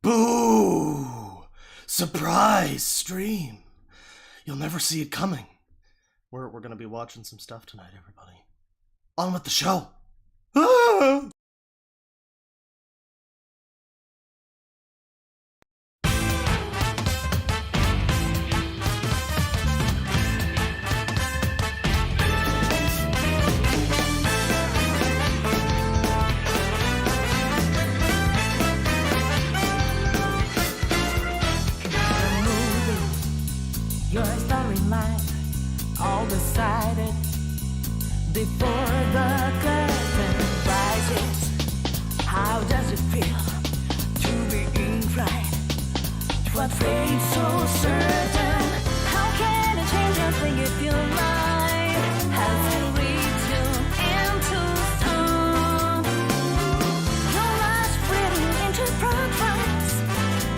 Boo! Surprise stream. You'll never see it coming. We're gonna be watching some stuff tonight, everybody. On with the show. Ah! Your storyline, all decided before the curtain rises. How does it feel to be in right? What feels so certain? How can it change your thing if your mind has to retune into stone? Your life's spreading into progress.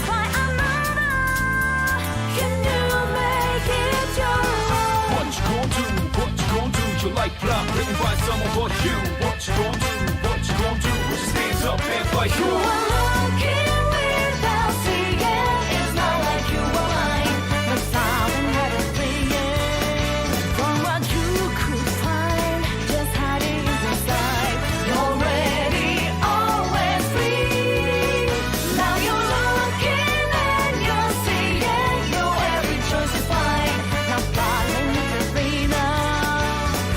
Why another? Can you make it your own? What you gon' do? What you gon' do? Your life block written by someone but you. What you gon' do? What you gon' do? When she stands up and fight you. You are looking without seeing. It's not like you were blind. The sound and what it's playing. From what you could find, just hiding inside. You're ready, always free. Now you're looking and you're seeing. Your every choice is fine. Not following the freedom.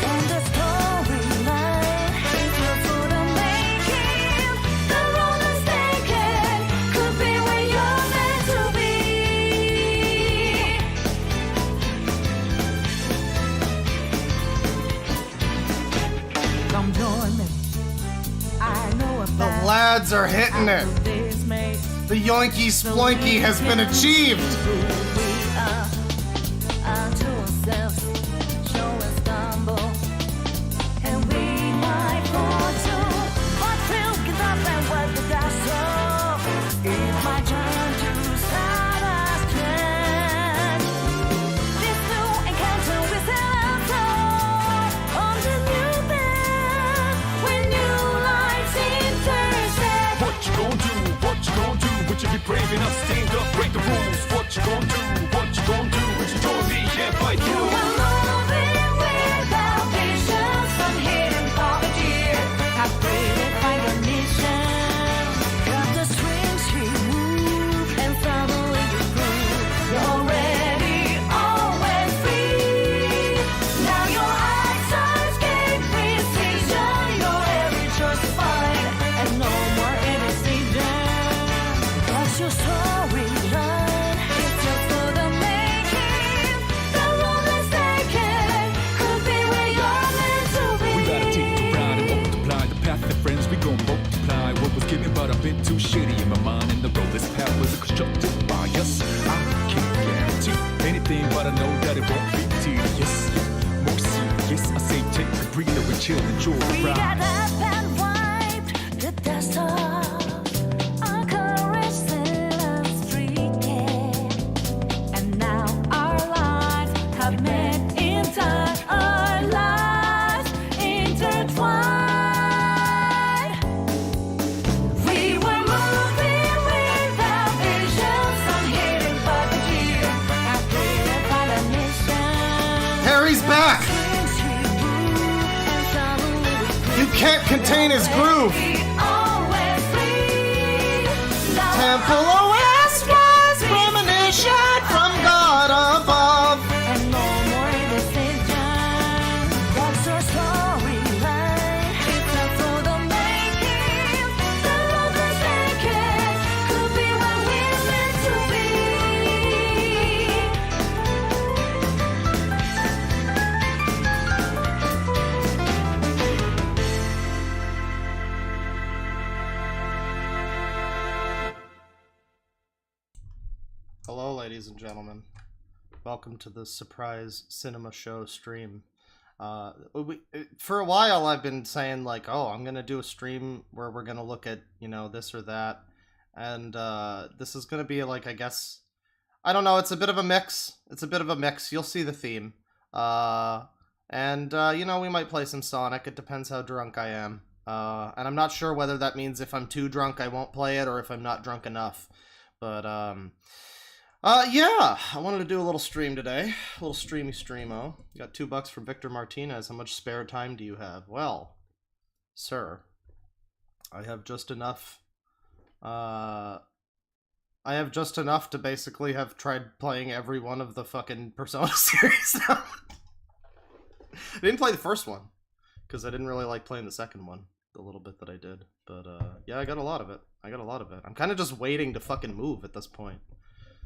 From the storyline, it's your for the making. The road is taken. Could be where you're meant to be. Come join me. I know The about lads are hitting it. this mate. The yoinky sploinky has been achieved. Who we are unto ourselves, show and stumble, and we might fall too. But we'll get up and work the dust off. It's my turn to start our strength. This new encounter with ourselves on the new path when new lives intersect. What you gon' do? What you gon' do? Would you be brave enough, stand up, break the rules? What you gon' do? What you gon' do? Would you join me and fight you? You are moving without vision, some hidden poverty. I pray to find a mission. Got the strings you move, and suddenly you prove you're ready, always free. Now your eyes are escape precision. Your every choice is fine, and no more indecision. That's your storyline. It's just for the making. The road is taken. Could be where you're meant to be. We gotta teach to ride and multiply the path that friends we gon' multiply. What was given, but I've been too shitty in my mind. And the road this path was constructed by us. I can't guarantee anything, but I know that it won't be tedious. More serious, I say take a breather and chill, enjoy the We got ride. up and wiped the dust off. Our courage still unstreaking. And now our lives have met in time. Our lives intertwined. We were moving without vision, some hidden poverty. I pray to find a mission. Harry's back. You can't contain his groove. Temple OS was premonition from God above. And no more indecision. That's your storyline. It's up for the making. The road is taken. Could be what we're meant to be. Hello, ladies and gentlemen. Welcome to the surprise cinema show stream. For a while, I've been saying like, "Oh, I'm gonna do a stream where we're gonna look at this or that," and this is gonna be like, I guess, I don't know. It's a bit of a mix. You'll see the theme. And we might play some Sonic. It depends how drunk I am. And I'm not sure whether that means if I'm too drunk I won't play it, or if I'm not drunk enough. But yeah, I wanted to do a little stream today, a little streamo. Got $2 from Victor Martinez. How much spare time do you have? Well, sir, I have just enough. I have just enough to basically have tried playing every one of the fucking Persona series. I didn't play the first one because I didn't really like playing the second one, the little bit that I did. But yeah, I got a lot of it. I'm kind of just waiting to fucking move at this point.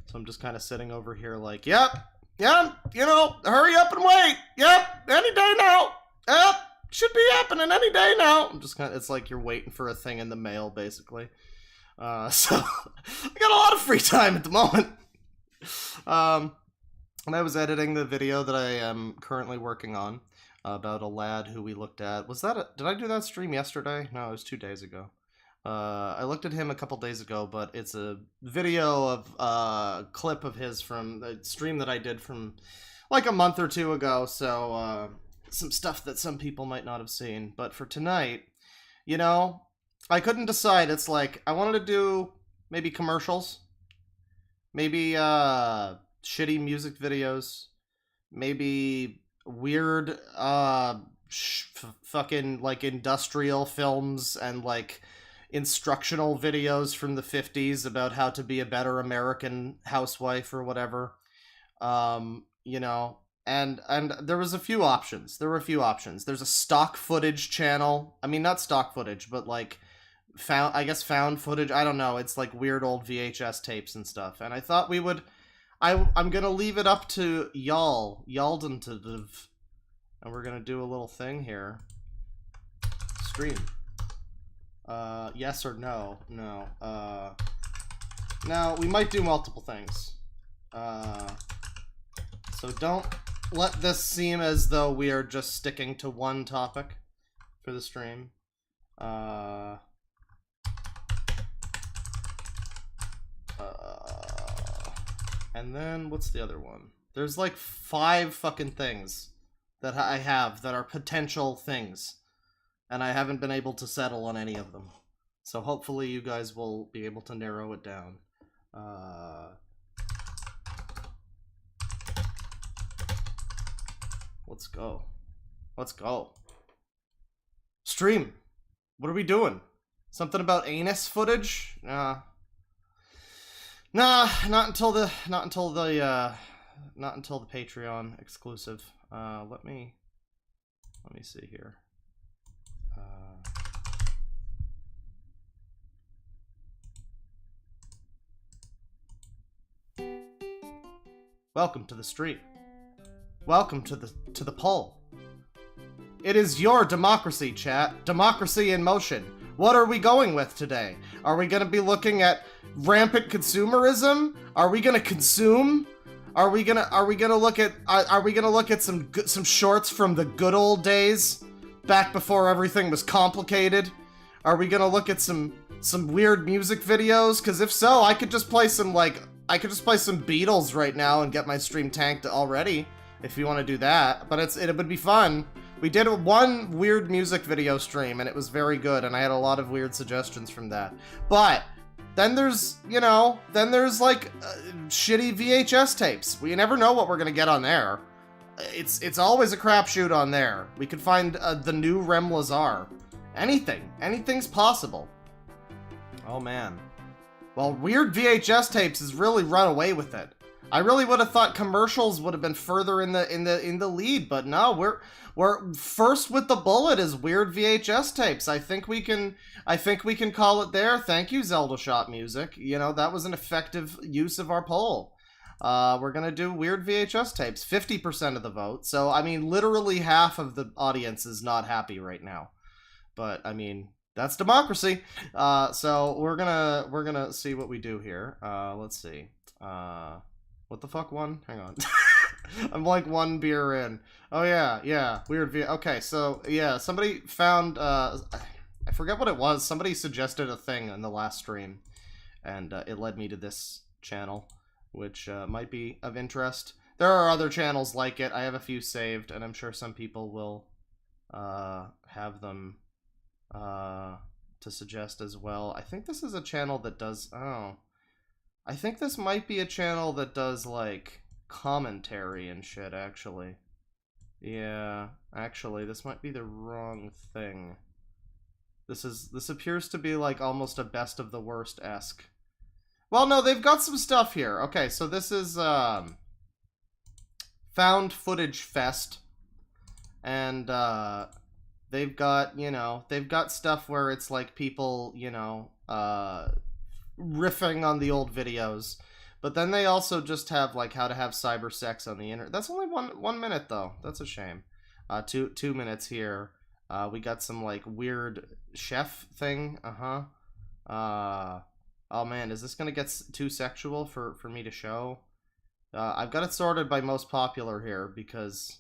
So I'm just kind of sitting over here like, yep, you know, hurry up and wait. Yep, any day now. Yep, should be happening any day now. I'm just kind of, it's like you're waiting for a thing in the mail, basically. So I got a lot of free time at the moment. And I was editing the video that I am currently working on about a lad who we looked at. Did I do that stream yesterday? No, it was 2 days ago. I looked at him a couple days ago, but it's a video of a clip of his from the stream that I did from like a month or two ago. So some stuff that some people might not have seen. But for tonight, you know, I couldn't decide. It's like I wanted to do maybe commercials, maybe shitty music videos, maybe weird fucking like industrial films and like instructional videos from the 50s about how to be a better American housewife or whatever. You know, and there was a few options. There's a stock footage channel. I mean, not stock footage, but like found footage. I don't know. It's like weird old VHS tapes and stuff. And I thought we would I'm gonna leave it up to y'all-dentative, and we're gonna do a little thing here. Stream. Yes or no? No. Now, we might do multiple things. So don't let this seem as though we are just sticking to one topic for the stream. And then, what's the other one? There's like 5 fucking things that I have that are potential things. And I haven't been able to settle on any of them. So hopefully you guys will be able to narrow it down. Let's go. Let's go. Stream. What are we doing? Something about anus footage? Nah, not until the Patreon exclusive. Let me see here. Welcome to the stream. Welcome to the poll. It is your democracy, chat. Democracy in motion. What are we going with today? Are we going to be looking at rampant consumerism? Are we going to consume? Are we gonna look at some shorts from the good old days, back before everything was complicated? Are we gonna look at some weird music videos? Because if so, I could just play some Beatles right now and get my stream tanked already. If you want to do that, but it would be fun. We did one weird music video stream and it was very good, and I had a lot of weird suggestions from that. But then there's, you know, like shitty VHS tapes. We never know what we're gonna get on there. It's always a crapshoot on there. We could find the new Rem Lazar. Anything's possible. Oh man. Well, weird VHS tapes has really run away with it. I really would have thought commercials would have been further in the lead, but no, we're first with the bullet is weird VHS tapes. I think we can call it there. Thank you, Zelda Shop Music. You know, that was an effective use of our poll. We're gonna do weird VHS tapes. 50% of the vote. So I mean, literally half of the audience is not happy right now. But I mean, that's democracy. So we're gonna see what we do here. Let's see. What the fuck one? Hang on. I'm like 1 beer in. Oh yeah, weird view. Okay, so yeah, somebody found, I forget what it was. Somebody suggested a thing in the last stream, and it led me to this channel, which might be of interest. There are other channels like it. I have a few saved, and I'm sure some people will have them to suggest as well. I think this is a channel that does, I think this might be a channel that does, like, commentary and shit, actually. Yeah, actually, this might be the wrong thing. This appears to be, like, almost a best of the worst-esque. Well, no, they've got some stuff here. Okay, so this is, Found Footage Fest. And, they've got, you know, they've got stuff where it's, like, people, you know, riffing on the old videos. But then they also just have, like, how to have cyber sex on the internet. That's only one minute, though. That's a shame. 2 minutes here. We got some, like, weird chef thing. Oh, man, is this gonna get too sexual for me to show? I've got it sorted by most popular here, because,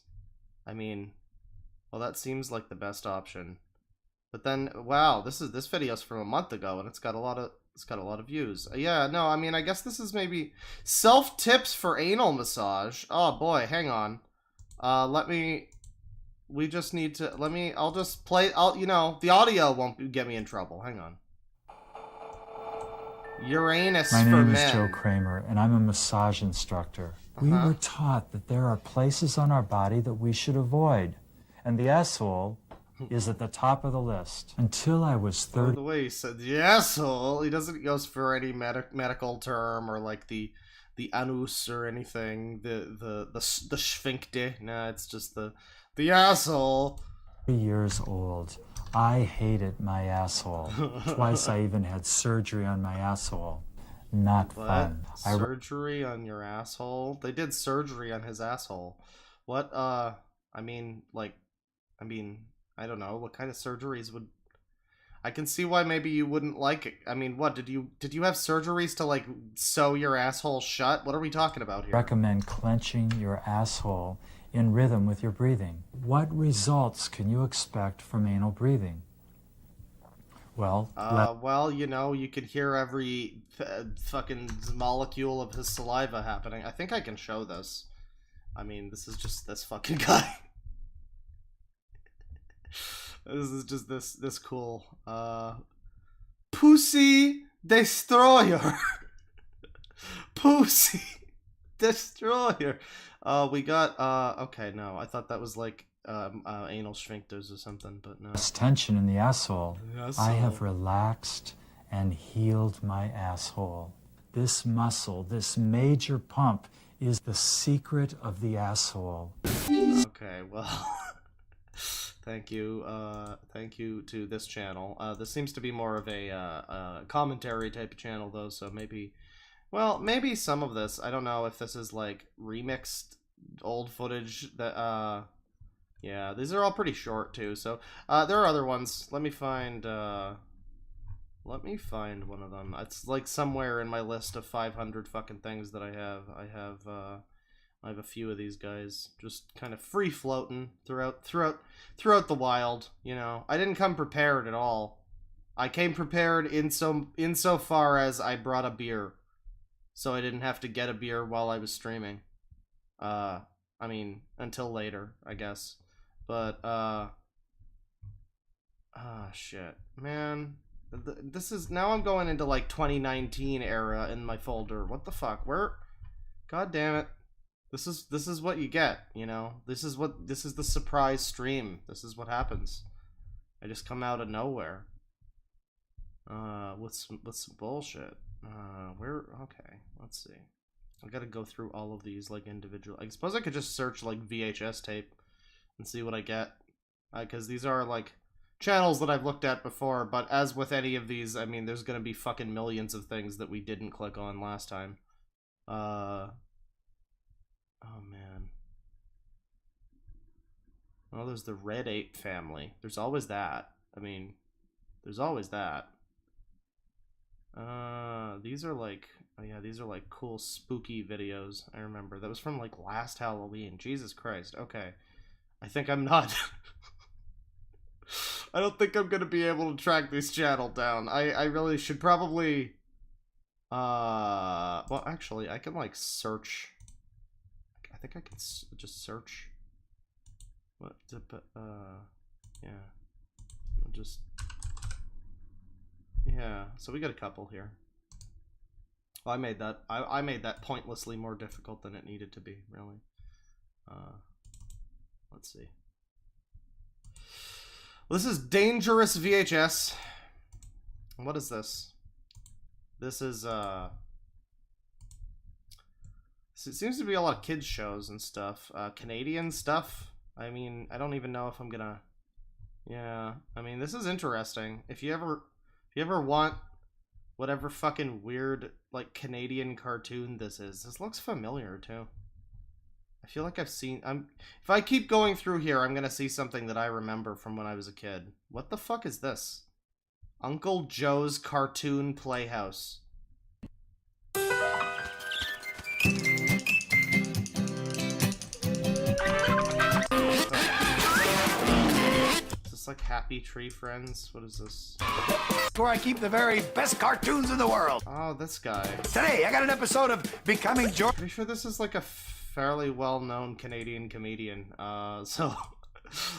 I mean, well, that seems like the best option. But then, wow, this video's from a month ago, and it's got a lot of views. Yeah, no, I mean, I guess this is maybe self tips for anal massage. Oh boy, hang on. We just need to. I'll just play. You know, the audio won't get me in trouble. Hang on. Uranus My for name men. is Joe Kramer, and I'm a massage instructor. We were taught that there are places on our body that we should avoid, and the asshole is at the top of the list. Until I was By 30. the way, he said the asshole. He doesn't go for any medical term or like the anus or anything. The sphincter. Nah, it's just the asshole. Years old. I hated my asshole. Twice I even had surgery on my asshole. Not What? fun. Surgery on your asshole? They did surgery on his asshole. What, I mean, I don't know. What kind of surgeries would... I can see why maybe you wouldn't like it. I mean, what, did you have surgeries to, like, sew your asshole shut? What are we talking about here? recommend clenching your asshole in rhythm with your breathing. What results can you expect from anal breathing? Well, Well, you know, you could hear every fucking molecule of his saliva happening. I think I can show this. I mean, this is just this fucking guy. This is just this cool. Pussy Destroyer. Pussy Destroyer. We got, okay, no, I thought that was like, anal sphincters or something, but no. less tension in the asshole. I have Asshole. relaxed and healed my asshole. This muscle, this major pump, is the secret of the asshole. Okay, well, thank you to this channel. This seems to be more of a commentary type of channel, though, so maybe, well, maybe some of this, I don't know if this is, like, remixed old footage that, yeah, these are all pretty short, too, so, there are other ones. Let me find one of them. It's, like, somewhere in my list of 500 fucking things that I have. I have a few of these guys just kind of free floating throughout the wild, you know. I didn't come prepared at all. I came prepared insofar as I brought a beer, so I didn't have to get a beer while I was streaming. I mean, until later, I guess. But shit, man. This is, now I'm going into like 2019 era in my folder. What the fuck? Where? God damn it. This is what you get, you know? This is the surprise stream. This is what happens. I just come out of nowhere. With some bullshit. Okay, let's see. I gotta go through all of these, like, individual. I suppose I could just search, like, VHS tape and see what I get. Because these are, like, channels that I've looked at before, but as with any of these, I mean, there's gonna be fucking millions of things that we didn't click on last time. Oh, man. Well, there's the Red Ape family. There's always that. I mean, there's always that. These are like, oh yeah, these are like cool spooky videos. I remember. That was from like last Halloween. Jesus Christ. Okay. I think I'm not. I don't think I'm gonna be able to track this channel down. I really should probably, well, actually, I can like search. I think I can just search. What, yeah. I'll just, yeah, so we got a couple here. I made that. I made that pointlessly more difficult than it needed to be. Really. Let's see. Well, this is Dangerous VHS. What is this? This is it seems to be a lot of kids shows and stuff. Canadian stuff. I mean, I don't even know if I'm gonna. Yeah, I mean, this is interesting. If you ever want whatever fucking weird like Canadian cartoon this is, this looks familiar too. I feel like I've seen. If I keep going through here, I'm gonna see something that I remember from when I was a kid. What the fuck is this? Uncle Joe's Cartoon Playhouse. Is this like Happy Tree Friends? What is this? Where I keep the very best cartoons in the world. Oh, this guy. Today, I got an episode of Becoming George. Pretty sure this is like a fairly well-known Canadian comedian.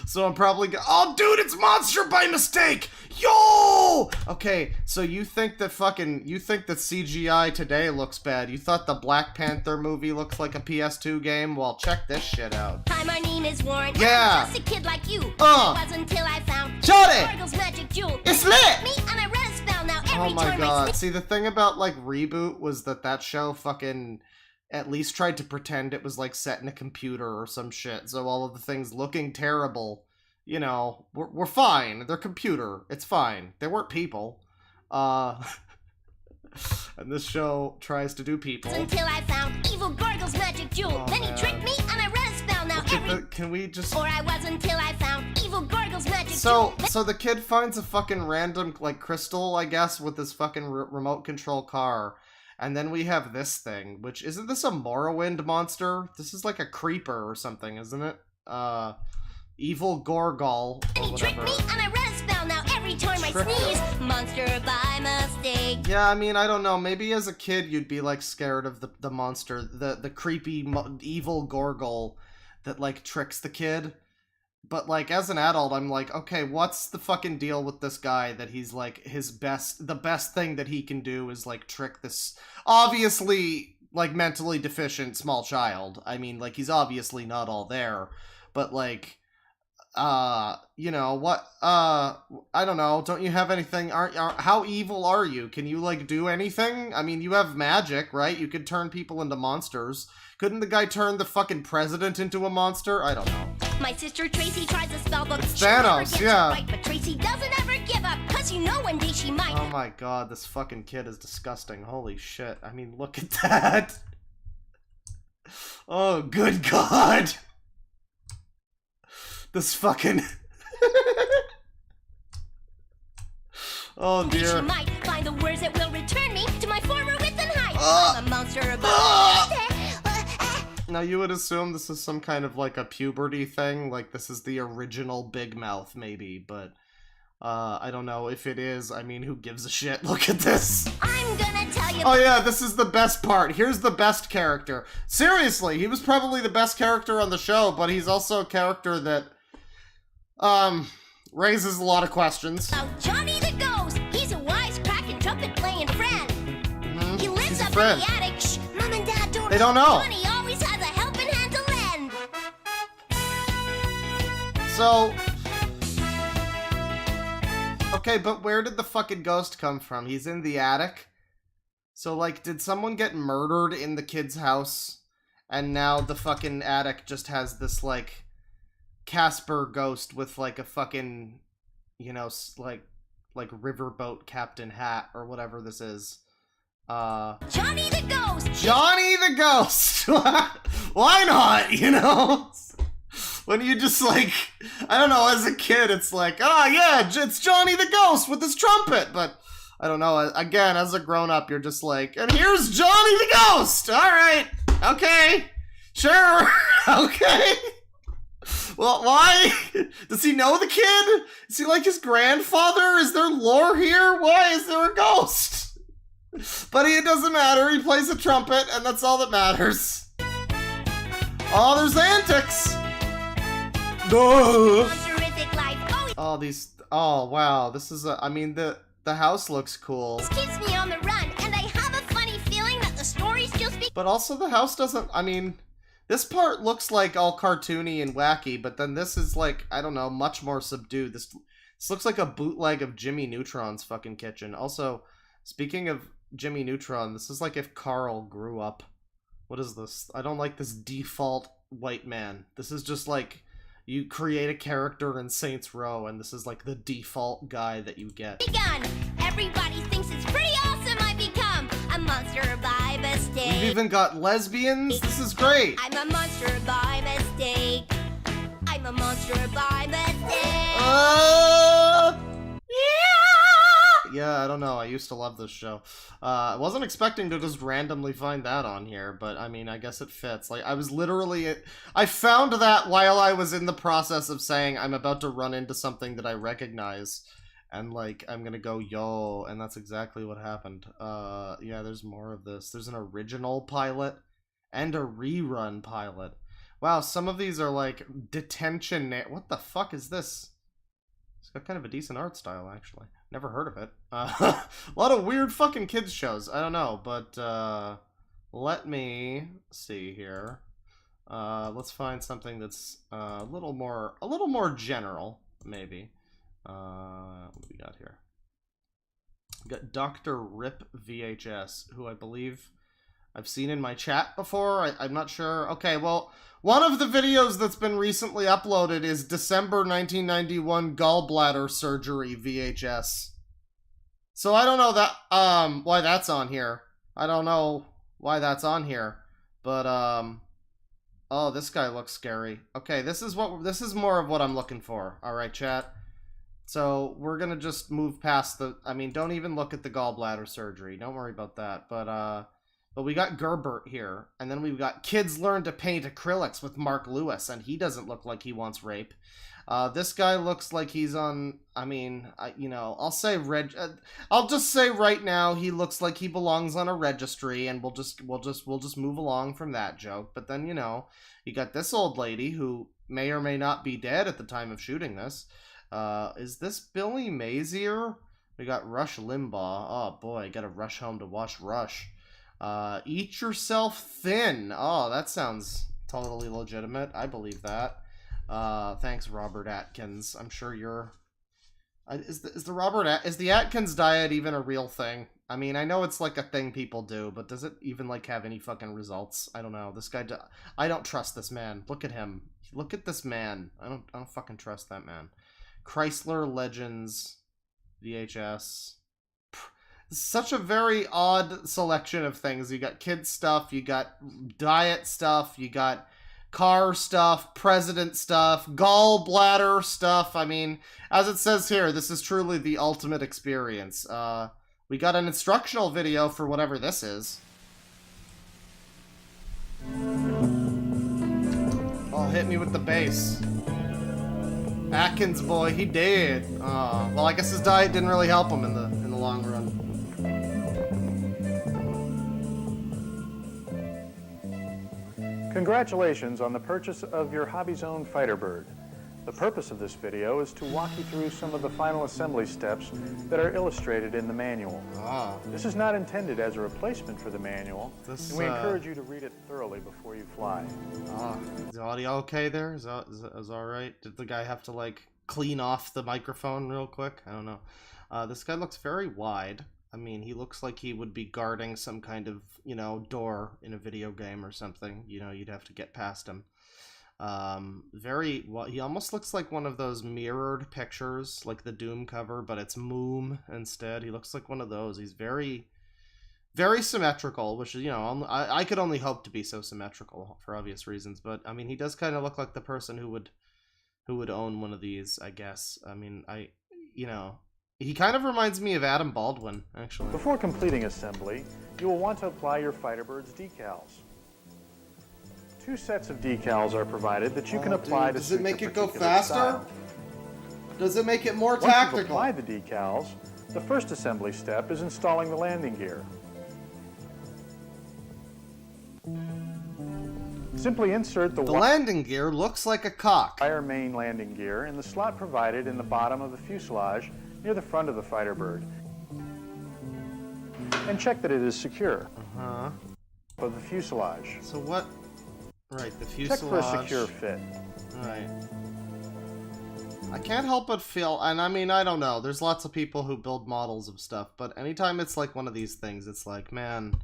So I'm probably oh, dude, it's Monster by mistake! Yo! Okay, so you think that CGI today looks bad. You thought the Black Panther movie looks like a PS2 game? Well, check this shit out. Hi, my name is Warren. Yeah. I'm just a kid like you. It Uh. was until I found Shut it! Sparkle's magic jewel. It's lit! Me and I read a spell now every Oh my time god. I See, the thing about, like, Reboot was that show fucking at least tried to pretend it was, like, set in a computer or some shit. So all of the things looking terrible, you know, were fine. They're computer. It's fine. They weren't people. And this show tries to do people. until I found evil Gargle's magic jewel. Oh, Then man. he tricked me and I read a spell now every Can we just... or I was until I found evil Gargle's magic So jewel. the kid finds a fucking random, like, crystal, I guess, with this fucking remote control car. And then we have this thing, which, isn't this a Morrowind monster? This is like a creeper or something, isn't it? Evil Gorgol, And or he tricked whatever. me and I read a spell now every time I Tricked sneeze. Monster by mistake. Yeah, I mean, I don't know, maybe as a kid you'd be, like, scared of the monster, the creepy evil Gorgol that, like, tricks the kid. But, like, as an adult, I'm like, okay, what's the fucking deal with this guy that he's, like, the best thing that he can do is, like, trick this, obviously, like, mentally deficient small child. I mean, like, he's obviously not all there, but, like, you know, what, I don't know, don't you have anything, how evil are you? Can you, like, do anything? I mean, you have magic, right? You could turn people into monsters. Couldn't the guy turn the fucking president into a monster? I don't know. My sister Tracy tries to spell book. It's She never Thanos, gets it yeah. right, but Tracy doesn't ever give up, cause you know one day she might. Oh my god, this fucking kid is disgusting. Holy shit. I mean, look at that. Oh, good god. This fucking... Oh She dear. might find the words that will return me to my former width and height. I'm a monster Now you would assume this is some kind of like a puberty thing, like this is the original Big Mouth maybe, but I don't know if it is. I mean, who gives a shit? Look at this. I'm gonna tell you. Oh yeah, this is the best part. Here's the best character. Seriously, he was probably the best character on the show, but he's also a character that raises a lot of questions. About Johnny the Ghost. He's a wisecracking trumpet playing friend. He lives He's a up friend. in the attic. Shh, Mom and Dad don't They don't know. Johnny always has a helping hand to lend. So, okay, but where did the fucking ghost come from? He's in the attic? So, like, did someone get murdered in the kid's house? And now the fucking attic just has this, like, Casper ghost with, like, a fucking, you know, like riverboat captain hat or whatever this is. Johnny the Ghost. Johnny the Ghost! Why not, you know? When you just, like, I don't know, as a kid, it's like, yeah, it's Johnny the Ghost with his trumpet, but, I don't know, again, as a grown-up, you're just like, and here's Johnny the Ghost! Alright, okay, sure, okay. Well, why? Does he know the kid? Is he like his grandfather? Is there lore here? Why is there a ghost? But it doesn't matter, he plays a trumpet, and that's all that matters. Oh, there's antics! Duh. Terrific life. Oh, Oh, wow, this is I mean, the house looks cool. this keeps me on the run, and I have a funny feeling that But also the house doesn't, I mean, this part looks like all cartoony and wacky, but then this is like, I don't know, much more subdued. This looks like a bootleg of Jimmy Neutron's fucking kitchen. Also, speaking of Jimmy Neutron, this is like if Carl grew up. What is this? I don't like this default white man. This is just like, you create a character in Saints Row, and this is like the default guy that you get. Begun. Everybody thinks it's pretty awesome. I become a monster by mistake. We've even got lesbians. This is great. I'm a monster by mistake. I'm a monster by mistake. Yeah, I don't know. I used to love this show. I wasn't expecting to just randomly find that on here, but I mean, I guess it fits. Like, I was literally... I found that while I was in the process of saying I'm about to run into something that I recognize, and like, I'm gonna go, yo, and that's exactly what happened. Yeah, there's more of this. There's an original pilot and a rerun pilot. Wow, some of these are like detention... What the fuck is this? It's got kind of a decent art style, actually. Never heard of it. A lot of weird fucking kids shows. I don't know, but let me see here. Let's find something that's a little more general, maybe. What do we got here? We got Dr. Rip VHS, who I believe I've seen in my chat before. I'm not sure. Okay, well, one of the videos that's been recently uploaded is December 1991 gallbladder surgery VHS. So I don't know that why that's on here. I don't know why that's on here. But oh, this guy looks scary. Okay, this is more of what I'm looking for. All right, chat. So we're going to just move past the, I mean, don't even look at the gallbladder surgery. Don't worry about that. But we got Gerbert here, and then we've got Kids Learn to Paint Acrylics with Mark Lewis, and he doesn't look like he wants rape. This guy looks like he's on, I mean, you know, I'll just say right now he looks like he belongs on a registry, and we'll just move along from that joke. But then, you know, you got this old lady who may or may not be dead at the time of shooting this. Is this Billy Mazier? We got Rush Limbaugh. Oh boy, gotta rush home to watch Rush. Eat Yourself Thin. Oh, that sounds totally legitimate. I believe that. Thanks, Robert Atkins. I'm sure you're... Is the Atkins diet even a real thing? I mean, I know it's like a thing people do, but does it even like have any fucking results? I don't know. This guy... I don't trust this man. Look at him. Look at this man. I don't fucking trust that man. Chrysler Legends VHS... Such a very odd selection of things. You got kids stuff, you got diet stuff, you got car stuff, president stuff, gallbladder stuff. I mean, as it says here, this is truly the ultimate experience. We got an instructional video for whatever this is. Oh, hit me with the bass. Atkins boy, he did. Well, I guess his diet didn't really help him in the long run. Congratulations on the purchase of your Hobby Zone Fighter Bird. The purpose of this video is to walk you through some of the final assembly steps that are illustrated in the manual. This is not intended as a replacement for the manual, and we encourage you to read it thoroughly before you fly. Is the audio okay there? Is all right? Did the guy have to like clean off the microphone real quick? I don't know. This guy looks very wide. I mean, he looks like he would be guarding some kind of, you know, door in a video game or something. You know, you'd have to get past him. He almost looks like one of those mirrored pictures, like the Doom cover, but it's Moom instead. He looks like one of those. He's very, very symmetrical, which, you know, I could only hope to be so symmetrical for obvious reasons. But, I mean, he does kind of look like the person who would own one of these, I guess. I mean, you know... He kind of reminds me of Adam Baldwin, actually. Before completing assembly, you will want to apply your Fighter Bird's decals. 2 sets of decals are provided that you can apply to suit your particular style. Does it make it more Once tactical? you've applied the decals, the first assembly step is installing the landing gear. Simply insert the landing gear looks like a cock. wire main landing gear in the slot provided in the bottom of the fuselage near the front of the Fighter Bird, and check that it is secure. of the fuselage. So what? Right, the Check for a fuselage. secure fit. Right. I can't help but feel, and I mean, I don't know, there's lots of people who build models of stuff, but anytime it's like one of these things, it's like, man,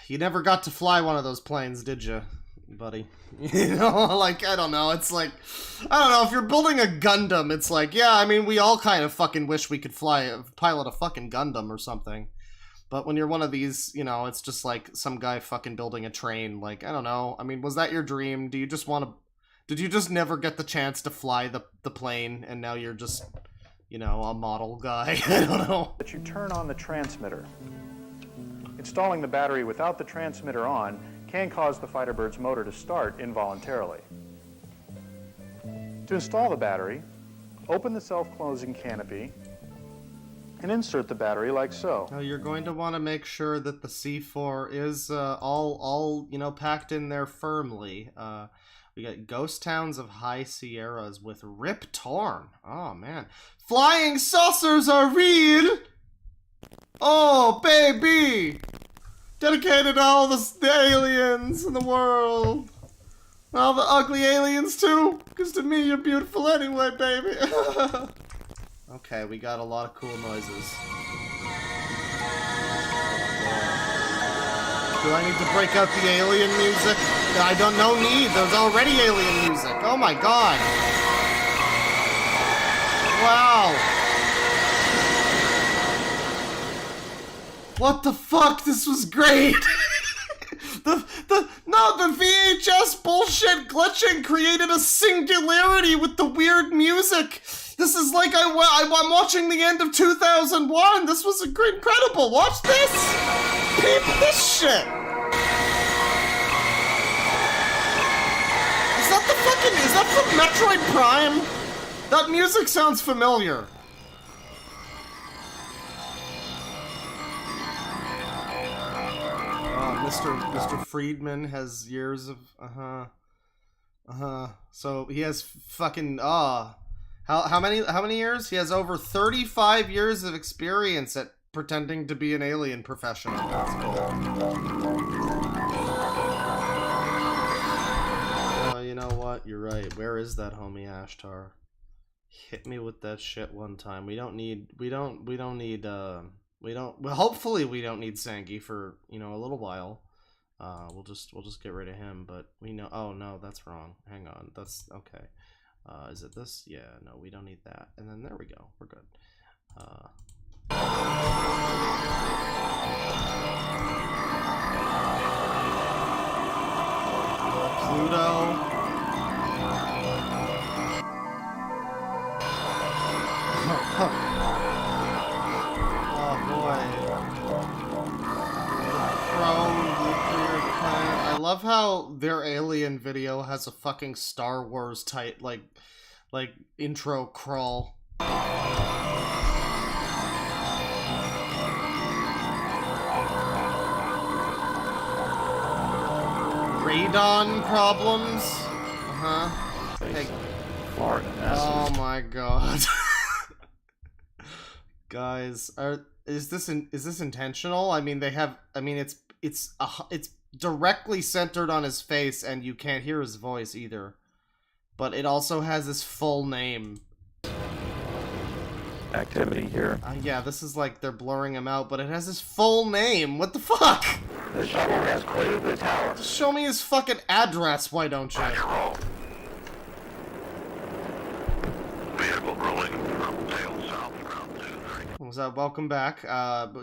you never got to fly one of those planes, did you, buddy? You know, like, I don't know, it's like, I don't know, if you're building a Gundam, it's like, yeah, I mean, we all kind of fucking wish we could pilot a fucking Gundam or something. But when you're one of these, you know, it's just like some guy fucking building a train. Like, I don't know. I mean, was that your dream? Do you just want to... Did you just never get the chance to fly the plane, and now you're just, you know, a model guy? I don't know. That you turn on the transmitter. Installing the battery without the transmitter on can cause the fighter bird's motor to start involuntarily. To install the battery, open the self-closing canopy and insert the battery like so. Now you're going to want to make sure that the C4 is all you know, packed in there firmly. We got ghost towns of high Sierras with Rip Torn. Oh man, flying saucers are real. Oh baby, dedicated to all the aliens in the world. All the ugly aliens too, because to me you're beautiful anyway, baby. Okay, we got a lot of cool noises. Do I need to break out the alien music? I don't no need. There's already alien music. Oh my god. Wow. What the fuck? This was great. The VHS bullshit glitching created a singularity with the weird music. This is like I'm watching the end of 2001. This was incredible. Watch this. Peep this shit. Is that from Metroid Prime? That music sounds familiar. Mr. Friedman has years of So he has fucking how many years? He has over 35 years of experience at pretending to be an alien professional. That's cool. You know what? You're right. Where is that homie Ashtar? Hit me with that shit one time. Well, hopefully we don't need Sangi for, you know, a little while. We'll just get rid of him, but we know. Oh no, that's wrong. Hang on. That's okay. Is it this? Yeah, no, we don't need that. And then there we go. We're good. Pluto. Oh boy. Nuclear planet. I love how their alien video has a fucking Star Wars type like intro crawl. Radon problems? Hey. Oh my god. Guys, is this intentional? I mean, it's directly centered on his face and you can't hear his voice either. But it also has his full name. Activity here. Yeah, this is like they're blurring him out, but it has his full name. What the fuck? The shuttle has cleared the tower. Just show me his fucking address, why don't you? Vehicle rolling from tail south around 2-3. So welcome back,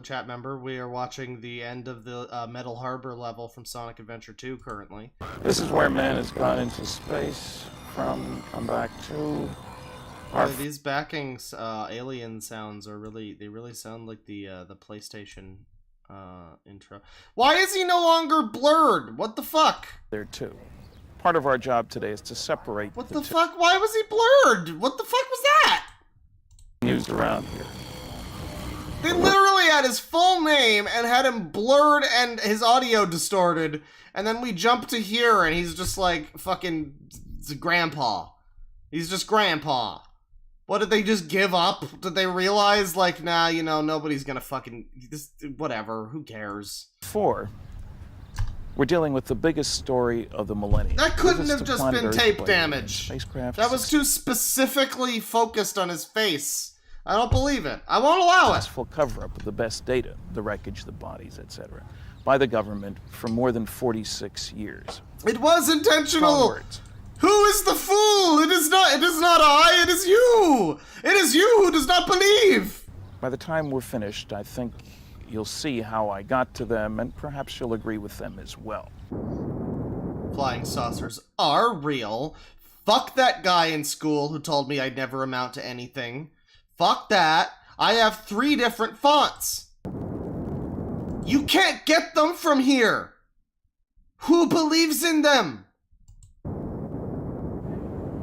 chat member. We are watching the end of the Metal Harbor level from Sonic Adventure 2 currently. This is where man has gone into space from, come back to... These backing alien sounds are they really sound like the PlayStation intro. Why is he no longer blurred? What the fuck? There too. Part of our job today is to separate what the fuck? Why was he blurred? What the fuck was that? Used around here. They literally had his full name and had him blurred and his audio distorted, and then we jump to here and he's just like fucking grandpa. He's just grandpa. What, did they just give up? Did they realize, like, nah, you know, nobody's gonna fucking... whatever, who cares? 4, we're dealing with the biggest story of the millennium. That couldn't Visits have to just planet been Earth tape by damage. spacecraft. That was too specifically focused on his face. I don't believe it. I won't allow it. Successful cover-up of the best data, the wreckage, the bodies, etc., by the government for more than 46 years. It was intentional. Strong words. Who is the fool? It is not I, it is you! It is you who does not believe! By the time we're finished, I think you'll see how I got to them, and perhaps you'll agree with them as well. Flying saucers are real. Fuck that guy in school who told me I'd never amount to anything. Fuck that. I have 3 different fonts. You can't get them from here. Who believes in them?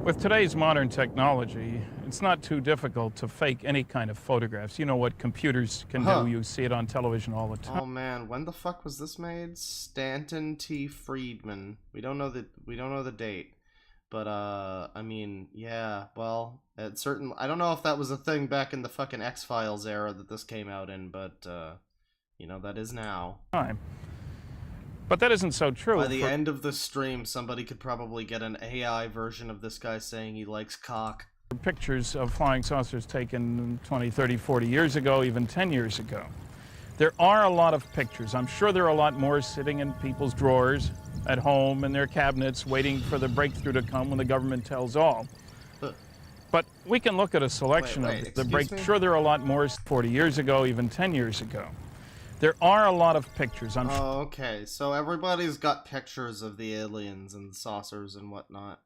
With today's modern technology, it's not too difficult to fake any kind of photographs. You know what computers can do. You see it on television all the time. Oh man, when the fuck was this made? Stanton T. Friedman. We don't know the date. But I mean, yeah, well, at certain I don't know if that was a thing back in the fucking X-Files era that this came out in, but you know, that is now. But that isn't so true. By the end of the stream, somebody could probably get an AI version of this guy saying he likes cock. Pictures of flying saucers taken 20, 30, 40 years ago, even 10 years ago. There are a lot of pictures. I'm sure there are a lot more sitting in people's drawers at home in their cabinets waiting for the breakthrough to come when the government tells all. But we can look at a selection of the break. Sure, there are a lot more 40 years ago, even 10 years ago. There are a lot of pictures. Oh, okay. So everybody's got pictures of the aliens and saucers and whatnot.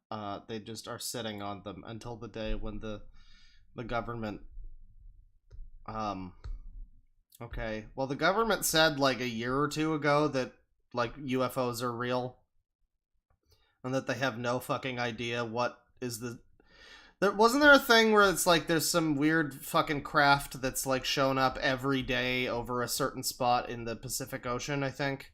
They just are sitting on them until the day when the government... Okay. Well, the government said, like, a year or 2 ago that, like, UFOs are real. And that they have no fucking idea what is the... Wasn't there a thing where it's like there's some weird fucking craft that's like shown up every day over a certain spot in the Pacific Ocean, I think?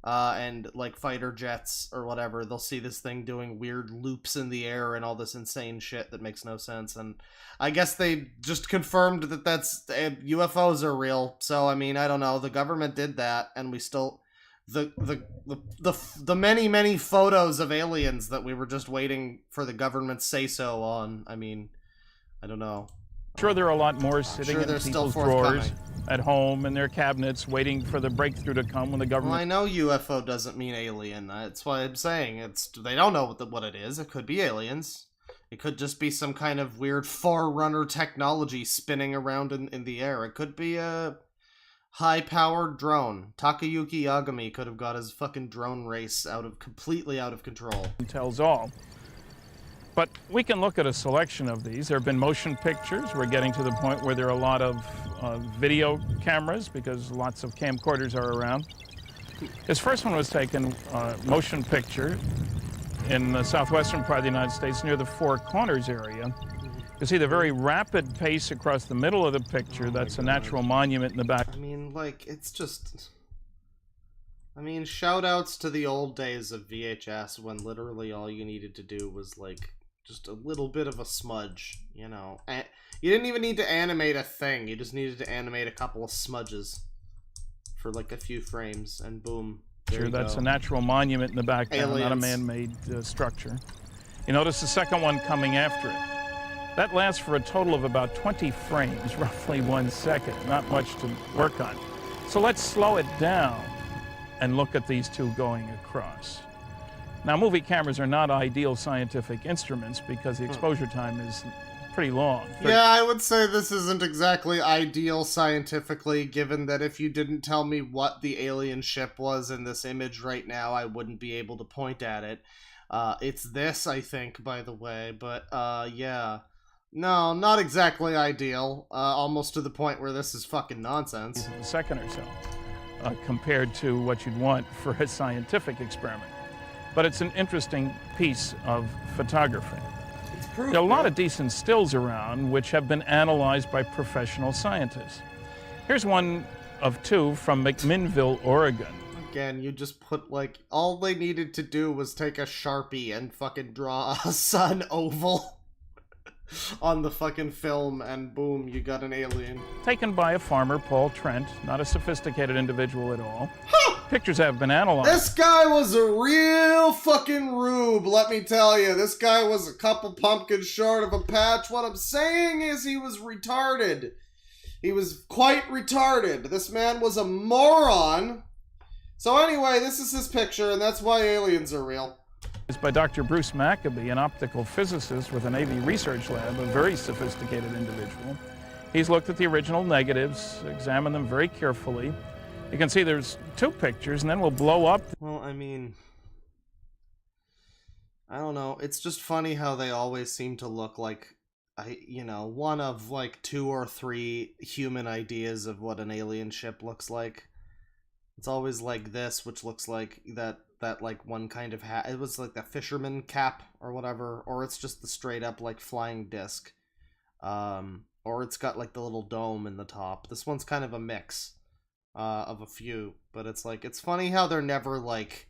And like fighter jets or whatever, they'll see this thing doing weird loops in the air and all this insane shit that makes no sense. And I guess they just confirmed that UFOs are real. So, I mean, I don't know. The government did that, and we still... The many photos of aliens that we were just waiting for the government say-so on. I mean, I don't know. Sure, there are a lot more sitting in people's drawers at home in their cabinets waiting for the breakthrough to come when the government... Well, I know UFO doesn't mean alien. That's why I'm saying they don't know what it is. It could be aliens. It could just be some kind of weird forerunner technology spinning around in the air. It could be a high-powered drone. Takayuki Yagami could have got his fucking drone race completely out of control. Tells all. But we can look at a selection of these. There have been motion pictures. We're getting to the point where there are a lot of video cameras because lots of camcorders are around. This first one was taken motion picture in the southwestern part of the United States near the Four Corners area. You see the very rapid pace across the middle of the picture. That's a natural monument in the back. I mean, like, it's just... I mean, shout-outs to the old days of VHS when literally all you needed to do was, like, just a little bit of a smudge, you know. You didn't even need to animate a thing. You just needed to animate a couple of smudges for, like, a few frames, and boom. Sure, that's a natural monument in the background, not a man-made structure. You notice the second one coming after it. That lasts for a total of about 20 frames, roughly 1 second. Not much to work on. So let's slow it down and look at these two going across. Now, movie cameras are not ideal scientific instruments because the exposure time is pretty long. Yeah, I would say this isn't exactly ideal scientifically, given that if you didn't tell me what the alien ship was in this image right now, I wouldn't be able to point at it. It's this, I think, by the way, but yeah. No, not exactly ideal. Almost to the point where this is fucking nonsense. A second or so, compared to what you'd want for a scientific experiment. But it's an interesting piece of photography. There are a lot of decent stills around which have been analyzed by professional scientists. Here's one of 2 from McMinnville, Oregon. Again, you just put, like, all they needed to do was take a Sharpie and fucking draw a sun oval. on the fucking film, and boom, you got an alien. Taken by a farmer, Paul Trent, not a sophisticated individual at all. Pictures have been analyzed. This guy was a real fucking rube, let me tell you. This guy was a couple pumpkins short of a patch. What I'm saying is he was retarded. He was quite retarded. This man was a moron. So anyway, this is his picture, and that's why aliens are real. It's by Dr. Bruce Maccabee, an optical physicist with a Navy research lab, a very sophisticated individual. He's looked at the original negatives, examined them very carefully. You can see there's two pictures, and then we'll blow up. Well, I mean, I don't know. It's just funny how they always seem to look like, one of like 2 or 3 human ideas of what an alien ship looks like. It's always like this, which looks like that like one kind of hat. It was like the fisherman cap or whatever, or it's just the straight up like flying disc. Or it's got like the little dome in the top. This one's kind of a mix of a few, but it's like, it's funny how they're never like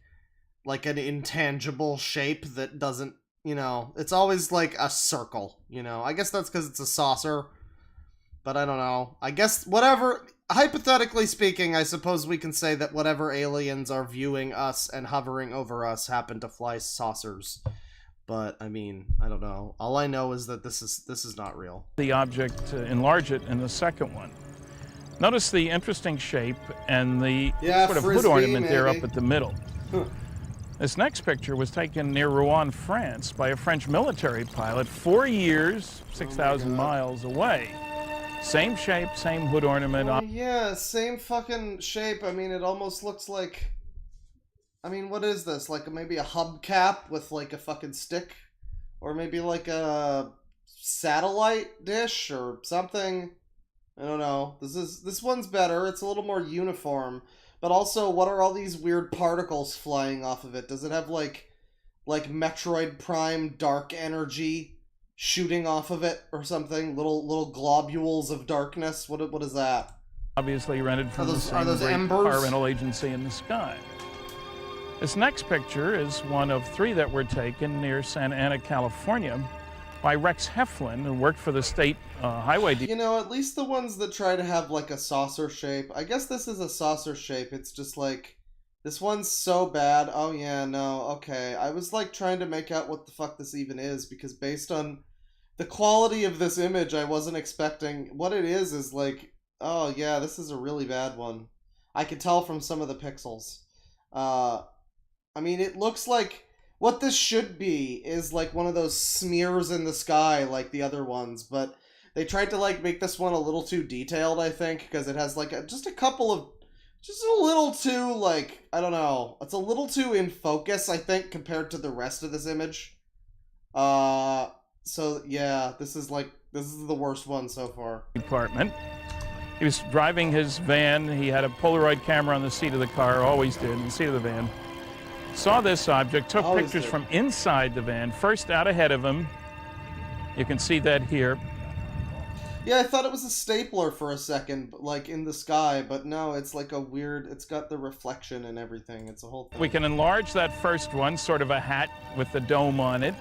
an intangible shape that doesn't, it's always like a circle, I guess that's because it's a saucer, but I don't know. I guess whatever, hypothetically speaking, I suppose we can say that whatever aliens are viewing us and hovering over us happen to fly saucers. But I mean, I don't know. All I know is that this is not real. The object, enlarge it in the second one. Notice the interesting shape and the sort of hood ornament there up at the middle. This next picture was taken near Rouen, France, by a French military pilot 4 years, 6,000 miles away. Same shape, same hood ornament. Well, yeah, same fucking shape. I mean, it almost looks like... I mean, what is this? Like maybe a hubcap with like a fucking stick? Or maybe like a satellite dish or something? I don't know. This one's better. It's a little more uniform. But also, what are all these weird particles flying off of it? Does it have like Metroid Prime dark energy shooting off of it or something? Little globules of darkness? What is that? Obviously rented from the same great car rental agency in the sky. This next picture is one of 3 that were taken near Santa Ana, California, by Rex Heflin, who worked for the state highway. At least the ones that try to have like a saucer shape. I guess this is a saucer shape. It's just like, this one's so bad. Oh yeah, no, okay. I was like trying to make out what the fuck this even is, because based on the quality of this image, I wasn't expecting. What it is like, oh yeah, this is a really bad one. I could tell from some of the pixels. I mean, it looks like what this should be is like one of those smears in the sky like the other ones, but they tried to like make this one a little too detailed, I think, because it has like just a little too like, I don't know, it's a little too in focus, I think, compared to the rest of this image. So yeah, this is the worst one so far. Department. He was driving his van. He had a Polaroid camera on the seat of the car, always did, in the seat of the van. Saw this object, took pictures from inside the van, first out ahead of him. You can see that here. Yeah, I thought it was a stapler for a second, like in the sky, but no, it's like a weird, it's got the reflection and everything. It's a whole thing. We can enlarge that first one, sort of a hat with the dome on it.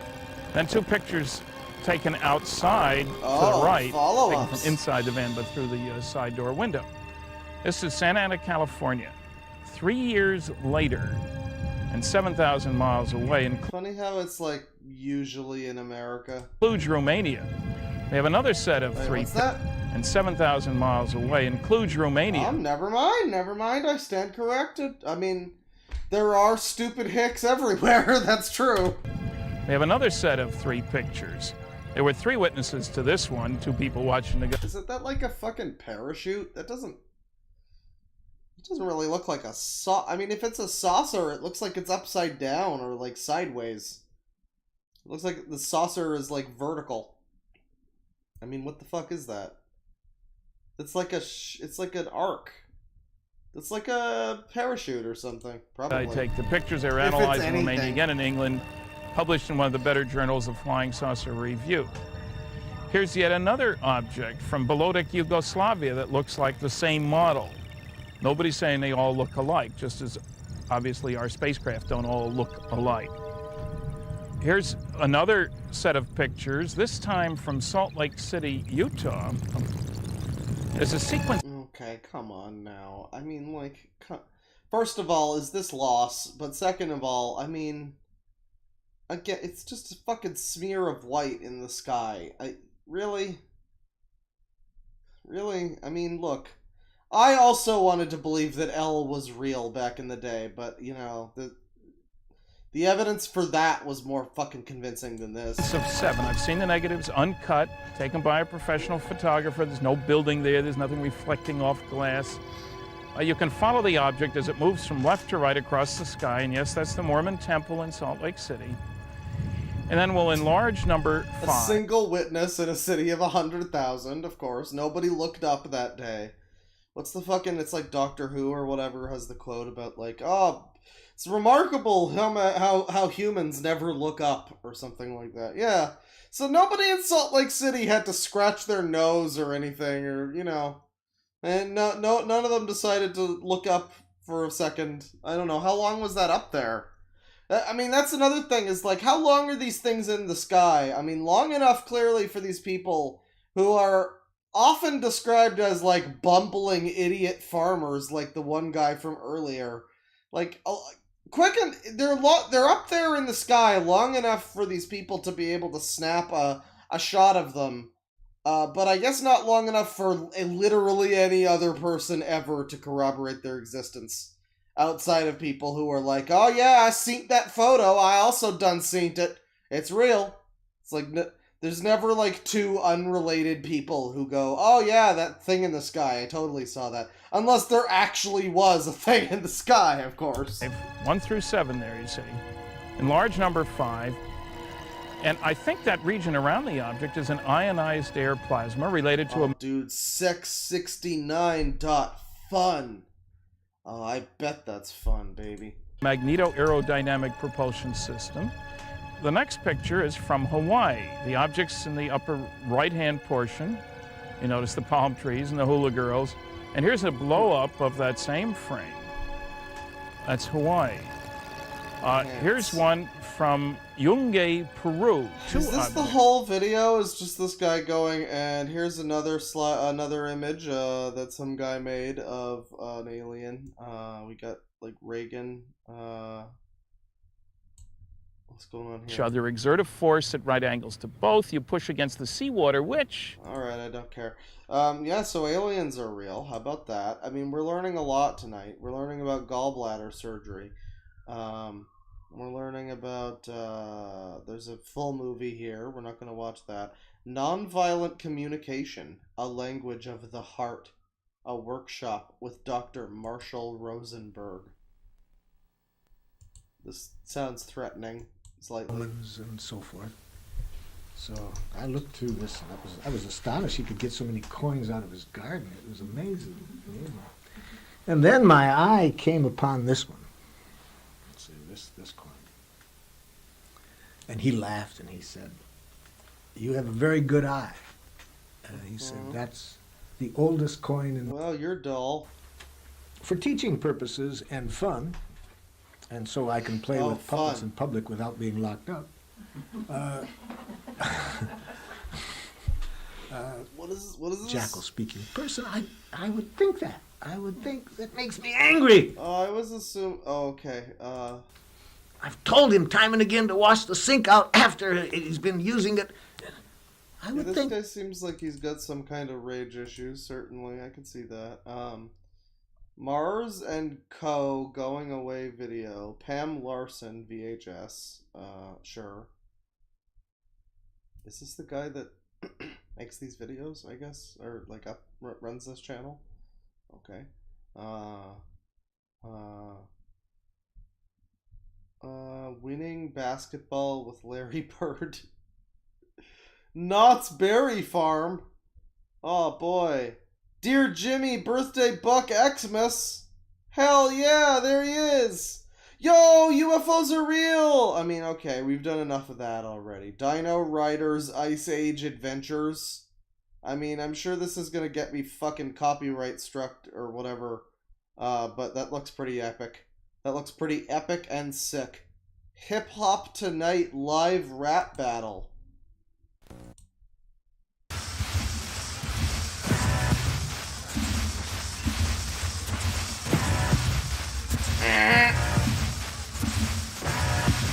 Then 2 pictures taken outside to the right, taken from inside the van, but through the side door window. This is Santa Ana, California. 3 years later, and 7,000 miles away. Funny how it's like usually in America. Includes Romania. We have another set of 3 what's that? And 7,000 miles away includes Romania. Never mind, I stand corrected. I mean, there are stupid hicks everywhere, that's true. We have another set of 3 pictures. There were 3 witnesses to this one, 2 people watching the... Is that like a fucking parachute? That doesn't really look like a I mean, if it's a saucer, it looks like it's upside down or like sideways. It looks like the saucer is like vertical. I mean, what the fuck is that? It's like it's like an arc. It's like a parachute or something, probably. I take the pictures, they're analyzed in Romania, again in England, published in one of the better journals of flying saucer review. Here's yet another object from Bolodic Yugoslavia that looks like the same model. Nobody's saying they all look alike, just as obviously our spacecraft don't all look alike. Here's another set of pictures, this time from Salt Lake City, Utah. There's a sequence. Okay, come on now. I mean, like, first of all, is this loss? But second of all, I mean, again, it's just a fucking smear of white in the sky. Really? Really? I mean, look, I also wanted to believe that L was real back in the day, but, you know, the evidence for that was more fucking convincing than this. Of 7. I've seen the negatives uncut, taken by a professional photographer. There's no building there. There's nothing reflecting off glass. You can follow the object as it moves from left to right across the sky. And yes, that's the Mormon temple in Salt Lake City. And then we'll enlarge number 5. A single witness in a city of 100,000, of course. Nobody looked up that day. What's the fucking... It's like Doctor Who or whatever has the quote about, like, oh... It's remarkable how humans never look up, or something like that. Yeah. So nobody in Salt Lake City had to scratch their nose or anything, or, you know. And none of them decided to look up for a second. I don't know. How long was that up there? I mean, that's another thing, is like, how long are these things in the sky? I mean, long enough, clearly, for these people who are often described as, like, bumbling idiot farmers, like the one guy from earlier. Like, they're up there in the sky long enough for these people to be able to snap a shot of them, but I guess not long enough for literally any other person ever to corroborate their existence, outside of people who are like, oh yeah, I seen that photo, I also done seen it, it's real. It's like, there's never like 2 unrelated people who go, oh yeah, that thing in the sky, I totally saw that. Unless there actually was a thing in the sky, of course. 1 through 7 there, you see. Enlarge number 5. And I think that region around the object is an ionized air plasma related to Dude, 669.fun. Oh, I bet that's fun, baby. magneto-aerodynamic propulsion system. The next picture is from Hawaii. The object's in the upper right-hand portion. You notice the palm trees and the hula girls. And here's a blow-up of that same frame. That's Hawaii. Here's one from Yungay, Peru. Is this the whole video? Is just this guy going, and here's another image that some guy made of an alien. We got like Reagan. What's going on here? Other exert a force at right angles to both. You push against the seawater, which... Alright, I don't care. Yeah, so aliens are real. How about that? I mean, we're learning a lot tonight. We're learning about gallbladder surgery. We're learning about, there's a full movie here. We're not going to watch that. Nonviolent Communication, a Language of the Heart. A workshop with Dr. Marshall Rosenberg. This sounds threatening, slightly. And so forth. So I looked through this and I was astonished he could get so many coins out of his garden. It was amazing. And then my eye came upon this one. Let's see, this coin. And he laughed and he said, "You have a very good eye." He said, "That's the oldest coin in..." Well, you're dull. For teaching purposes and fun, and so I can play with puppets in public without being locked up. What is this? Jackal speaking person, I would think that. I would think that makes me angry. Oh, I was assuming... Oh, okay. I've told him time and again to wash the sink out after he's been using it. I would think... This guy seems like he's got some kind of rage issues, certainly. I can see that. Mars and Co. Going Away video. Pam Larson, VHS. Sure. Is this the guy that makes these videos, I guess? Or, like, runs this channel? Okay. Winning basketball with Larry Bird. Knott's Berry Farm. Oh, boy. Dear Jimmy, birthday Buck Xmas. Hell yeah, there he is. Yo, UFOs are real! I mean, okay, we've done enough of that already. Dino Riders Ice Age Adventures. I mean, I'm sure this is gonna get me fucking copyright struck or whatever. But that looks pretty epic. That looks pretty epic and sick. Hip Hop Tonight live rap battle.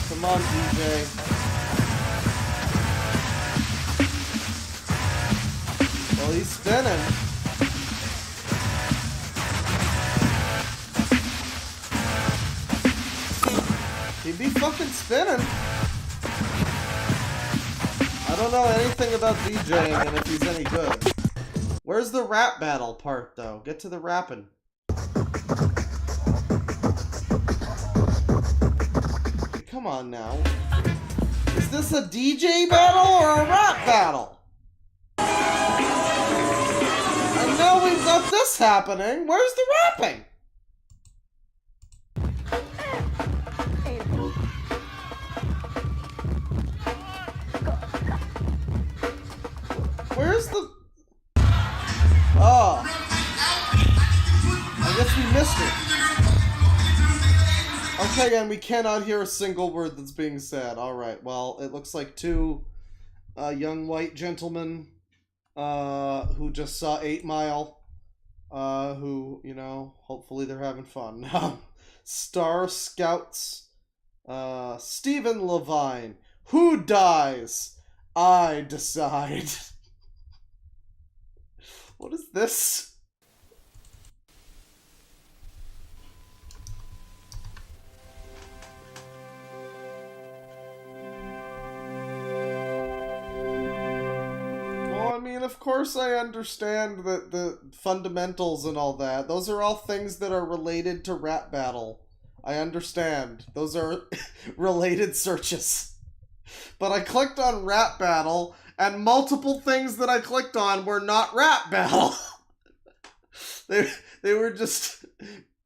Come on, DJ. Well, he's spinning. He'd be fucking spinning. I don't know anything about DJing and if he's any good. Where's the rap battle part, though? Get to the rapping. Come on now. Is this a DJ battle or a rap battle? And now we've got this happening. Where's the rapping? Where's the... Oh. I guess we missed it. Okay, and we cannot hear a single word that's being said. Alright, well, it looks like two young white gentlemen who just saw 8 Mile, who, you know, hopefully they're having fun. Star Scouts, Stephen Levine. Who dies? I decide. What is this? Well, I mean, of course I understand that the fundamentals and all that. Those are all things that are related to rap battle. I understand. Those are related searches. But I clicked on rap battle, and multiple things that I clicked on were not rap battle. they were just,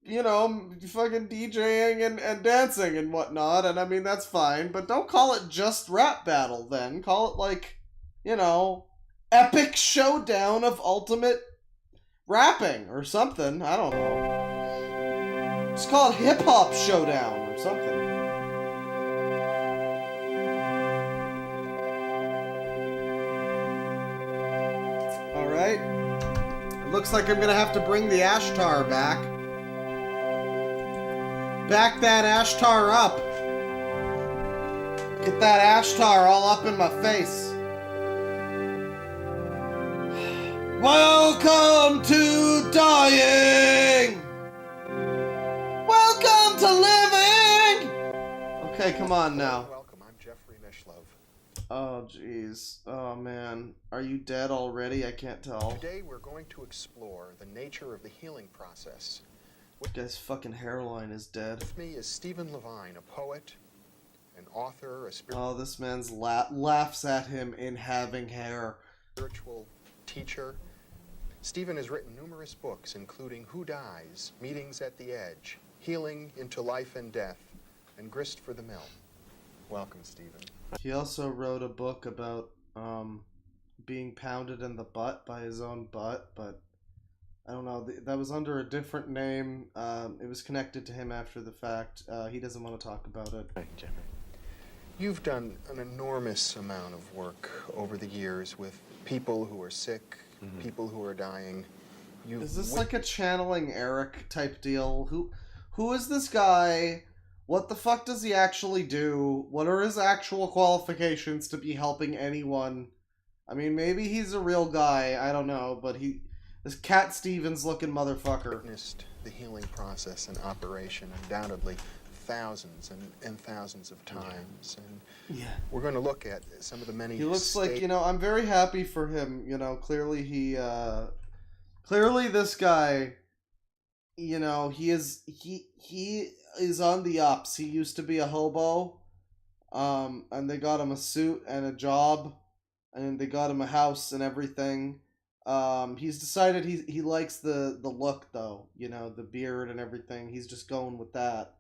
you know, fucking DJing and dancing and whatnot, and I mean, that's fine, but don't call it just rap battle then. Call it, like, you know, epic showdown of ultimate rapping or something. I don't know. Just call it hip-hop showdown or something. Alright. It looks like I'm gonna have to bring the Ashtar back. Back that Ashtar up. Get that Ashtar all up in my face. Welcome to dying! Welcome to living! Okay, come on now. Welcome, I'm Jeffrey Mishlove. Oh, jeez. Oh, man. Are you dead already? I can't tell. Today we're going to explore the nature of the healing process. This guy's fucking hairline is dead. With me is Stephen Levine, a poet, an author, a Oh, this man's laughs at him in having hair. spiritual teacher. Stephen has written numerous books, including Who Dies, Meetings at the Edge, Healing into Life and Death, and Grist for the Mill. Welcome, Stephen. He also wrote a book about being pounded in the butt by his own butt, but I don't know. That was under a different name. It was connected to him after the fact. He doesn't want to talk about it. Thank you, Jeffrey. You've done an enormous amount of work over the years with people who are sick, people who are dying. Is this like a channeling Eric type deal? Who is this guy? What the fuck does he actually do? What are his actual qualifications to be helping anyone? I mean, maybe he's a real guy. I don't know, but this Cat Stevens looking motherfucker. Witnessed the healing process in operation, undoubtedly thousands and thousands of times. And we're going to look at some of the many. He looks like, you know, I'm very happy for him. You know, clearly clearly this guy, you know, he is on the ups. He used to be a hobo, and they got him a suit and a job, and they got him a house and everything. He's decided he likes the look, though, you know, the beard and everything. He's just going with that.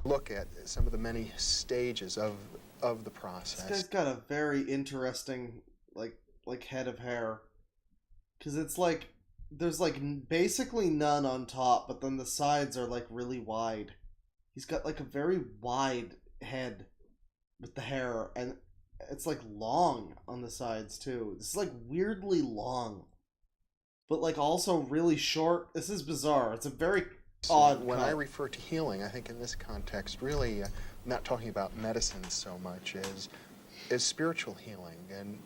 Look at some of the many stages of the process. This guy's got a very interesting like head of hair, because it's like there's like basically none on top, but then the sides are like really wide. He's got like a very wide head with the hair, and it's like long on the sides too. It's like weirdly long. but like also really short. This is bizarre. It's a very So odd when cut. I refer to healing, I think in this context, really not talking about medicine so much as spiritual healing. And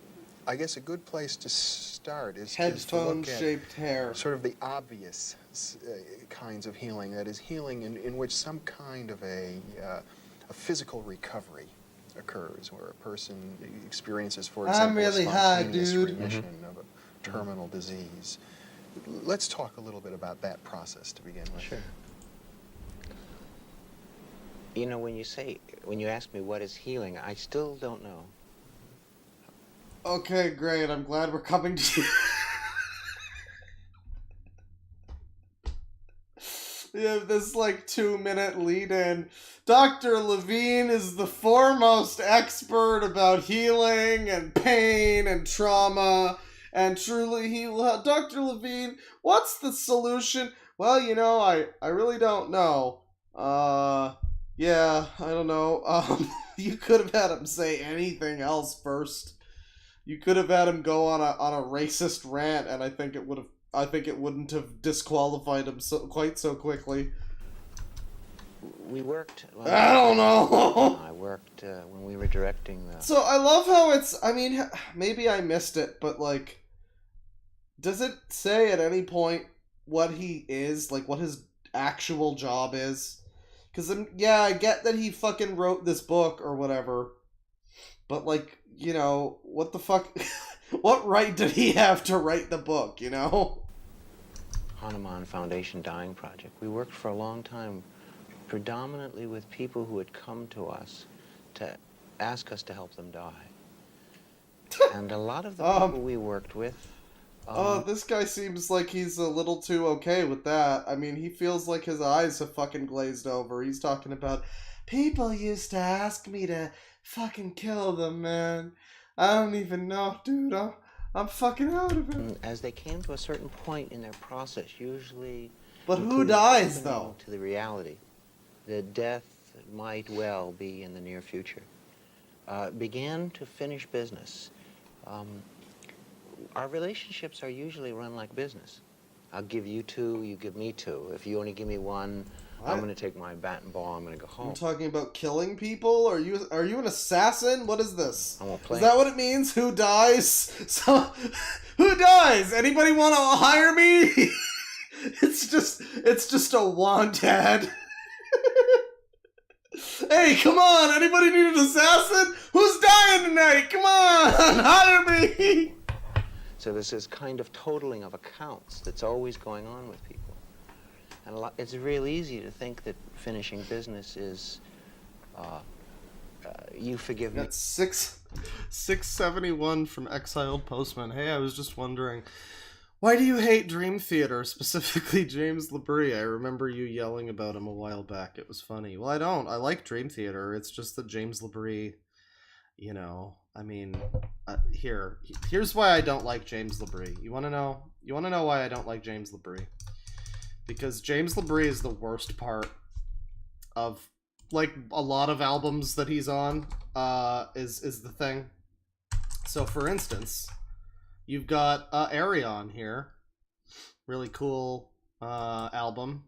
I guess a good place to start is to look Headphone-shaped hair. at sort of the obvious kinds of healing. That is healing in which some kind of a physical recovery occurs, where a person experiences, for example, I'm really a high, spontaneous dude. remission of a terminal disease. Let's talk a little bit about that process to begin with. Sure. You know, when you ask me what is healing, I still don't know. Okay, great. I'm glad we're coming to you. We have this like 2-minute lead in. Dr. Levine is the foremost expert about healing and pain and trauma. And truly, Dr. Levine, what's the solution? Well, you know, I really don't know. Yeah, I don't know. You could have had him say anything else first. You could have had him go on a racist rant, and I think it wouldn't have disqualified him quite so quickly. We worked. Well, I don't know. I worked when we were directing the. So I love how it's. I mean, maybe I missed it, but like, does it say at any point what he is, like what his actual job is? Because yeah, I get that he fucking wrote this book or whatever, but like, you know, what the fuck? What right did he have to write the book? You know? Hanuman Foundation Dying Project. We worked for a long time, predominantly with people who had come to us to ask us to help them die. And a lot of the people we worked with. This guy seems like he's a little too okay with that. I mean, he feels like his eyes have fucking glazed over. He's talking about, people used to ask me to fucking kill them, man. I don't even know, dude. I'm fucking out of it. As they came to a certain point in their process, usually. But who dies, though? To the reality that death might well be in the near future. Began to finish business. Our relationships are usually run like business. I'll give you 2, you give me 2. If you only give me 1, I'm going to take my bat and ball, I'm going to go home. You're talking about killing people? Are you an assassin? What is this? I won't play. Is that what it means? Who dies? So, who dies? Anybody want to hire me? It's just a want ad. Hey, come on! Anybody need an assassin? Who's dying tonight? Come on, hire me! So there's this kind of totaling of accounts that's always going on with people. And it's real easy to think that finishing business is, you forgive me. That's 671 from Exiled Postman. Hey, I was just wondering, why do you hate Dream Theater, specifically James LaBrie? I remember you yelling about him a while back. It was funny. Well, I don't. I like Dream Theater. It's just that James LaBrie, you know, I mean, here's why I don't like James LaBrie. You want to know? You want to know why I don't like James LaBrie? Because James LaBrie is the worst part of, like, a lot of albums that he's on, is the thing. So, for instance, you've got Arion here. Really cool album.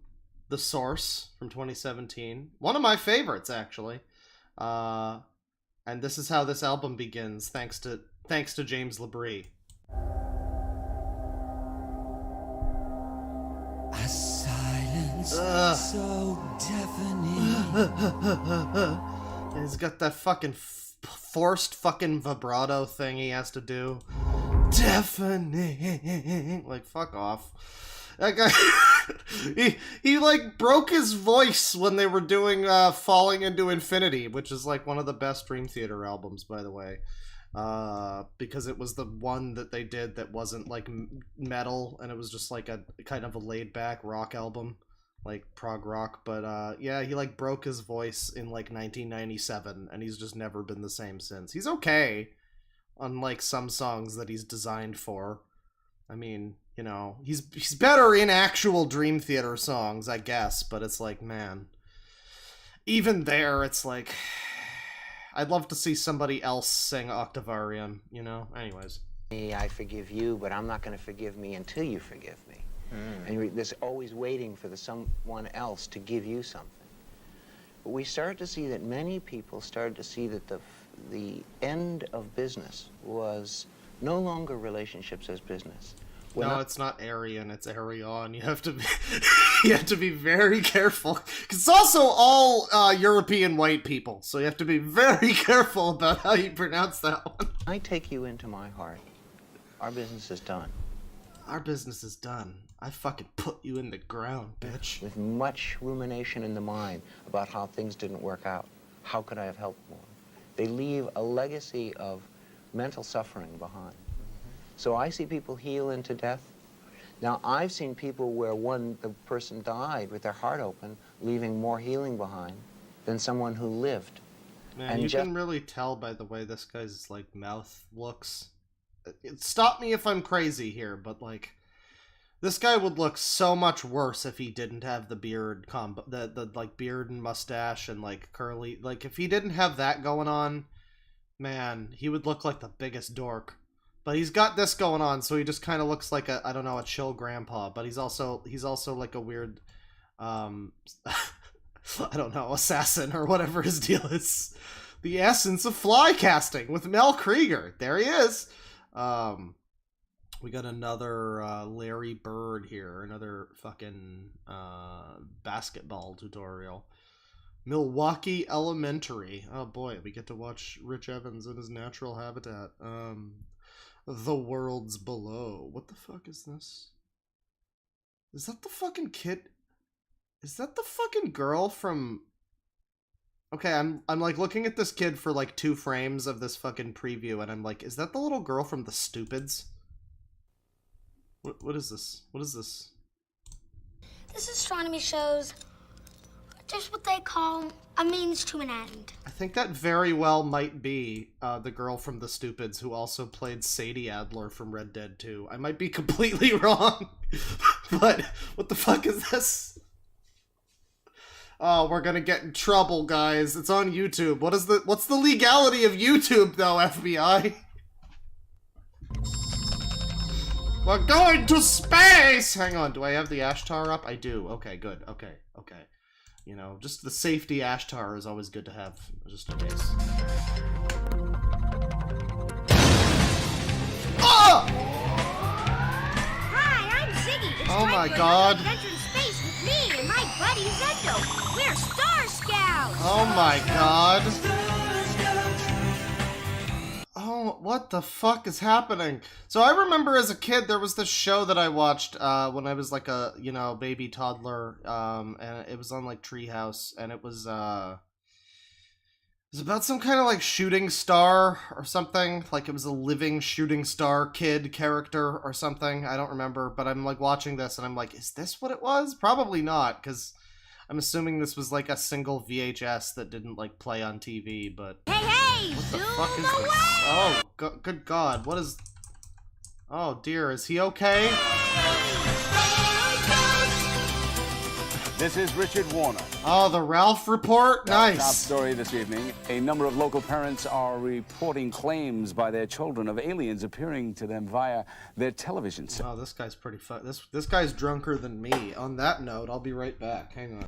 The Source from 2017. One of my favorites, actually. And this is how this album begins, thanks to James LaBrie. A silence so deafening. And he's got that fucking forced fucking vibrato thing he has to do. Deafening. Like, fuck off. That guy, he like broke his voice when they were doing Falling into Infinity, which is like one of the best Dream Theater albums, by the way. Because it was the one that they did that wasn't like metal, and it was just like a kind of a laid back rock album, like prog rock. But yeah, he like broke his voice in like 1997, and he's just never been the same since. He's okay on like some songs that he's designed for. I mean, you know, he's better in actual Dream Theater songs, I guess, but it's like, man, even there, it's like, I'd love to see somebody else sing Octavarium, you know? Anyways. I forgive you, but I'm not going to forgive me until you forgive me. And there's always waiting for someone else to give you something. But we started to see that many people started to see that the end of business was no longer relationships as business. No, it's not Aryan, it's Arion. You have to be, you have to be very careful. 'Cause it's also all European white people, so you have to be very careful about how you pronounce that one. I take you into my heart. Our business is done. Our business is done. I fucking put you in the ground, bitch. With much rumination in the mind about how things didn't work out. How could I have helped more? They leave a legacy of mental suffering behind. So I see people heal into death. Now, I've seen people where the person died with their heart open, leaving more healing behind than someone who lived. Man, and you can really tell by the way this guy's, like, mouth looks. Stop me if I'm crazy here, but, like, this guy would look so much worse if he didn't have the beard the like, beard and mustache and, like, curly. Like, if he didn't have that going on, man, he would look like the biggest dork. But he's got this going on, so he just kind of looks like I don't know, a chill grandpa. But he's also like a weird, I don't know, assassin or whatever his deal is. The essence of fly casting with Mel Krieger. There he is. We got another Larry Bird here, another fucking basketball tutorial. Milwaukee Elementary. Oh boy, we get to watch Rich Evans in his natural habitat. The Worlds Below. What the fuck is this? Is that the fucking kid? Is that the fucking girl from... Okay, I'm like looking at this kid for like 2 frames of this fucking preview, and I'm like, is that the little girl from The Stupids? What is this? What is this? This astronomy show's just what they call a means to an end. I think that very well might be the girl from The Stupids who also played Sadie Adler from Red Dead 2. I might be completely wrong, but what the fuck is this? Oh, we're gonna get in trouble, guys. It's on YouTube. What's the legality of YouTube, though, FBI? We're going to space! Hang on, do I have the Ashtar up? I do. Okay, good. Okay. You know, just the safety Ashtar is always good to have, just in case. Oh! Hi, I'm Ziggy. It's Oh time my for God. another adventure in space with me and my buddy Zendo. We're Star Scouts. Oh my God. Oh, what the fuck is happening? So I remember as a kid there was this show that I watched when I was like a, you know, baby toddler, and it was on like Treehouse, and it was about some kind of like shooting star or something. Like it was a living shooting star kid character or something. I don't remember, but I'm like watching this and I'm like, is this what it was? Probably not, because I'm assuming this was like a single VHS that didn't like play on TV, but... Hey, what the zoom fuck is this? away! Oh, good God, what is... Oh dear, is he okay? This is Richard Warner. Oh, the Ralph Report? Nice. Top story this evening. A number of local parents are reporting claims by their children of aliens appearing to them via their television set. Oh, this guy's pretty this guy's drunker than me. On that note, I'll be right back. Hang on.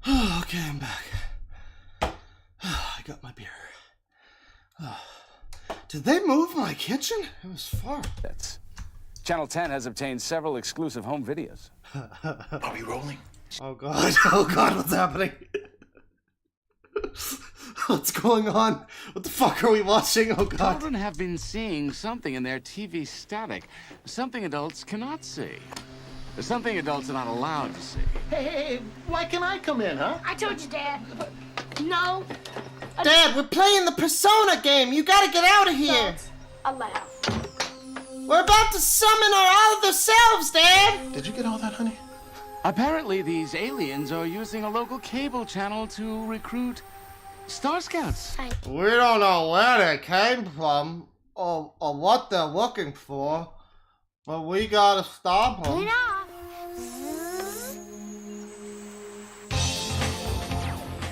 Okay, I'm back. I got my beer. Did they move my kitchen? It was far. That's... Channel 10 has obtained several exclusive home videos. Are we rolling? Oh God, oh God, what's happening? What's going on? What the fuck are we watching? Oh God. Children have been seeing something in their TV static. Something adults cannot see. Something adults are not allowed to see. Hey, why can't I come in, huh? I told you, Dad. No. Dad, we're playing the Persona game. You gotta get out of here. Allow. We're about to summon our other selves, Dad. Did you get all that, honey? Apparently, these aliens are using a local cable channel to recruit Star Scouts. We don't know where they came from or what they're looking for, but we gotta stop them. Get off.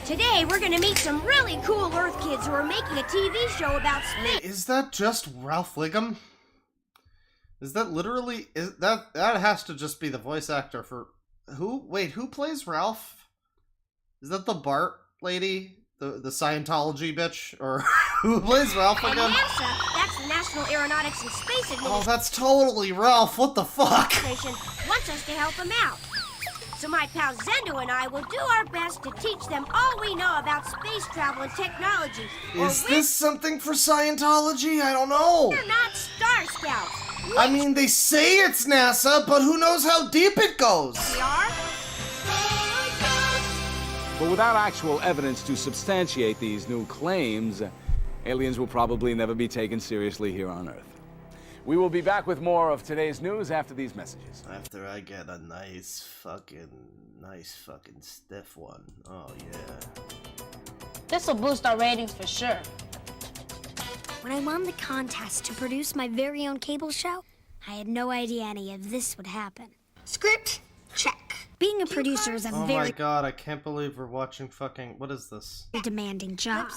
Today, we're gonna meet some really cool Earth kids who are making a TV show about space. Is that just Ralph Wiggum? Is that literally that has to just be the voice actor for who? Wait, who plays Ralph? Is that the Bart lady? The Scientology bitch? Or who plays Ralph And again? NASA, that's the National Aeronautics and Space Oh, Administration, that's totally Ralph. What the fuck? wants us to help them out. So my pal Zendo and I will do our best to teach them all we know about space travel and technology. Is this something for Scientology? I don't know. We're not Star Scouts. I mean, they say it's NASA, but who knows how deep it goes? We are. But without actual evidence to substantiate these new claims, aliens will probably never be taken seriously here on Earth. We will be back with more of today's news after these messages. After I get a nice fucking stiff one. Oh yeah. This'll boost our ratings for sure. When I won the contest to produce my very own cable show, I had no idea any of this would happen. Script, check. Being a producer is a Oh very my god, I can't believe we're watching fucking, what is this? demanding job.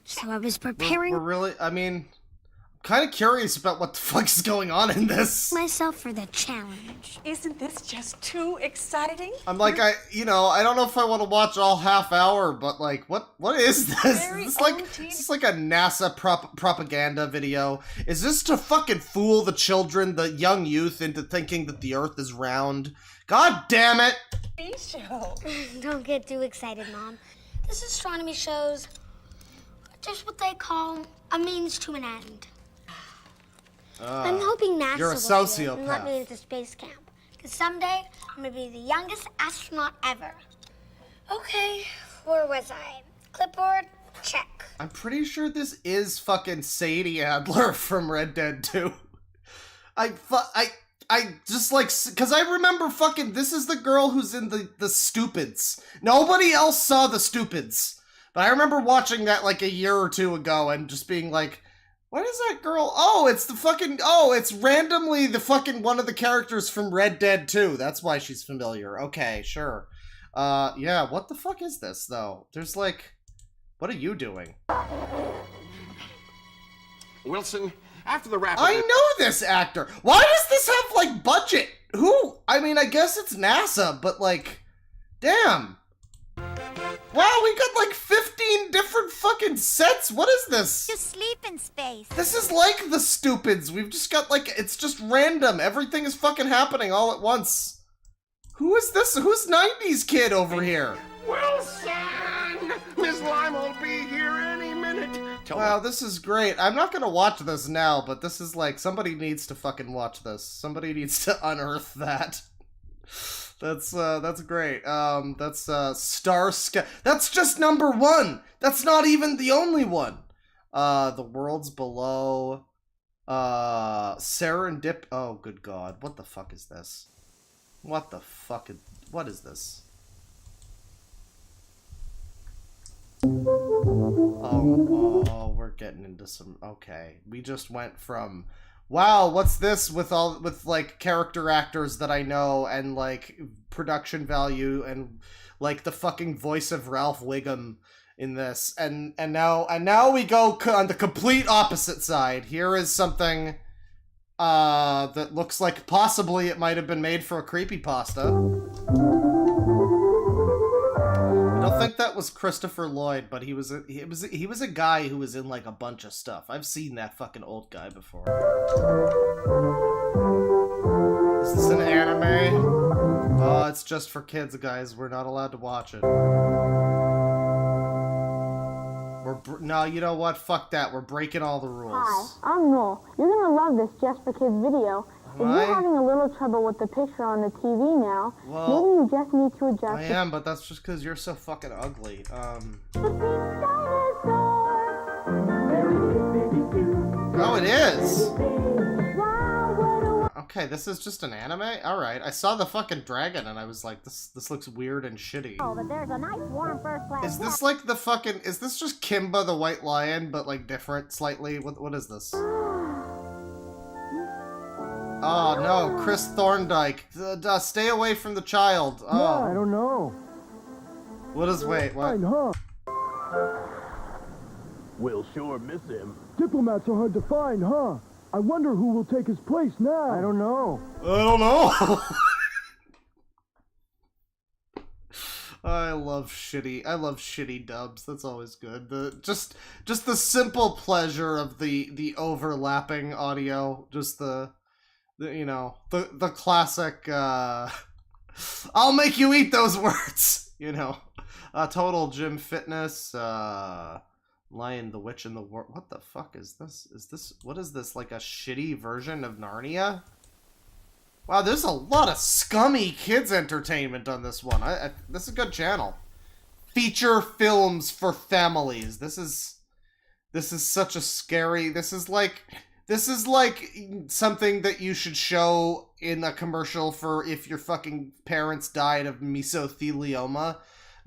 So I was preparing We're really, I mean, I'm kind of curious about what the fuck is going on in this. myself for the challenge. Isn't this just too exciting? I'm like, I don't know if I want to watch all half hour, but like, what is this? Is this like a NASA propaganda video? Is this to fucking fool the children, the young youth, into thinking that the Earth is round? God damn it! Show. Don't get too excited, Mom. This astronomy show's just what they call a means to an end. I'm hoping NASA you're a will see it and sociopath. let me into space camp. Because someday, I'm going to be the youngest astronaut ever. Okay, where was I? Clipboard, check. I'm pretty sure this is fucking Sadie Adler from Red Dead 2. I just like, cause I remember fucking, this is the girl who's in the Stupids. Nobody else saw the Stupids. But I remember watching that like a year or two ago and just being like, what is that girl? Oh, it's the fucking, it's randomly the fucking one of the characters from Red Dead 2. That's why she's familiar. Okay, sure. Yeah, what the fuck is this though? There's like, what are you doing? Wilson, after the rapid... I know this actor. Why does this have, like, budget? Who? I mean, I guess it's NASA, but, like, damn. Wow, we got, like, 15 different fucking sets. What is this? You sleep in space. This is like the Stupids. We've just got, like, it's just random. Everything is fucking happening all at once. Who is this? Who's 90s kid over here? Wilson! Miss Lime will be here any minute. Wow, this is great. I'm not gonna watch this now, but this is like, somebody needs to fucking watch this. Somebody needs to unearth that. That's great. That's Star Scout. That's just number 1. That's not even the only one. The Worlds Below. Serendip. Oh, good God. What the fuck is this? What the fuck what is this? Oh, we're getting into some, okay. We just went from, wow, what's this with like character actors that I know and like production value and like the fucking voice of Ralph Wiggum in this. And now we go on the complete opposite side. Here is something that looks like possibly it might have been made for a creepypasta. I don't think that was Christopher Lloyd, but he was a guy who was in like a bunch of stuff. I've seen that fucking old guy before. Is this an anime? Oh, it's just for kids, guys. We're not allowed to watch it. No, you know what? Fuck that. We're breaking all the rules. Hi, I'm Noel. You're gonna love this Just for Kids video. Am If I? you're having a little trouble with the picture on the TV now, Well, maybe you just need to adjust I am, but that's just because you're so fucking ugly. Oh, it is! Okay, this is just an anime? Alright, I saw the fucking dragon and I was like, this looks weird and shitty. Oh, but there's a nice warm first class. Is this like the fucking, is this just Kimba the White Lion, but like different slightly? What is this? Oh no, Chris Thorndike. Stay away from the child. Oh. Yeah, I don't know. What is, wait, what? Fine, huh? We'll sure miss him. Diplomats are hard to find, huh? I wonder who will take his place now. I don't know. I don't know. I love shitty dubs. That's always good. Just the simple pleasure of the overlapping audio. Just the you know, the classic I'll make you eat those words, you know. Total Gym Fitness, Lion, the Witch, and the War. What the fuck is this? What is this, like a shitty version of Narnia? Wow, there's a lot of scummy kids entertainment on this one. This is a good channel. Feature films for families. This is such a scary. This is like something that you should show in a commercial for if your fucking parents died of mesothelioma.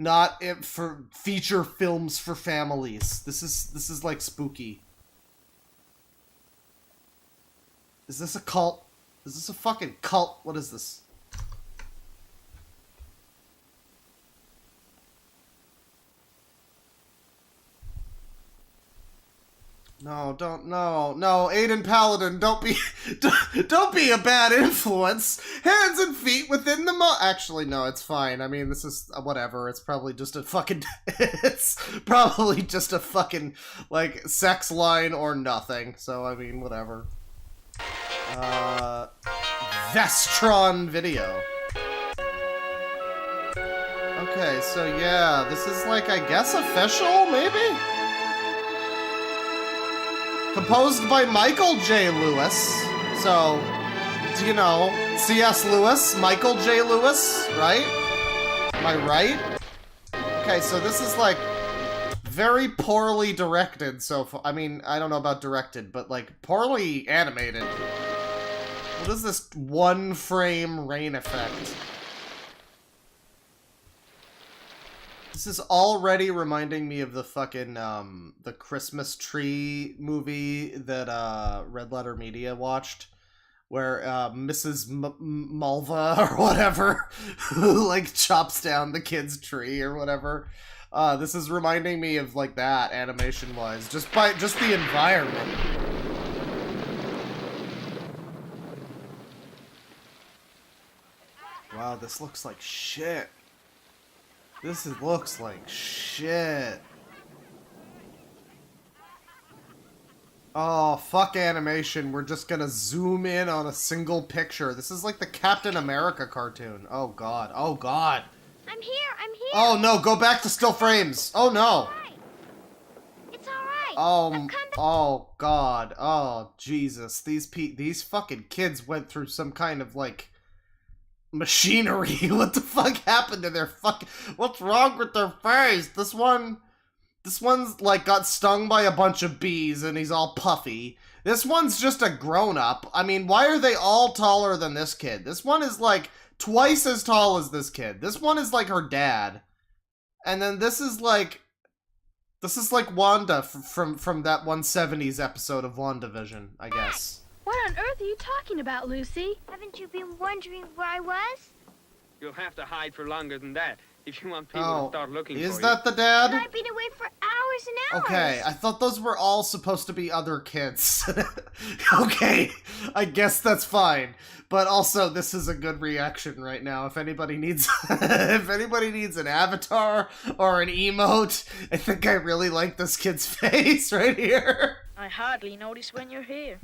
Not for feature films for families. This is like spooky. Is this a cult? Is this a fucking cult? What is this? No, no, Aiden Paladin, don't be a bad influence. Hands and feet within the actually, no, it's fine. I mean, this is whatever. It's probably just a fucking, like, sex line or nothing. So, I mean, whatever. Vestron video. Okay, so yeah, this is like, I guess official, maybe? Composed by Michael J. Lewis. So, you know, C.S. Lewis, Michael J. Lewis, right? Am I right? Okay, so this is like very poorly directed so far. I mean, I don't know about directed, but like poorly animated. What is this one frame rain effect? This is already reminding me of the fucking, the Christmas tree movie that, Red Letter Media watched, where, Mrs. Malva, or whatever, who, like, chops down the kid's tree, or whatever. This is reminding me of, like, that, animation-wise, just the environment. Wow, this looks like shit. Looks like shit. Oh, fuck animation. We're just gonna zoom in on a single picture. This is like the Captain America cartoon. Oh god. Oh god. I'm here. Oh no, go back to still frames. Oh no. It's alright. Oh god. Oh Jesus. These fucking kids went through some kind of like machinery. What the fuck happened to their fucking... What's wrong with their face? This one's like got stung by a bunch of bees and he's all puffy. This one's just a grown-up. I mean, why are they all taller than this kid? This one is like twice as tall as this kid. This one is like her dad. And then this is like Wanda from that 170s episode of WandaVision, I guess. What on earth are you talking about, Lucy? Haven't you been wondering where I was? You'll have to hide for longer than that if you want people to start looking for you. Is that the dad? But I've been away for hours and hours. Okay, I thought those were all supposed to be other kids. Okay, I guess that's fine. But also, this is a good reaction right now. If anybody needs an avatar or an emote, I think I really like this kid's face right here. I hardly notice when you're here.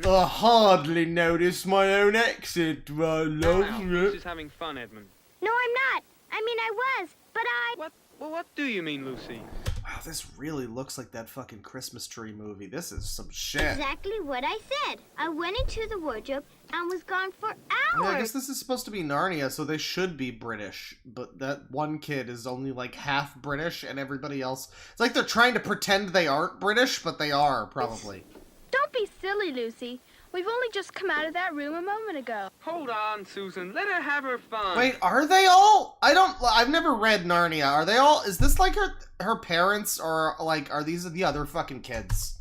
I hardly notice my own accent, my love. Lucy's having fun, Edmund. No, I'm not. I mean, I was, but I... What do you mean, Lucy? Wow, this really looks like that fucking Christmas tree movie. This is some shit. Exactly what I said. I went into the wardrobe and was gone for hours. I mean, I guess this is supposed to be Narnia, so they should be British. But that one kid is only like half British, and everybody else... It's like they're trying to pretend they aren't British, but they are, probably. Don't be silly, Lucy. We've only just come out of that room a moment ago. Hold on, Susan. Let her have her fun. Wait, are they all? I've never read Narnia. Are they all? Is this like her parents, or like are these the other fucking kids?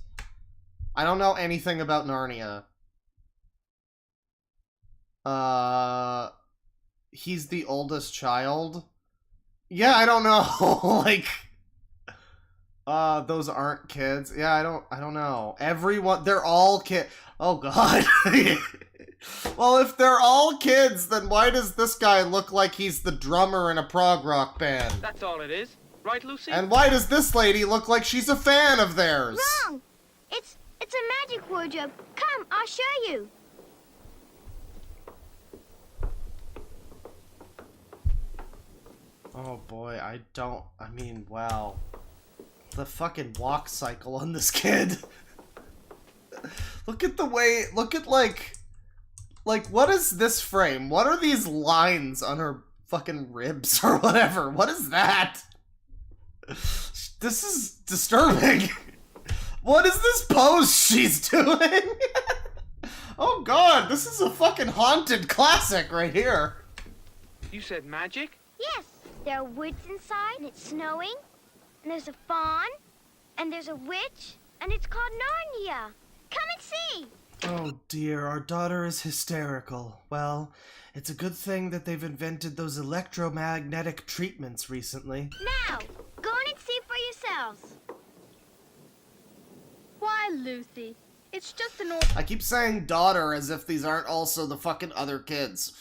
I don't know anything about Narnia. He's the oldest child. Yeah, I don't know. Like, those aren't kids. Yeah, I don't know. Everyone, they're all kids. Oh god. Well, if they're all kids, then why does this guy look like he's the drummer in a prog rock band? That's all it is. Right, Lucy? And why does this lady look like she's a fan of theirs? Wrong. It's a magic wardrobe. Come, I'll show you. Oh boy, I mean, wow. The fucking walk cycle on this kid. Look at like, what is this frame? What are these lines on her fucking ribs or whatever? What is that? This is disturbing. What is this pose she's doing? Oh god, this is a fucking haunted classic right here. You said magic? Yes, there are woods inside, and it's snowing, and there's a fawn, and there's a witch, and it's called Narnia. Come and see. Oh dear, our daughter is hysterical. Well, it's a good thing that they've invented those electromagnetic treatments recently. Now, go on and see for yourselves. Why, Lucy? It's just an I keep saying daughter as if these aren't also the fucking other kids.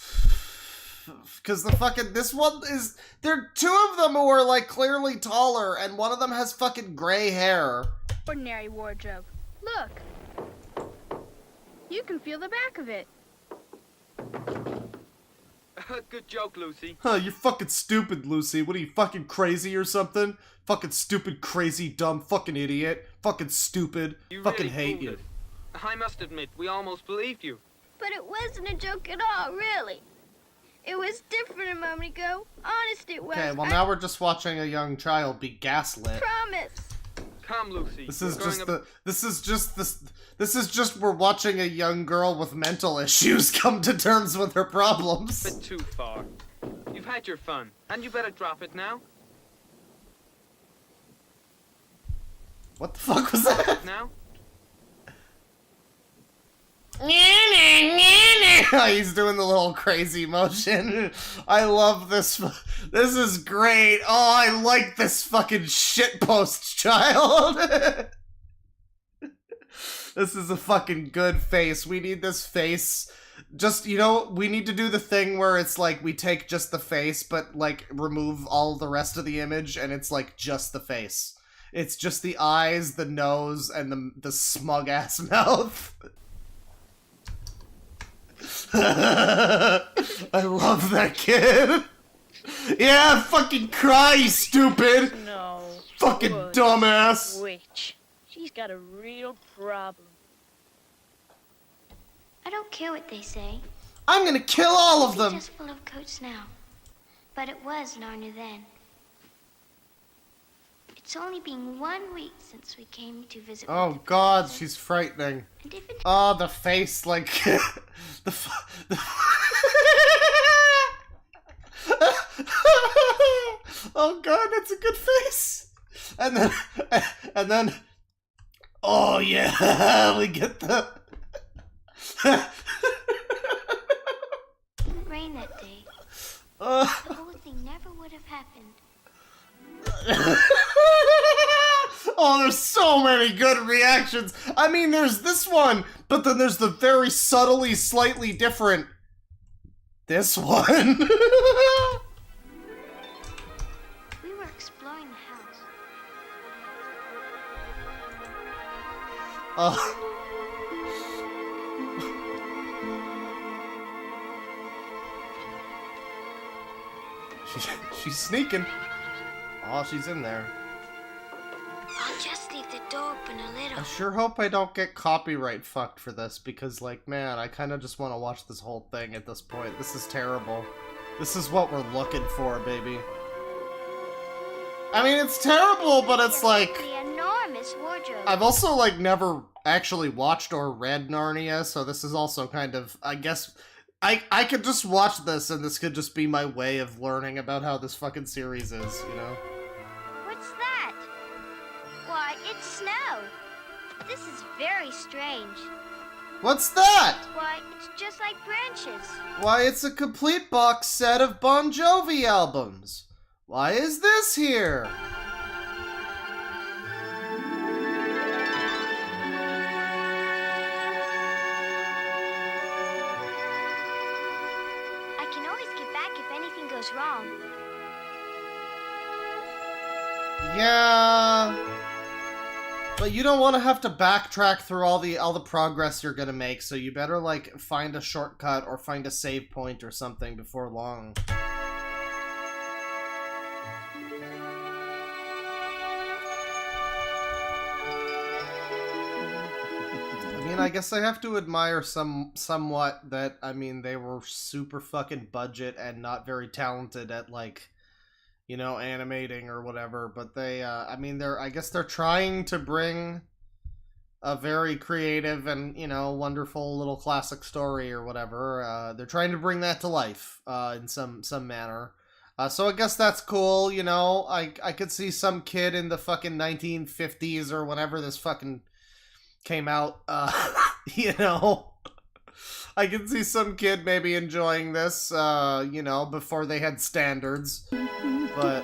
Because the fucking, this one is, there are two of them who are like clearly taller, and one of them has fucking gray hair. ordinary wardrobe. Look. You can feel the back of it. Good joke, Lucy. Huh, you're fucking stupid, Lucy. What are you, fucking crazy or something? Fucking stupid, crazy, dumb, fucking idiot. Fucking stupid. You Fucking really hate fooled you. us. I must admit, we almost believed you. But it wasn't a joke at all, really. It was different a moment ago. Honest it was. Okay, well now we're just watching a young child be gaslit. Promise. Come, Lucy. This is We're just going this is just we're watching a young girl with mental issues come to terms with her problems. a bit too far. You've had your fun, and you better drop it now. What the fuck was that? Now? He's doing the little crazy motion. I love this. This is great. Oh, I like this fucking shitpost child. This is a fucking good face. We need this face. Just, you know, we need to do the thing where it's like we take just the face, but like remove all the rest of the image, and it's like just the face. It's just the eyes, the nose, and the smug ass mouth. I love that kid. Yeah, fucking cry, you stupid. No. Fucking good dumbass. Witch. She's got a real problem. I don't care what they say. I'm gonna kill all of them. It's just full of coats now. But it was Narnia then. It's only been 1 week since we came to visit. Oh god, she's frightening. Oh, the face, like oh god, that's a good face. And then oh yeah, we get the It didn't rain that day. The whole thing never would have happened. Oh, there's so many good reactions. I mean, there's this one, but then there's the very subtly, slightly different this one. We were exploring the house. Oh. She's sneaking. Oh, she's in there. leave the door open a little. I sure hope I don't get copyright fucked for this, because, like, man, I kind of just want to watch this whole thing at this point. This is terrible. This is what we're looking for, baby. I mean, it's terrible, but it's like... The enormous wardrobe. I've also, like, never actually watched or read Narnia, so this is also kind of, I guess... I could just watch this, and this could just be my way of learning about how this fucking series is, you know? What's that? Why, it's snow. This is very strange. What's that? Why, it's just like branches. Why, it's a complete box set of Bon Jovi albums. Why is this here? I can always get back if anything goes wrong. Yeah, but you don't want to have to backtrack through all the progress you're gonna make, so you better like find a shortcut or find a save point or something before long. I mean, I guess I have to admire somewhat that, I mean, they were super fucking budget and not very talented at, like, you know, animating or whatever, but they, I mean, I guess they're trying to bring a very creative and, you know, wonderful little classic story or whatever. They're trying to bring that to life, in some manner. So I guess that's cool, you know. I could see some kid in the fucking 1950s or whenever this fucking came out, you know. I can see some kid maybe enjoying this, you know, before they had standards. But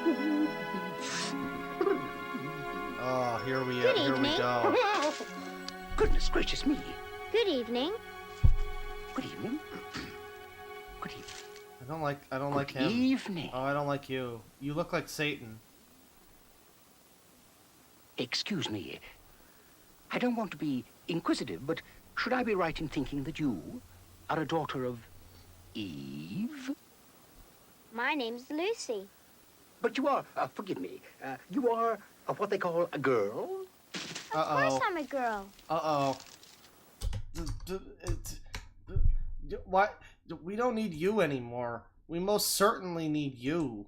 oh, here we go. Goodness gracious me. Good evening. Good evening. Good evening. I don't like him. Evening. Oh, I don't like you. You look like Satan. Excuse me. I don't want to be inquisitive, but should I be right in thinking that you are a daughter of Eve? My name's Lucy. But you are, forgive me, you are what they call a girl? Of course I'm a girl. Uh-oh. What? We don't need you anymore. We most certainly need you.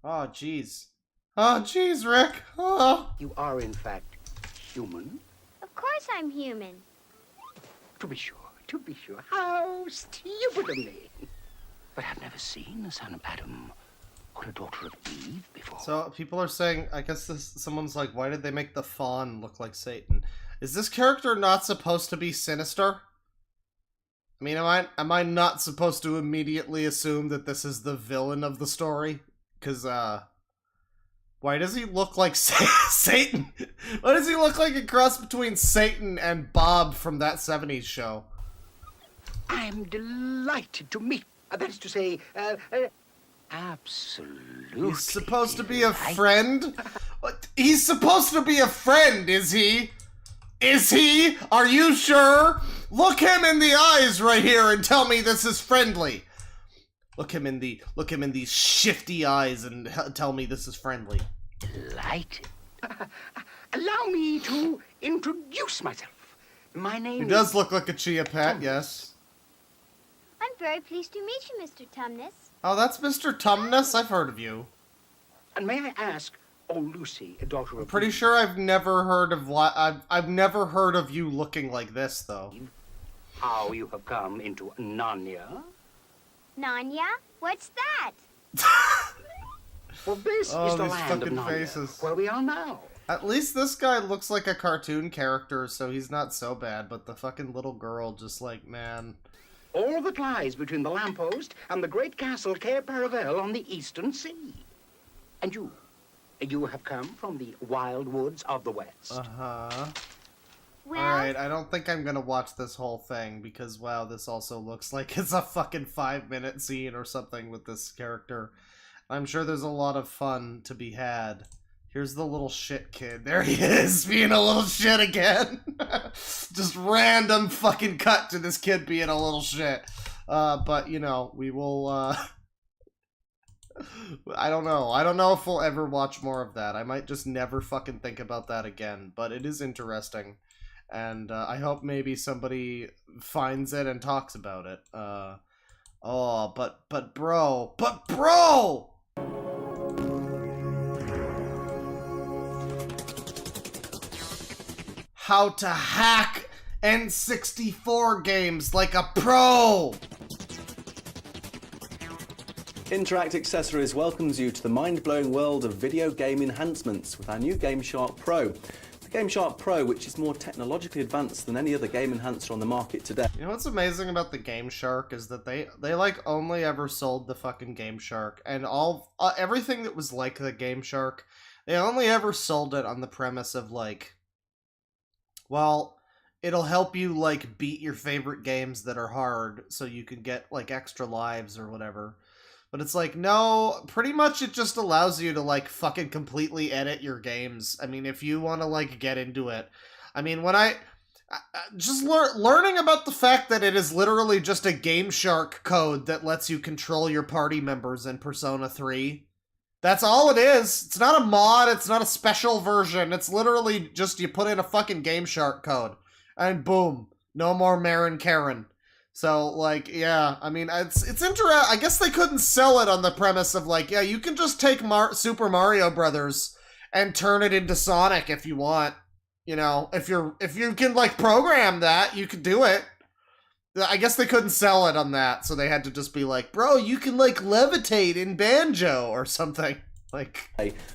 Oh, jeez. Oh, jeez, Rick. Oh. You are, in fact, human? Of course I'm human. To be sure, to be sure. How stupid of me. But I've never seen the son of Adam or a daughter of Eve before. So people are saying, I guess someone's like, why did they make the fawn look like Satan? Is this character not supposed to be sinister? I mean, am I not supposed to immediately assume that this is the villain of the story? Because, why does he look like Satan? Why does he look like a cross between Satan and Bob from that 70s show? I'm delighted to meet, that is to say, absolutely. He's supposed to be a friend? What? He's supposed to be a friend, is he? Is he? Are you sure? Look him in the eyes right here and tell me this is friendly. Look him in these shifty eyes and tell me this is friendly. Delighted. Allow me to introduce myself. My name He does look like a chia pet, yes. I'm very pleased to meet you, Mr. Tumnus. Oh, that's Mr. Tumnus? I've heard of you. And may I ask, oh, Lucy, a daughter of... I'm pretty sure I've never heard of I've never heard of you looking like this, though. How you have come into Narnia? Narnia? What's that? Well, this is the these land of fucking Narnia, faces. where we are now. At least this guy looks like a cartoon character, so he's not so bad, but the fucking little girl just like, man... All that lies between the lamppost and the great castle Cair Paravel on the eastern sea. And you have come from the wild woods of the west. Uh-huh. Well, Alright, I don't think I'm gonna watch this whole thing, because, wow, this also looks like it's a fucking 5-minute scene or something with this character. I'm sure there's a lot of fun to be had. Here's the little shit kid. There he is, being a little shit again. Just random fucking cut to this kid being a little shit. But, you know, we will, I don't know. I don't know if we'll ever watch more of that. I might just never fucking think about that again. But it is interesting. And I hope maybe somebody finds it and talks about it. Oh, but bro. How to hack N64 games like a pro! Interact Accessories welcomes you to the mind-blowing world of video game enhancements with our new Game Shark Pro. The Game Shark Pro, which is more technologically advanced than any other game enhancer on the market today. You know what's amazing about the Game Shark is that they like only ever sold the fucking Game Shark, and everything that was like the Game Shark, they only ever sold it on the premise of like, well, it'll help you like beat your favorite games that are hard so you can get like extra lives or whatever. But it's like, no, pretty much it just allows you to, like, fucking completely edit your games. I mean, if you want to, like, get into it. I mean, when just learning about the fact that it is literally just a Game Shark code that lets you control your party members in Persona 3. That's all it is. It's not a mod, it's not a special version. It's literally just you put in a fucking Game Shark code. And boom, no more Marin Karen. So, like, yeah, I mean, it's interesting. I guess they couldn't sell it on the premise of, like, yeah, you can just take Super Mario Brothers and turn it into Sonic if you want. You know, if you can, like, program that, you could do it. I guess they couldn't sell it on that, so they had to just be like, bro, you can, like, levitate in Banjo or something. Like,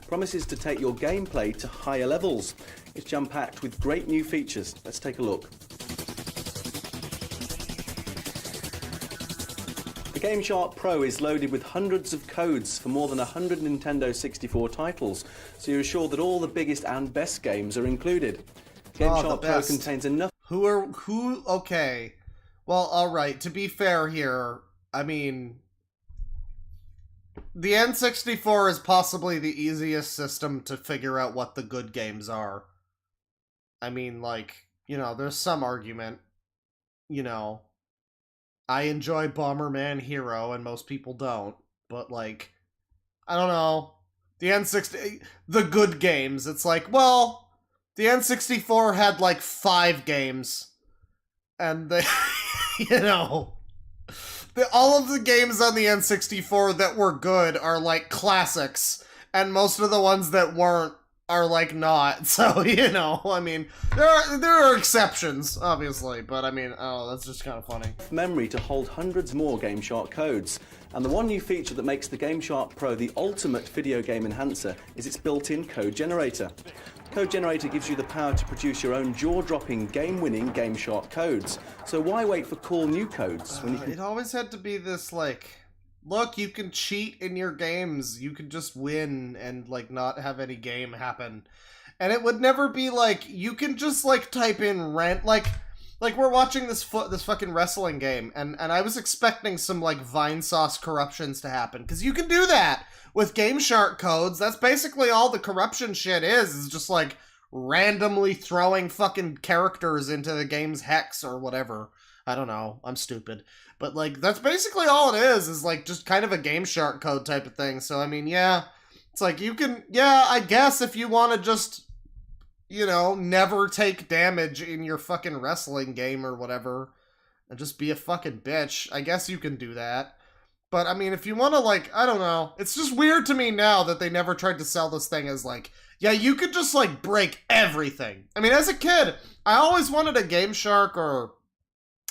promises to take your gameplay to higher levels. It's jam-packed with great new features. Let's take a look. The Game Shark Pro is loaded with hundreds of codes for more than 100 Nintendo 64 titles, so you're assured that all the biggest and best games are included. Game Shark Pro contains enough... Okay. Well, alright, to be fair here, I mean... The N64 is possibly the easiest system to figure out what the good games are. I mean, like, you know, there's some argument, you know... I enjoy Bomberman Hero, and most people don't. But, like, I don't know. The good games. It's like, well, the N64 had, like, 5 games. And they, you know, all of the games on the N64 that were good are, like, classics. And most of the ones that weren't are, like, not. So, you know, I mean, there are exceptions, obviously, but I mean, oh, that's just kind of funny. Memory to hold hundreds more Game Shark codes. And the one new feature that makes the Game Shark Pro the ultimate video game enhancer is its built-in code generator. Code Generator gives you the power to produce your own jaw-dropping, game-winning Game Shark codes. So why wait for cool new codes when you can... It always had to be this, like... Look, you can cheat in your games. You can just win and, like, not have any game happen. And it would never be, like, you can just, like, type in rent. Like we're watching this fucking wrestling game, and I was expecting some, like, Vine Sauce corruptions to happen. Because you can do that with Game Shark codes. That's basically all the corruption shit is just, like, randomly throwing fucking characters into the game's hex or whatever. I don't know. I'm stupid. But, like, that's basically all it is, like, just kind of a Game Shark code type of thing. So, I mean, yeah, it's like, you can, yeah, I guess if you want to just, you know, never take damage in your fucking wrestling game or whatever, and just be a fucking bitch, I guess you can do that. But, I mean, if you want to, like, I don't know, it's just weird to me now that they never tried to sell this thing as, like, yeah, you could just, like, break everything. I mean, as a kid, I always wanted a Game Shark, or...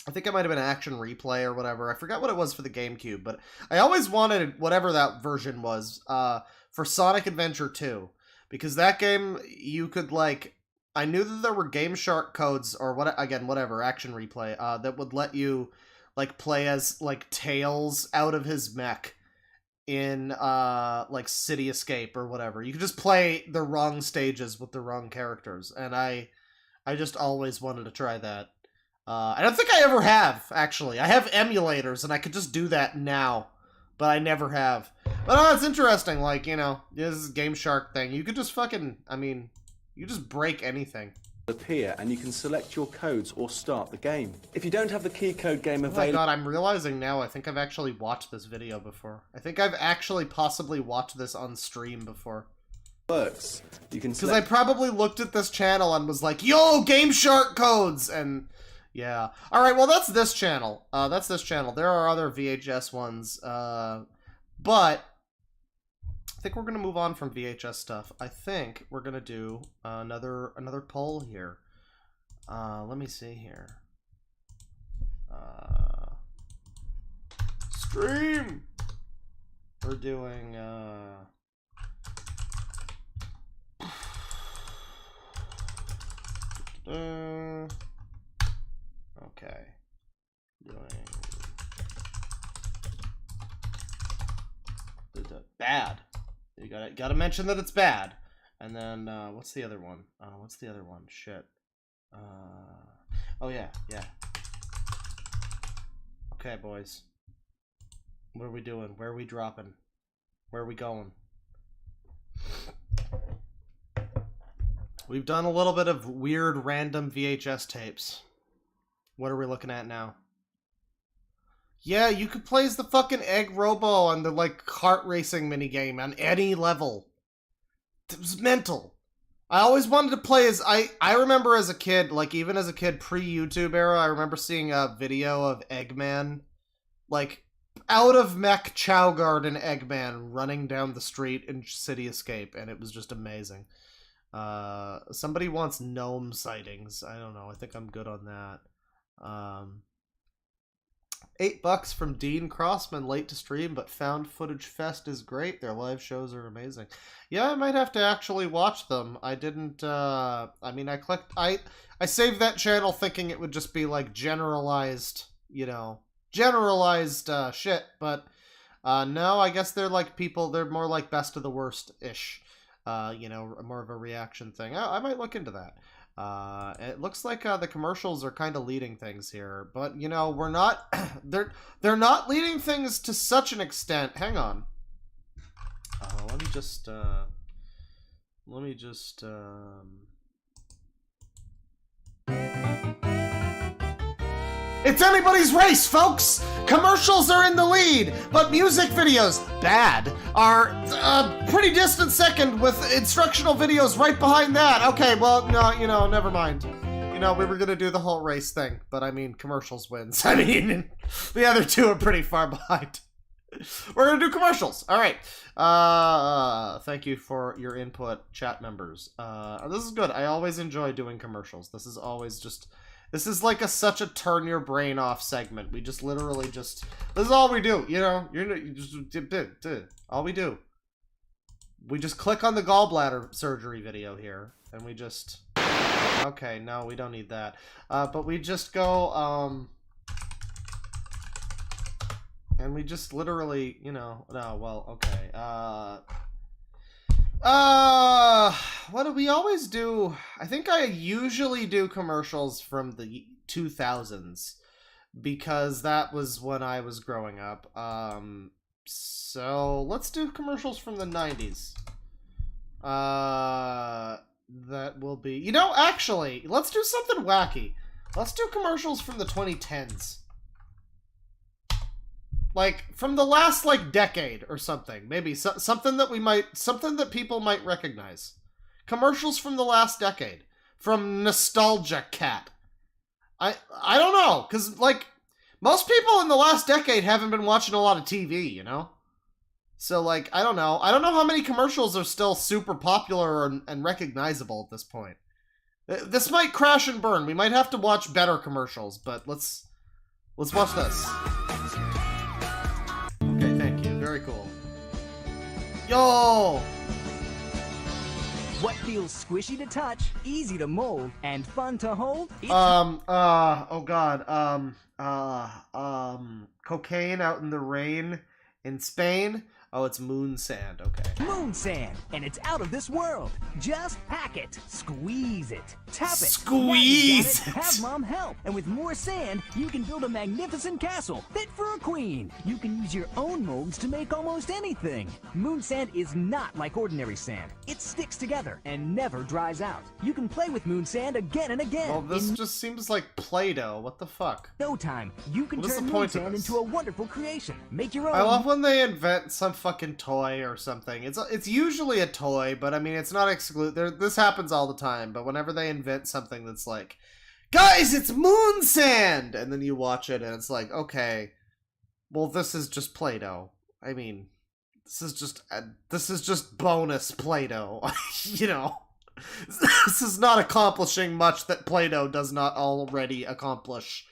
I think it might have been Action Replay or whatever. I forgot what it was for the GameCube, but I always wanted whatever that version was for Sonic Adventure 2. Because that game, you could, like... I knew that there were Game Shark codes, or whatever, Action Replay, that would let you, like, play as, like, Tails out of his mech in, like, City Escape or whatever. You could just play the wrong stages with the wrong characters, and I just always wanted to try that. I don't think I ever have, actually. I have emulators, and I could just do that now, but I never have. But it's interesting, like, you know, this is Game Shark thing. You could just fucking, I mean, you just break anything. appear, and you can select your codes or start the game. If you don't have the key code game Oh my available... god, I'm realizing now I think I've actually watched this video before. I think I've actually possibly watched this on stream before. Works. You can Because I probably looked at this channel and was like, yo, Game Shark codes! And yeah. Alright, well that's this channel. That's this channel. There are other VHS ones. But I think we're going to move on from VHS stuff. I think we're going to do another poll here. Let me see here. Stream! We're doing, okay. Doing bad. You gotta mention that it's bad. And then what's the other one? Shit. Oh yeah. Okay, boys. What are we doing? Where are we dropping? Where are we going? We've done a little bit of weird random VHS tapes. What are we looking at now? Yeah, you could play as the fucking Egg Robo on the, like, kart racing minigame on any level. It was mental. I always wanted to play as... I remember as a kid, like, even as a kid pre-YouTube era, I remember seeing a video of Eggman, like, out of mech Chow Garden Eggman running down the street in City Escape, and it was just amazing. Somebody wants gnome sightings. I don't know. I think I'm good on that. $8 from Dean Crossman, late to stream, but Found Footage Fest is great. Their live shows are amazing. Yeah, I might have to actually watch them. I didn't, I mean, I saved that channel thinking it would just be like generalized, you know, shit, but, no, I guess they're like they're more like best of the worst-ish, you know, more of a reaction thing. I might look into that. It looks like the commercials are kind of leading things here, but you know, we're not they're not leading things to such an extent. Hang on. Let me just It's anybody's race, folks! Commercials are in the lead, but music videos, bad, are a pretty distant second with instructional videos right behind that. Okay, well, no, you know, never mind. You know, we were gonna do the whole race thing, but I mean, commercials wins. I mean, the other two are pretty far behind. We're gonna do commercials. All right. Thank you for your input, chat members. This is good. I always enjoy doing commercials. This is always just... This is like such a turn your brain off segment. We just literally this is all we do, you know? You just all we do. We just click on the gallbladder surgery video here, and we just... Okay, no, we don't need that. But we just go, and we just literally, you know... No, well, okay. What do we always do? I think I usually do commercials from the 2000s because that was when I was growing up. So let's do commercials from the 90s. That will be, you know, actually, let's do something wacky. Let's do commercials from the 2010s. Like, from the last, like, decade or something. Maybe something that people might recognize. Commercials from the last decade. From Nostalgia Cat. I don't know, because, like, most people in the last decade haven't been watching a lot of TV, you know? So, like, I don't know. I don't know how many commercials are still super popular and recognizable at this point. This might crash and burn. We might have to watch better commercials, but let's watch this. Okay, thank you. Very cool. Yo! What feels squishy to touch, easy to mold, and fun to hold? Oh god, cocaine out in the rain in Spain. Oh, it's moon sand. Okay. Moon sand, and it's out of this world. Just pack it, squeeze it, tap it. Squeeze Now you got it. Have Mom help, and with more sand, you can build a magnificent castle fit for a queen. You can use your own molds to make almost anything. Moon sand is not like ordinary sand. It sticks together and never dries out. You can play with moon sand again and again. Well, this just seems like Play-Doh. What the fuck? No time. You can What is turn the moon point of sand this? into a wonderful creation. Make your own. I love when they invent some fucking toy or something. It's usually a toy, but I mean it's not exclusive. This happens all the time. But whenever they invent something that's like, guys, it's moon sand, and then you watch it and it's like, okay, well this is just Play-Doh. I mean, this is just bonus Play-Doh. You know, this is not accomplishing much that Play-Doh does not already accomplish.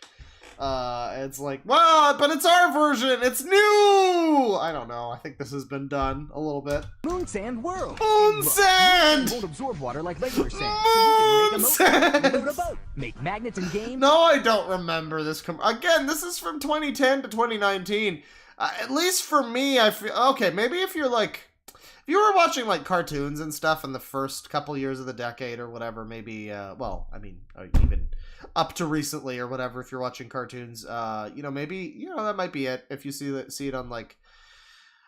It's like, well, but it's our version. It's new. I don't know. I think this has been done a little bit. Moon sand world. Moon sand. It won't absorb water like regular sand. Moon so you can make a sand. load a boat, make magnets and games. No, I don't remember this. Again, this is from 2010 to 2019. At least for me, I feel okay. Maybe if you're like, if you were watching like cartoons and stuff in the first couple years of the decade or whatever, maybe. Well, I mean, even up to recently or whatever, if you're watching cartoons, you know, maybe, you know, that might be it if you see it on like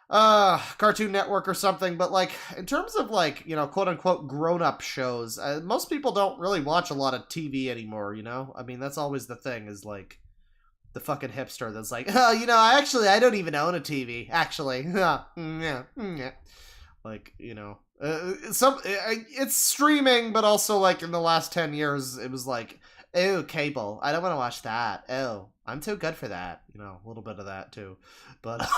Cartoon Network or something. But like in terms of like, you know, quote unquote grown-up shows, most people don't really watch a lot of TV anymore, you know. I mean, that's always the thing, is like the fucking hipster that's like, oh, you know, I don't even own a TV actually. Like, you know, it's streaming, but also like in the last 10 years it was like, oh, cable, I don't want to watch that. Oh, I'm too good for that. You know, a little bit of that too. But,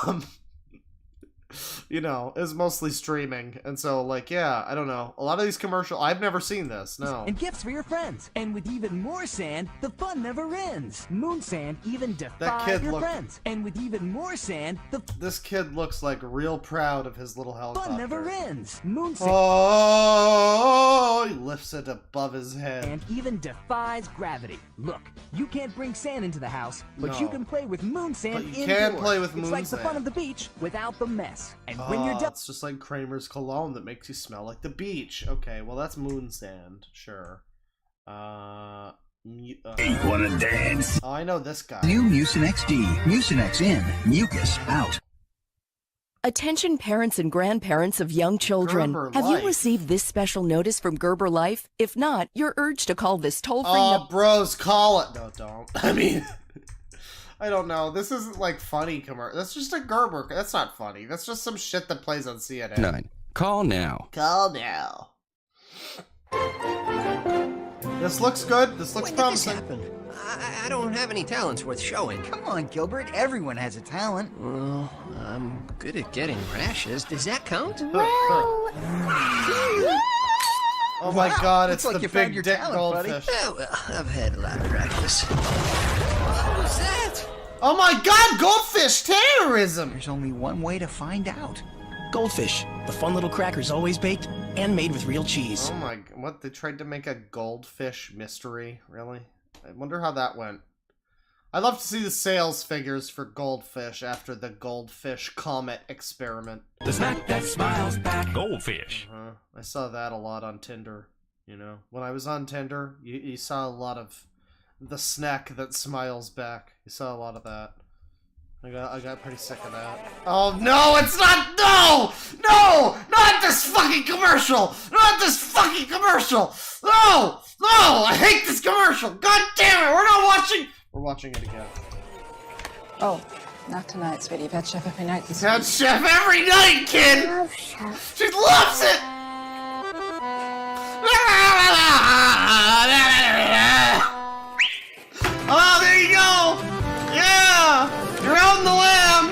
you know, it's mostly streaming. And so, like, yeah, I don't know. A lot of these commercials, I've never seen this, no. And gifts for your friends. And with even more sand, the fun never ends. Moon sand even defies your friends. And with even more sand, This kid looks like real proud of his little helicopter. fun never ends. Moon sand. Oh, he lifts it above his head. And even defies gravity. Look, you can't bring sand into the house, but you No. can play with moon sand But you indoors. can play with moon It's like sand. the fun of the beach without the mess. And when you're done, It's just like Kramer's cologne that makes you smell like the beach. Okay, well that's moon sand, sure. Wanna dance? Oh, I know this guy. New Mucinex D. Mucinex in, mucus out. Attention parents and grandparents of young children. Gerber Have Life. you received this special notice from Gerber Life? If not, you're urged to call this toll-free Oh, bros, call it. No, don't. I mean, I don't know. This isn't like funny commercial. That's just a Gerber. That's not funny. That's just some shit that plays on CNN. 9. Call now. Call now. This looks good. This looks promising. I don't have any talents worth showing. Come on, Gilbert. Everyone has a talent. Well, I'm good at getting rashes. Does that count? Oh my God! It's Looks like the you found big your dick talent, goldfish. buddy. Oh, well, I've had a lot of practice. What was that? Oh my God! Goldfish terrorism. There's only one way to find out. Goldfish, the fun little crackers always baked and made with real cheese. Oh my! What, they tried to make a goldfish mystery? Really? I wonder how that went. I'd love to see the sales figures for Goldfish after the Goldfish Comet experiment. The snack that smiles back. Goldfish. I saw that a lot on Tinder, you know. When I was on Tinder, you saw a lot of the snack that smiles back. You saw a lot of that. I got pretty sick of that. Oh no, it's not! No! No! Not this fucking commercial! Not this fucking commercial! No! No! I hate this commercial! God damn it! We're not watching! We're watching it again. Oh, not tonight, sweetie. You've had chef every night. You've had chef every night, kid! She loves it! Oh, there you go! Yeah! You're out in the lamb!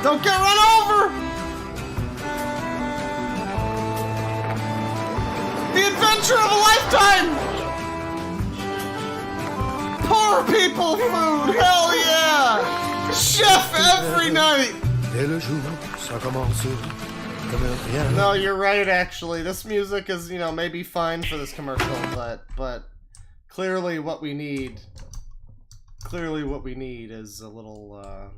Don't get run over! The adventure of a lifetime! Poor people food! Hell yeah! Chef every night! No, you're right, actually. This music is, you know, maybe fine for this commercial, but clearly what we need is a little,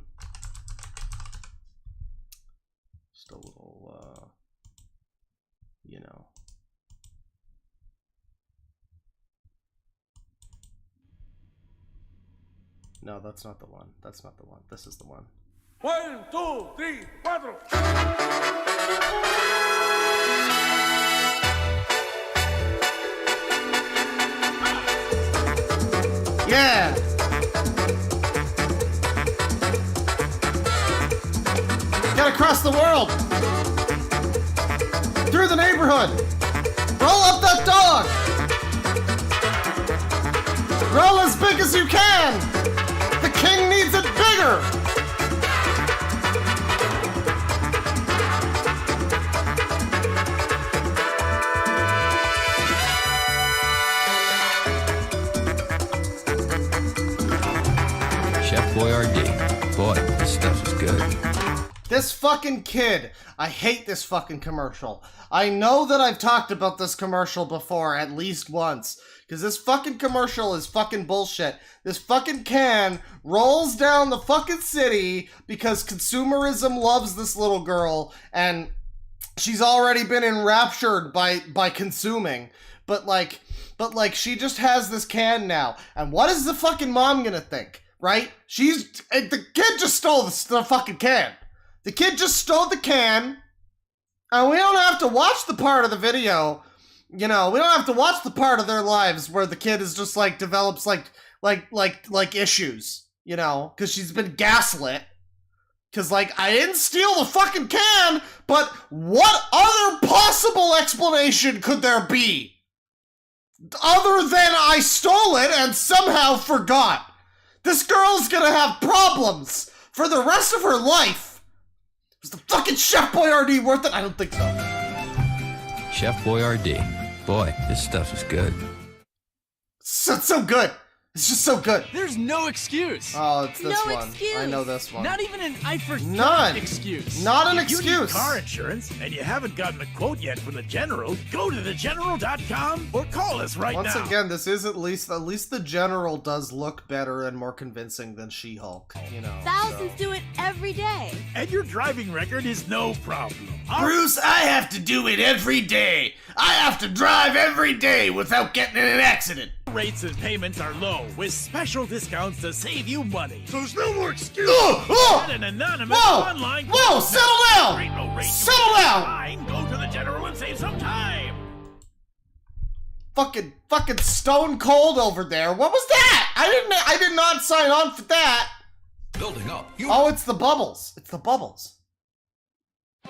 just a little, you know. No, that's not the one. That's not the one. This is the one. 1, 2, 3, 4. Yeah! Get across the world! Through the neighborhood! Roll up that dog! Roll as big as you can! The king needs it bigger! Chef Boyardee. Boy, this stuff is good. This fucking kid. I hate this fucking commercial. I know that I've talked about this commercial before at least once. Because this fucking commercial is fucking bullshit. This fucking can rolls down the fucking city because consumerism loves this little girl and she's already been enraptured by consuming. But like she just has this can now. And what is the fucking mom gonna think? Right? The kid just stole the fucking can. The kid just stole the can. And we don't have to watch the part of the video. You know, we don't have to watch the part of their lives where the kid is just like develops like issues, you know, because she's been gaslit. Because like, I didn't steal the fucking can, but what other possible explanation could there be? Other than I stole it and somehow forgot. This girl's gonna have problems for the rest of her life. Was the fucking Chef Boyardee worth it? I don't think so. Chef Boyardee. Boy, this stuff is good. So good. It's just so good. There's no excuse. Oh, it's this no one. Excuse. I know this one. Not even an I forgot None. excuse. Not an if excuse. You need car insurance and you haven't gotten a quote yet from the General, go to thegeneral.com or call us right Once now. again, this is at least the General does look better and more convincing than She-Hulk, you know. Thousands do it every day. And your driving record is no problem. Bruce, I have to do it every day. I have to drive every day without getting in an accident. Rates and payments are low with special discounts to save you money. So there's no more excuse. Get an anonymous online. Whoa! Settle down! There ain't no rate Settle down! Fine, go to the General and save some time. Fucking stone cold over there. What was that? I did not sign on for that. Building up. Oh, it's the bubbles. It's the bubbles.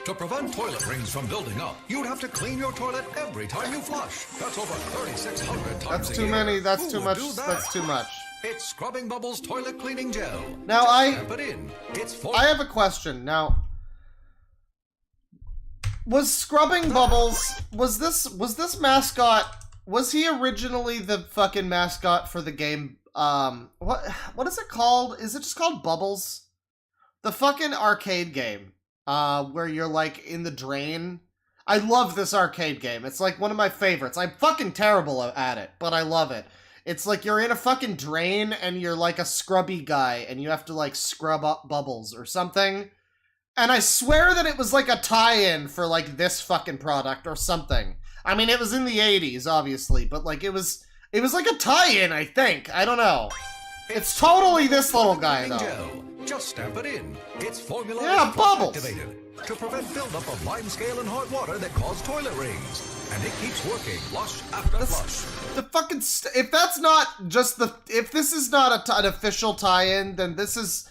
To prevent toilet rings from building up, you'd have to clean your toilet every time you flush. That's over 3,600 times That's a too year. many. That's Who too would much. do that? That's too much. It's Scrubbing Bubbles Toilet Cleaning Gel. Now Just stamp it in. It's I have a question. Now, was Scrubbing Bubbles, was this mascot, was he originally the fucking mascot for the game, what is it called? Is it just called Bubbles? The fucking arcade game, where you're like in the drain. I love this arcade game. It's like one of my favorites. I'm fucking terrible at it, but I love it. It's like you're in a fucking drain and you're like a scrubby guy and you have to like scrub up bubbles or something. And I swear that it was like a tie-in for like this fucking product or something. I mean, it was in the 80s, obviously, but like it was like a tie-in, I think. I don't know. It's totally this little guy, though. Gel. Just stamp it in. It's formula Bubbles. activated to prevent buildup of limescale and hot water that cause toilet rings. And it keeps working flush after flush. The fucking if that's not just if this is not an official tie-in, then this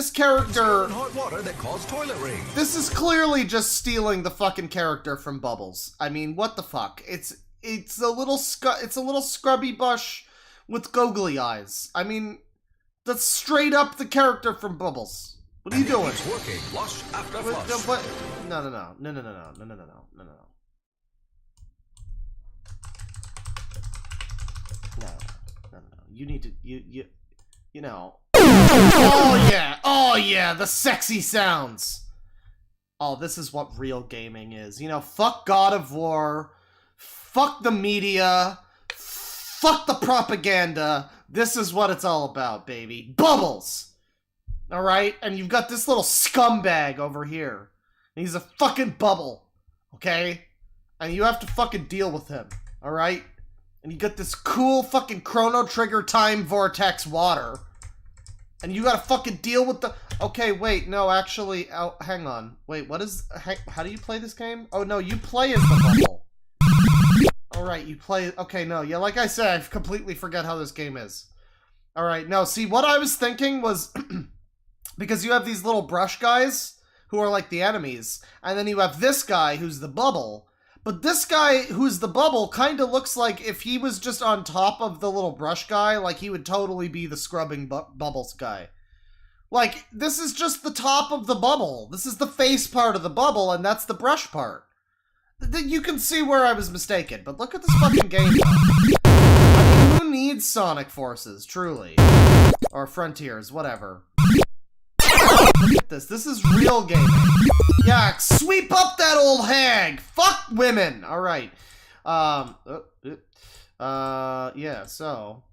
character hot water that cause toilet rings. This is clearly just stealing the fucking character from Bubbles. I mean, what the fuck? It's a little scrubby bush with googly eyes. I mean, that's straight up the character from Bubbles. What are you doing? It's working flush after flush. What? No. You need to you know. Oh yeah, the sexy sounds. Oh, this is what real gaming is. You know, fuck God of War, fuck the media, fuck the propaganda. This is what it's all about, baby. Bubbles! Alright? And you've got this little scumbag over here. He's a fucking bubble, okay? And you have to fucking deal with him, alright? And you get this cool fucking Chrono Trigger time vortex water. And you gotta fucking deal with the... Okay, wait, no, actually, oh, hang on. Wait, what is... How do you play this game? Oh, no, you play as the bubble. Alright, you play... Okay, no, yeah, like I said, I completely forget how this game is. Alright, no, see, what I was thinking was... because you have these little brush guys who are like the enemies, and then you have this guy who's the bubble. But this guy who's the bubble kind of looks like if he was just on top of the little brush guy, like he would totally be the scrubbing bubbles guy. Like, this is just the top of the bubble. This is the face part of the bubble, and that's the brush part. You can see where I was mistaken, but look at this fucking game. I mean, who needs Sonic Forces, truly? Or Frontiers, whatever. Look at this. This is real gaming. Yeah, sweep up that old hag. Fuck women. All right. Yeah. So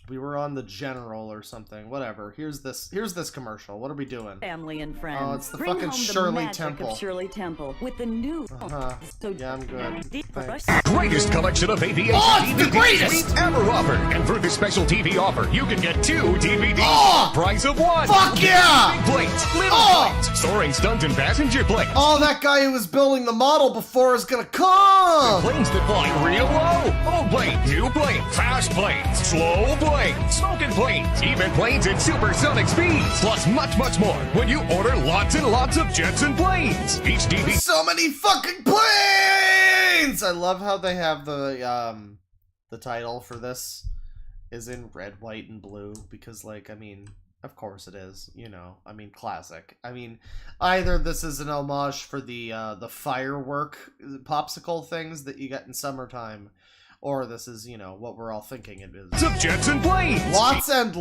we were on the General or something. Whatever. Here's this commercial. What are we doing? Family and friends. Oh, it's the Bring fucking home the Shirley magic Temple. Of Shirley Temple with the new. Yeah, I'm good. Thanks. Greatest collection of aviation DVDs ever offered. And for this special TV offer, you can get 2 DVDs for the price of 1. Fuck yeah! Big planes, little planes, soaring stunt and passenger planes. Oh, that guy who was building the model before is gonna come! Planes that fly real low. Old planes, new planes, fast planes, slow planes, smoking planes, even planes at supersonic speeds. Plus much, much more when you order lots and lots of jets and planes. Each DVD... So many fucking planes! I love how they have the title for this is in red, white, and blue, because, like, I mean, of course it is, you know, I mean, classic. I mean, either this is an homage for the firework popsicle things that you get in summertime, or this is, you know, what we're all thinking it is. Of jets and planes! Lots and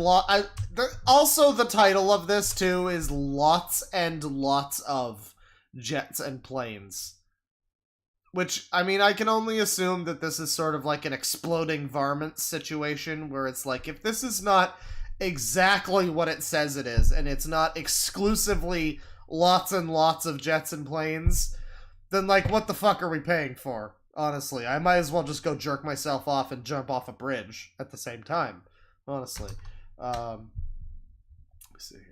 also, the title of this, too, is Lots and Lots of Jets and Planes. Which, I mean, I can only assume that this is sort of like an exploding varmint situation, where it's like, if this is not exactly what it says it is, and it's not exclusively lots and lots of jets and planes, then, like, what the fuck are we paying for? Honestly, I might as well just go jerk myself off and jump off a bridge at the same time. Honestly. Let me see here.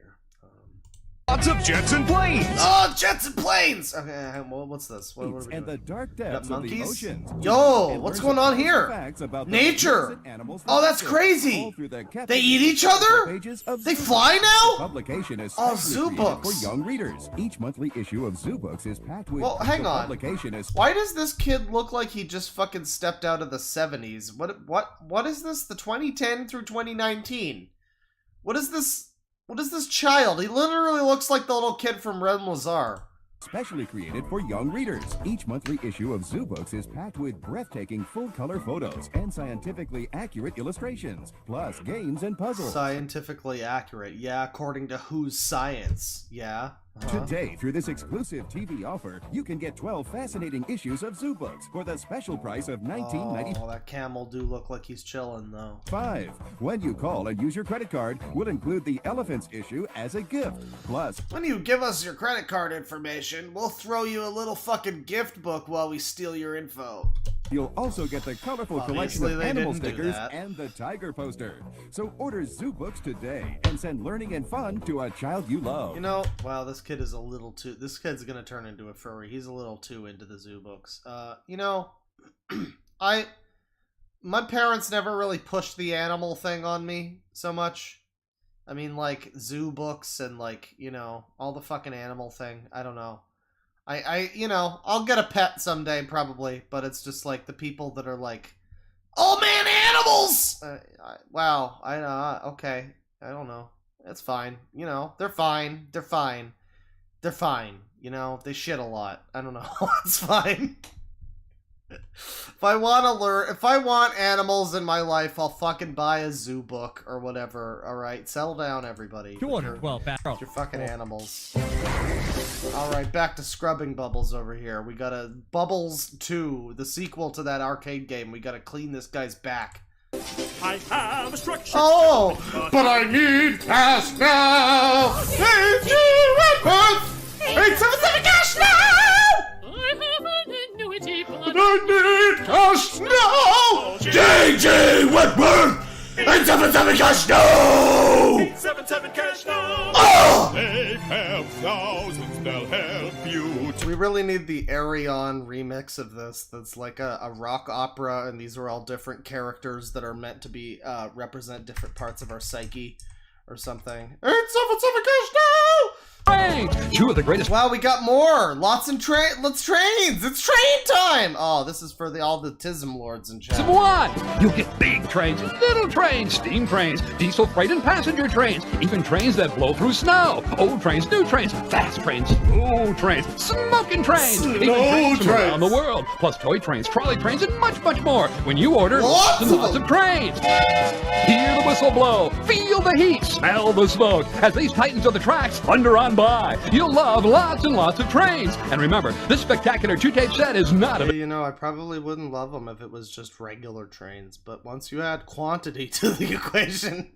Lots of jets and planes! Oh, jets and planes! Okay, well, what's this? What are we and doing? the dark depths of the oceans. Yo, what's going on here? Nature! Oh, that's crazy! They eat each other? They fly now? Publication is oh, zoo books. For young readers. Each monthly issue of Zoo Books is packed with... Well, hang on. Why does this kid look like he just fucking stepped out of the 70s? What is this? The 2010 through 2019? What is this? What is this child? He literally looks like the little kid from Red Lazar. Specially created for young readers. Each monthly issue of Zoo Books is packed with breathtaking full-color photos and scientifically accurate illustrations, plus games and puzzles. Scientifically accurate. Yeah, according to whose science. Yeah. Today, through this exclusive TV offer, you can get 12 fascinating issues of Zoo Books for the special price of $19.95. Oh, that camel do look like he's chilling, though. When you call and use your credit card, we'll include the Elephants issue as a gift. Plus, when you give us your credit card information, we'll throw you a little fucking gift book while we steal your info. You'll also get the colorful collection of animal stickers and the tiger poster. So order Zoo Books today and send learning and fun to a child you love. You know, wow, this kid is a little too... This kid's gonna turn into a furry. He's a little too into the Zoo Books. You know, my parents never really pushed the animal thing on me so much. I mean, like, Zoo Books and, like, you know, all the fucking animal thing. I don't know. You know, I'll get a pet someday, probably, but it's just, like, the people that are, like, oh, man, animals! Wow, okay, I don't know. It's fine, you know, they're fine, you know, they shit a lot, I don't know, it's fine. If I want animals in my life, I'll fucking buy a zoo book or whatever. All right, settle down, everybody. 212 your fucking animals. All right, back to scrubbing Bubbles over here. We got a Bubbles 2, the sequel to that arcade game. We got to clean this guy's back. I have a structure. Oh, but I need fast now. 877 cash now! I have an annuity, but I need cash now! JJ Whitworth! 877 cash now! 877 cash now! Oh! They have thousands, they'll help you. We really need the Arion remix of this. That's like a rock opera, and these are all different characters that are meant to be represent different parts of our psyche or something. 877 cash now! Two of the greatest. Wow, we got more. Lots and let's trains. It's train time. Oh, this is for all the Tism lords in chat. One, you get big trains, little trains, steam trains, diesel freight and passenger trains, even trains that blow through snow, old trains, new trains, fast trains, slow trains, smoking trains, even trains from around the world, plus toy trains, trolley trains, and much, much more. When you order lots and lots of trains, hear the whistle blow, feel the heat, smell the smoke as these titans of the tracks thunder on by. You'll love lots and lots of trains. And remember, this spectacular two-tape set is not a... You know, I probably wouldn't love them if it was just regular trains, but once you add quantity to the equation,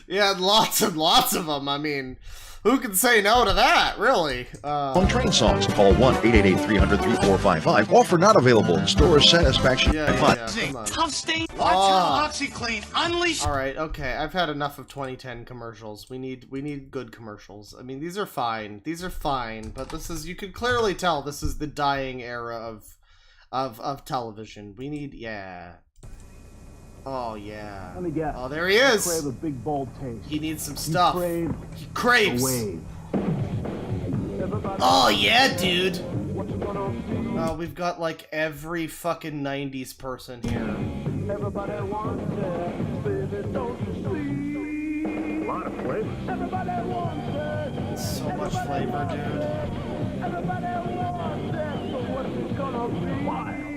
you add lots and lots of them. I mean, who can say no to that, really? On train songs, call 1-888-300-3455. Offer not available in stores. Satisfaction. Tough stain. Watch out, OxyClean. Unleash. All right, okay. I've had enough of 2010 commercials. We need good commercials. I mean, these are fine. These are fine, but this is, you can clearly tell this is the dying era of television. We need, yeah. Oh yeah. Let me guess. Oh, there he is. You crave a big bold taste. He needs some stuff. He craves. a wave. Oh yeah, dude. Oh, we've got like every fucking 90s person here. Everybody wants it, baby, don't you see? A lot of flavor. Everybody wants it. So much flavor, dude. Everybody wants it, so what's it gonna be? Why?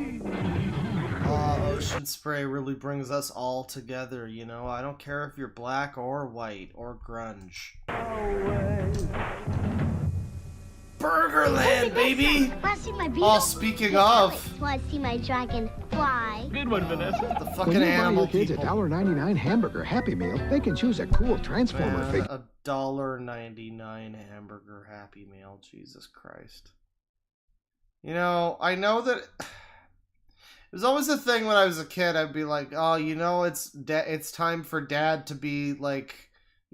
Ocean Spray really brings us all together, you know? I don't care if you're black or white or grunge. Burgerland, baby! Want to see my beetle? Oh, speaking of... Want to see my dragon fly? Good one, Vanessa. The fucking when you animal buy your kids people. a $1.99 hamburger Happy Meal, they can choose a cool Transformer figure. A $1.99 hamburger Happy Meal. Jesus Christ. You know, I know that... It was always a thing when I was a kid. I'd be like, oh, you know, it's time for Dad to be, like,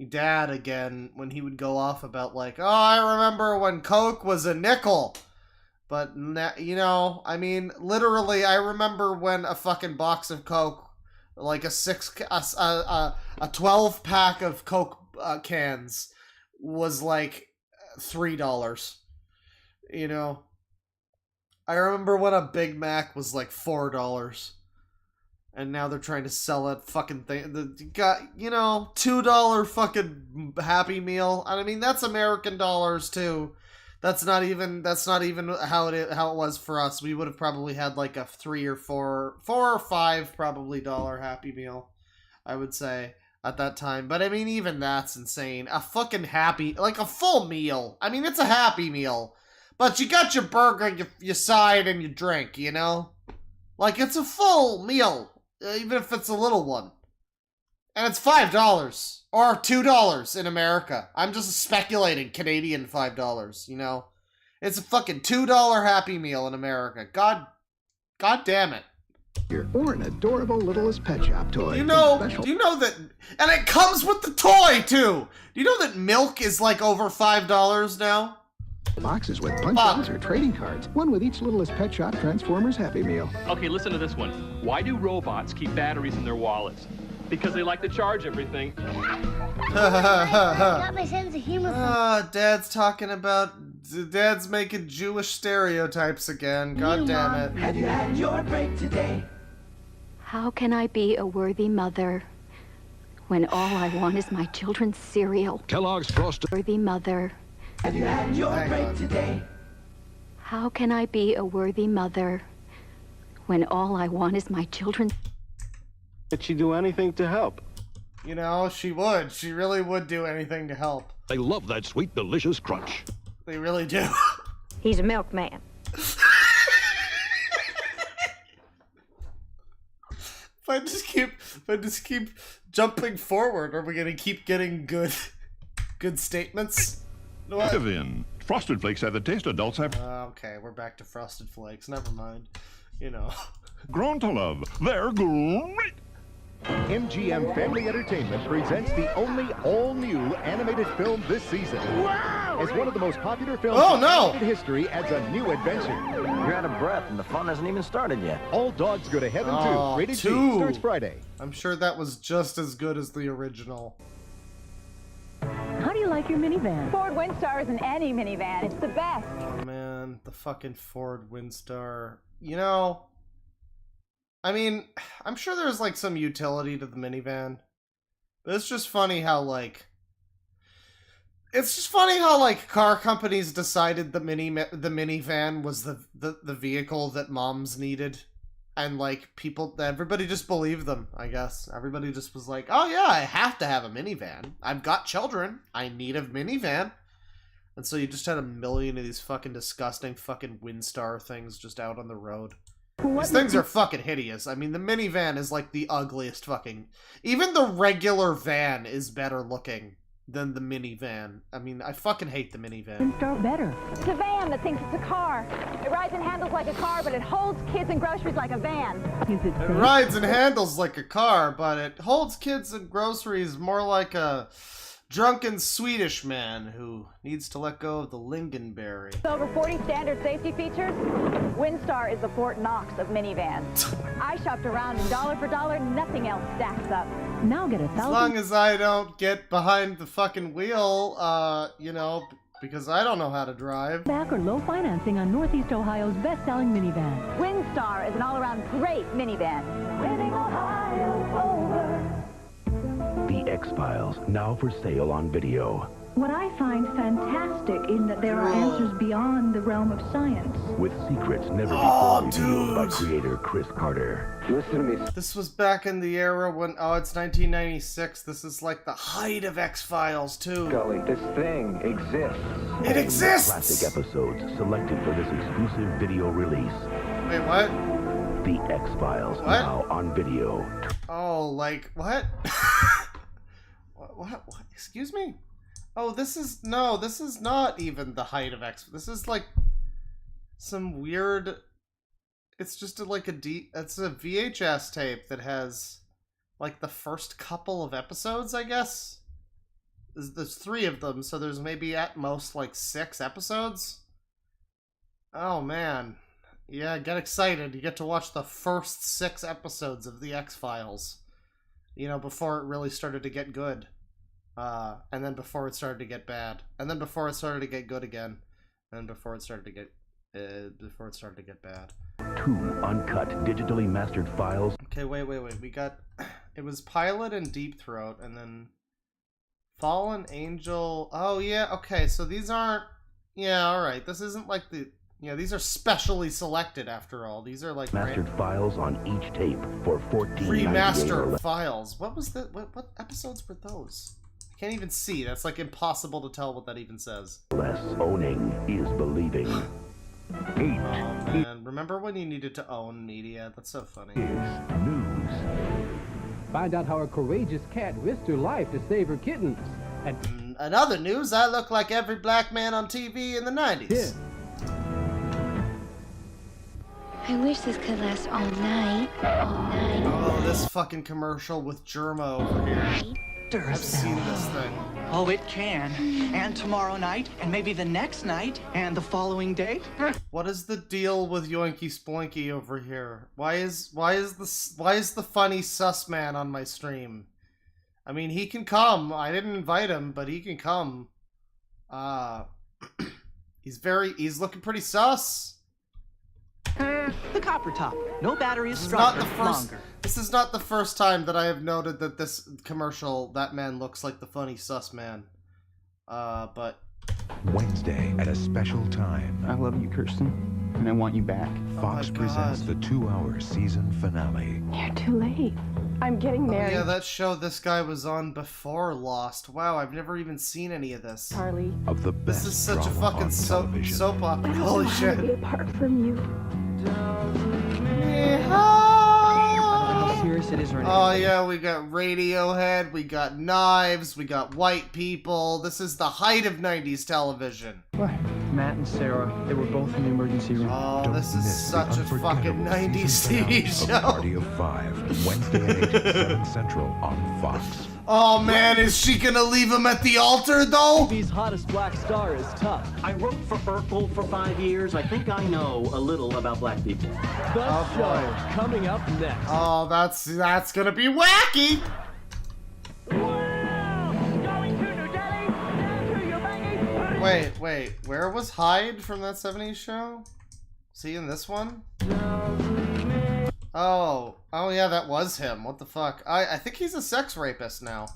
Dad again, when he would go off about, like, oh, I remember when Coke was a nickel. But, you know, I mean, literally, I remember when a fucking box of Coke, like a 12-pack of Coke cans was, like, $3. You know? I remember when a Big Mac was like $4, and now they're trying to sell that fucking thing. You got, you know, $2 fucking Happy Meal. I mean, that's American dollars too. That's not even how it was for us. We would have probably had like a $3 or $4 or $5 probably Happy Meal, I would say, at that time. But I mean, even that's insane. A fucking like a full meal. I mean, it's a Happy Meal. But you got your burger, your side, and your drink, you know? Like, it's a full meal, even if it's a little one. And it's $5. Or $2 in America. I'm just speculating Canadian $5, you know? It's a fucking $2 Happy Meal in America. God damn it. Or an adorable littlest pet shop toy. Do you know that... And it comes with the toy, too! Do you know that milk is, like, over $5 now? Boxes with punch-outs or trading cards. One with each littlest pet shop Transformers Happy Meal. Okay, listen to this one. Why do robots keep batteries in their wallets? Because they like to charge everything. Got my sense of humor. Dad's making Jewish stereotypes again. God damn it. Have you had your break today? How can I be a worthy mother when all I want is my children's cereal? Kellogg's Frosted. Worthy mother. Have you had your break today? How can I be a worthy mother when all I want is my children? Did she do anything to help? You know, she would. She really would do anything to help. They love that sweet, delicious crunch. They really do. He's a milkman. If I just keep jumping forward, are we gonna keep getting good statements? Live in Frosted Flakes have the taste adults have Okay, we're back to Frosted Flakes. Never mind. You know. grown to love. They're great. MGM Family Entertainment presents the only all-new animated film this season. Wow! As one of the most popular films Oh, in no! animated history adds a new adventure. You're out of breath and the fun hasn't even started yet. All Dogs Go to Heaven 2, Oh, rated G, 2. starts Friday. I'm sure that was just as good as the original. How do you like your minivan? Ford Windstar isn't any minivan. It's the best. Oh man, the fucking Ford Windstar. You know, I mean, I'm sure there's like some utility to the minivan, but it's just funny how like car companies decided the minivan was the vehicle that moms needed, and like everybody just believed them. I guess everybody just was like, oh yeah, I have to have a minivan. I've got children. I need a minivan. And so you just had a million of these fucking disgusting fucking Windstar things just out on the road. These things are fucking hideous. I mean, the minivan is like the ugliest fucking... Even the regular van is better looking than the minivan. I mean, I fucking hate the minivan. Windstar better. It's a van that thinks it's a car. It rides and handles like a car, but it holds kids and groceries like a van. Is it It safe? rides and handles like a car, but it holds kids and groceries more like a drunken Swedish man who needs to let go of the lingonberry. With over 40 standard safety features, Windstar is the Fort Knox of minivans. I shopped around, and dollar for dollar, nothing else stacks up. Now get As long as I don't get behind the fucking wheel, you know, because I don't know how to drive. back or low financing on Northeast Ohio's best-selling minivan. Windstar is an all-around great minivan. Winning Ohio over. The X-Files, now for sale on video. What I find fantastic is that there are answers beyond the realm of science. With secrets never before revealed by creator Chris Carter. Listen to me. This was back in the era when, it's 1996. This is like the height of X-Files, too. Scully, this thing exists. It exists! Classic episodes selected for this exclusive video release. Wait, what? The X-Files, now on video. Oh, like, what? what? Excuse me? Oh, this is not even the height of X. This is like some weird, it's just it's a VHS tape that has like the first couple of episodes, I guess. There's 3 of them, so there's maybe at most like 6 episodes. Oh man. Yeah, get excited. You get to watch the first 6 episodes of the X-Files. You know, before it really started to get good. And then before it started to get bad. And then before it started to get good again. And then before it started to get bad. 2 uncut, digitally mastered files. Okay, wait. We got... It was Pilot and Deep Throat, and then... Fallen Angel... Oh, yeah, okay, so these aren't... Yeah, alright, this isn't like the... Yeah, these are specially selected after all. These are like... Mastered files on each tape for $14.98. Remaster files. What was the... What episodes were those? I can't even see. That's like impossible to tell what that even says. Less owning is believing. 8. Oh, man. Remember when you needed to own media? That's so funny. News. Find out how a courageous cat risked her life to save her kittens. And in other news, I look like every black man on TV in the 90s. Yeah. I wish this could last all night. All night. Oh, this fucking commercial with Germa over here. I've seen this thing. Oh, it can. And tomorrow night, and maybe the next night, and the following day. What is the deal with Yoinky Sploinky over here? Why is the funny sus man on my stream? I mean, he can come. I didn't invite him, but he can come. He's looking pretty sus. The copper top. No battery is stronger, longer. This is not the first time that I have noted that this commercial, that man looks like the funny sus man. But... Wednesday at a special time. I love you, Kirsten, and I want you back. Fox presents the 2-hour season finale. You're too late. I'm getting married. Oh, yeah, that show this guy was on before Lost. Wow, I've never even seen any of this. Charlie. Of the best This is such a drama fucking on soap opera. I don't Holy know how to shit. be apart from you. How serious it is right now. Oh yeah, we got Radiohead, we got Knives, we got white people. This is the height of 90s television. What? Matt and Sarah, they were both in the emergency room. Oh, Don't this is miss such the a fucking unforgettable 90s season TV finale of show. Party of Five, Wednesday at 8, 7 Central on Fox. Oh man, is she gonna leave him at the altar though? TV's hottest black star is tough. I wrote for Urkel for 5 years. I think I know a little about black people. The show coming up next. Oh, that's gonna be wacky. Wait, where was Hyde from that 70s show? Is he in this one? Oh yeah, that was him. What the fuck? I think he's a sex rapist now,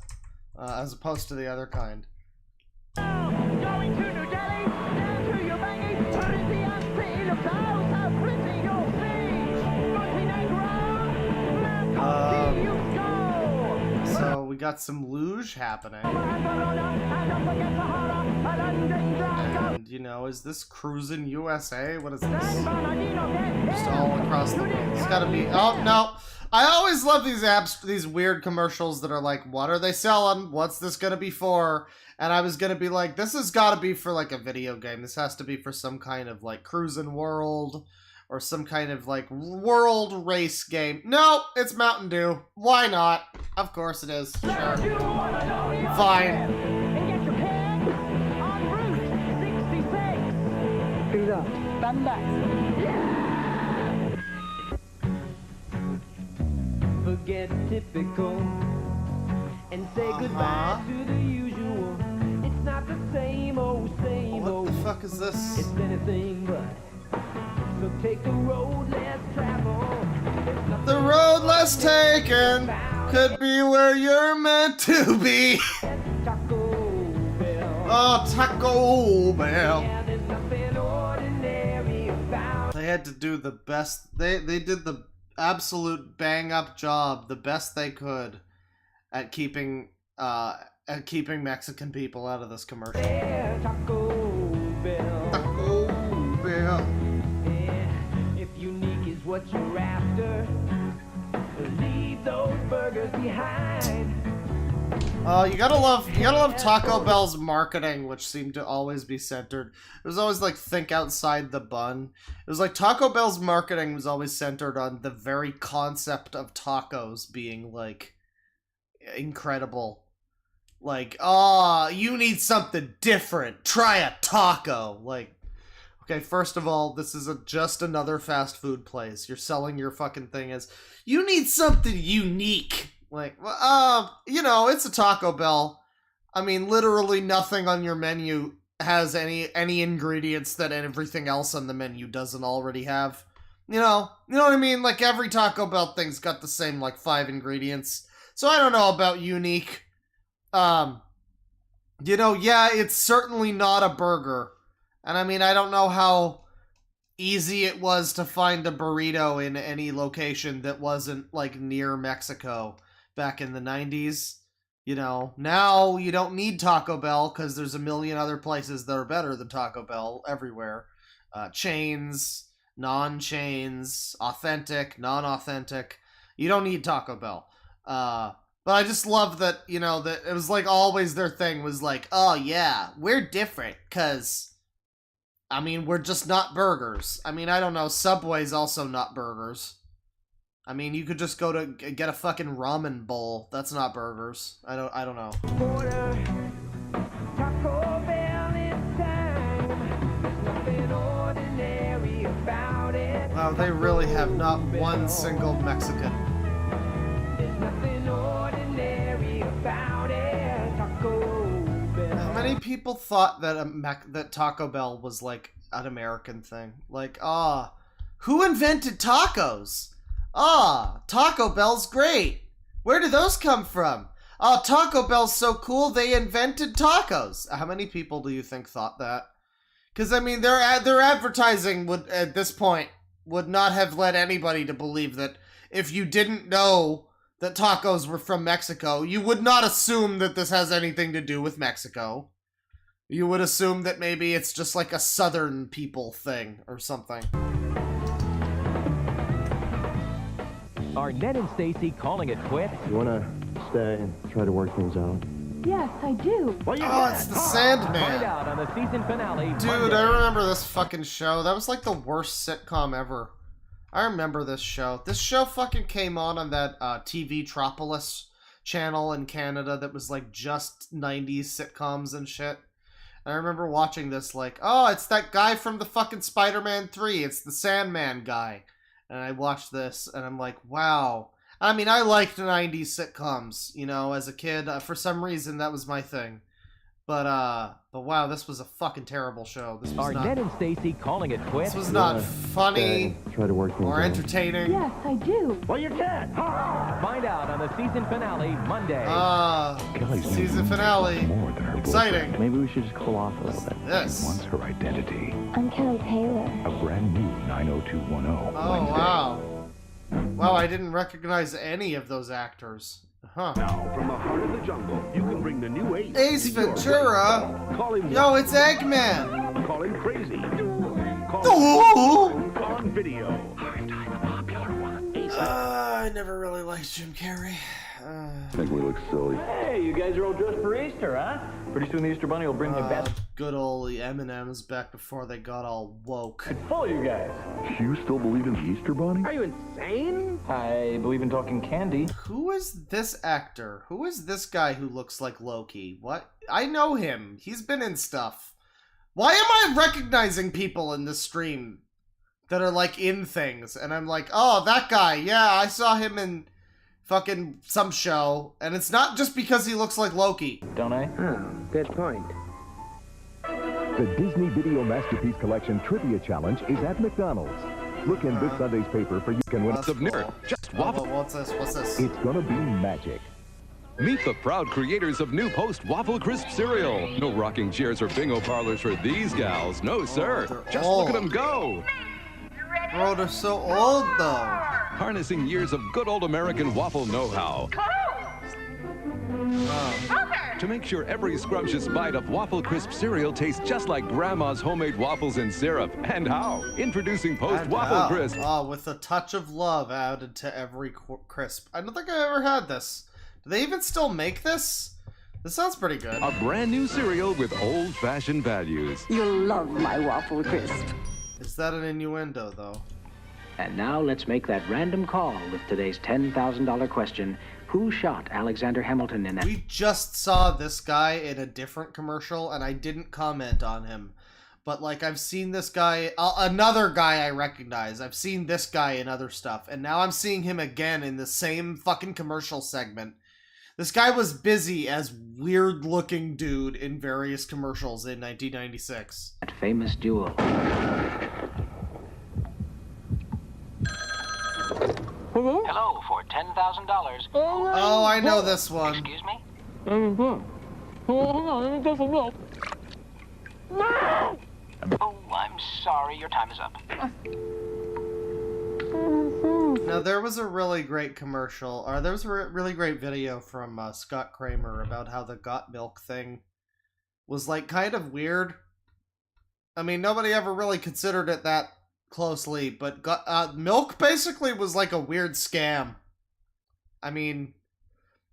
as opposed to the other kind. So we got some luge happening. And, you know, is this Cruisin' USA? What is this? Just all across the world. It's gotta be... Oh, no. I always love these weird commercials that are like, what are they selling? What's this gonna be for? And I was gonna be like, this has gotta be for, like, a video game. This has to be for some kind of, like, Cruisin' World... or some kind of, like, world race game. No, it's Mountain Dew. Why not? Of course it is. Sure. Fine. Forget typical and say goodbye to the usual. It's not the same old, same old. What the fuck is this? It's anything but. So take a road less traveled. The road less taken could be where you're meant to be. Oh, Taco Bell. They had to do the best. They did the absolute bang up job, the best they could, at keeping Mexican people out of this commercial. Taco Bell. If unique is what you're after, leave those burgers behind. You gotta love Taco Bell's marketing, which seemed to always be centered. It was always like, think outside the bun. It was like Taco Bell's marketing was always centered on the very concept of tacos being like incredible. Like, you need something different. Try a taco. Like, okay, first of all, this is just another fast food place. You're selling your fucking thing as, you need something unique. Like, you know, it's a Taco Bell. I mean, literally nothing on your menu has any ingredients that everything else on the menu doesn't already have. You know what I mean? Like, every Taco Bell thing's got the same, like, 5 ingredients. So I don't know about unique. You know, yeah, it's certainly not a burger. And I mean, I don't know how easy it was to find a burrito in any location that wasn't, like, near Mexico back in the 90s. You know, now you don't need Taco Bell because there's a million other places that are better than Taco Bell everywhere. Chains, non-chains, authentic, non-authentic. You don't need Taco Bell. But I just love that, you know, that it was like always their thing was like, oh yeah, we're different because, I mean, we're just not burgers. I mean, I don't know, Subway's also not burgers. I mean, you could just go to get a fucking ramen bowl. That's not burgers. I don't know. Wow, they really have not one single Mexican. How many people thought that that Taco Bell was like an American thing? Like, who invented tacos? Taco Bell's great. Where did those come from? Taco Bell's so cool, they invented tacos. How many people do you think thought that? Because, I mean, their advertising would, at this point, would not have led anybody to believe that if you didn't know that tacos were from Mexico, you would not assume that this has anything to do with Mexico. You would assume that maybe it's just like a southern people thing or something. Are Ned and Stacy calling it quits? You want to stay and try to work things out? Yes, I do. Oh, it's the Sandman. Find out on the season finale. Dude, Monday. I remember this fucking show. That was like the worst sitcom ever. I remember this show. This show fucking came on that TV Tropolis channel in Canada that was like just 90s sitcoms and shit. I remember watching this like, oh, it's that guy from the fucking Spider-Man 3. It's the Sandman guy. And I watched this and I'm like, wow. I mean, I liked 90s sitcoms, you know, as a kid. For some reason, that was my thing. But wow, this was a fucking terrible show. This was Are Ned and Stacy calling it quits? This was not funny Try to work or entertaining. Yes, I do. Well, you can't. Find out on the season finale Monday. Season finale. More than her Exciting. boyfriend. Maybe we should just cool off a little bit. This. She wants her identity. I'm Kelly Taylor. A brand new 90210 Oh, Wednesday. wow. Wow, I didn't recognize any of those actors. Huh. Now, from the heart of the jungle, you can bring the new Ace. Ace to your Ventura? radio. Call him Yo, it's Eggman! Call him crazy. Call Oh! him on video. Hard time, a popular one. Ace. I never really liked Jim Carrey. I think we look silly. Hey, you guys are all dressed for Easter, huh? Pretty soon the Easter Bunny will bring you best. Good old M&M's back before they got all woke. It's full of you guys. You still believe in the Easter Bunny? Are you insane? I believe in talking candy. Who is this actor? Who is this guy who looks like Loki? What? I know him. He's been in stuff. Why am I recognizing people in this stream that are like in things? And I'm like, oh, that guy. Yeah, I saw him in fucking some show. And it's not just because he looks like Loki. Don't I? Oh, good point. The Disney Video Masterpiece Collection Trivia Challenge is at McDonald's. Look in this Sunday's paper for you can win. That's cool. Just waffle. What's this? What's this? It's gonna be magic. Meet the proud creators of new Post Waffle Crisp cereal. No rocking chairs or bingo parlors for these gals. No, sir. Just look at them go. Bro, they're so old, though. Harnessing years of good old American waffle know-how. To make sure every scrumptious bite of Waffle Crisp cereal tastes just like Grandma's homemade waffles and syrup. And how? Introducing Post Waffle Crisp. Oh, with a touch of love added to every crisp. I don't think I ever had this. Do they even still make this? This sounds pretty good. A brand new cereal with old-fashioned values. You'll love my Waffle Crisp. Is that an innuendo, though? And now let's make that random call with today's $10,000 question. Who shot Alexander Hamilton in that? We just saw this guy in a different commercial, and I didn't comment on him. But, like, I've seen this guy, another guy I recognize. I've seen this guy in other stuff, and now I'm seeing him again in the same fucking commercial segment. This guy was busy as weird-looking dude in various commercials in 1996. That famous duel. Hello, for $10,000. Oh, I know this one. Excuse me? Oh, I'm sorry, your time is up. Now, there was a really great commercial, or there was a really great video from Scott Kramer about how the got milk thing was, like, kind of weird. I mean, nobody ever really considered it that closely, but milk basically was, like, a weird scam. I mean,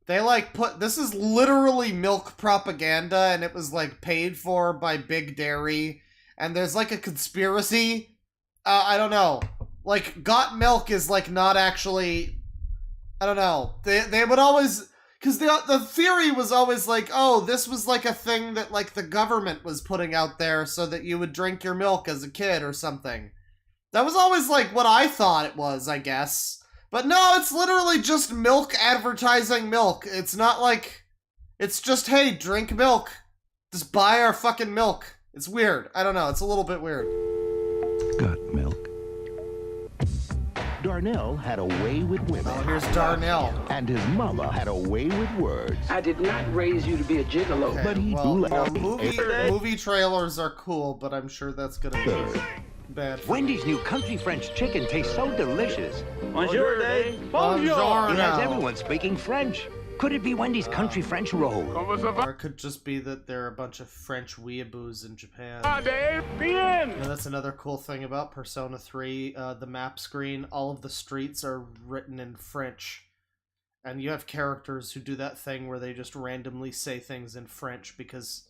they, like, this is literally milk propaganda, and it was, like, paid for by Big Dairy, and there's, like, a conspiracy. I don't know. Like, got milk is, like, not actually, I don't know. They would always, because the theory was always like, oh, this was, like, a thing that, like, the government was putting out there so that you would drink your milk as a kid or something. That was always, like, what I thought it was, I guess. But no, it's literally just milk advertising milk. It's not like, it's just, hey, drink milk. Just buy our fucking milk. It's weird. I don't know. It's a little bit weird. Got milk. Darnell had a way with women. Oh, here's Darnell. And his mama had a way with words. I did not raise you to be a gigolo. Okay, But he well, do you know, like movie trailers are cool, but I'm sure that's gonna be bad for Wendy's new country French chicken tastes so delicious. Bonjour, Dave. Bonjour. It has everyone speaking French. Could it be Wendy's country French roll? Or it could just be that there are a bunch of French weeaboos in Japan. Dave, bien. And that's another cool thing about Persona 3, the map screen. All of the streets are written in French. And you have characters who do that thing where they just randomly say things in French because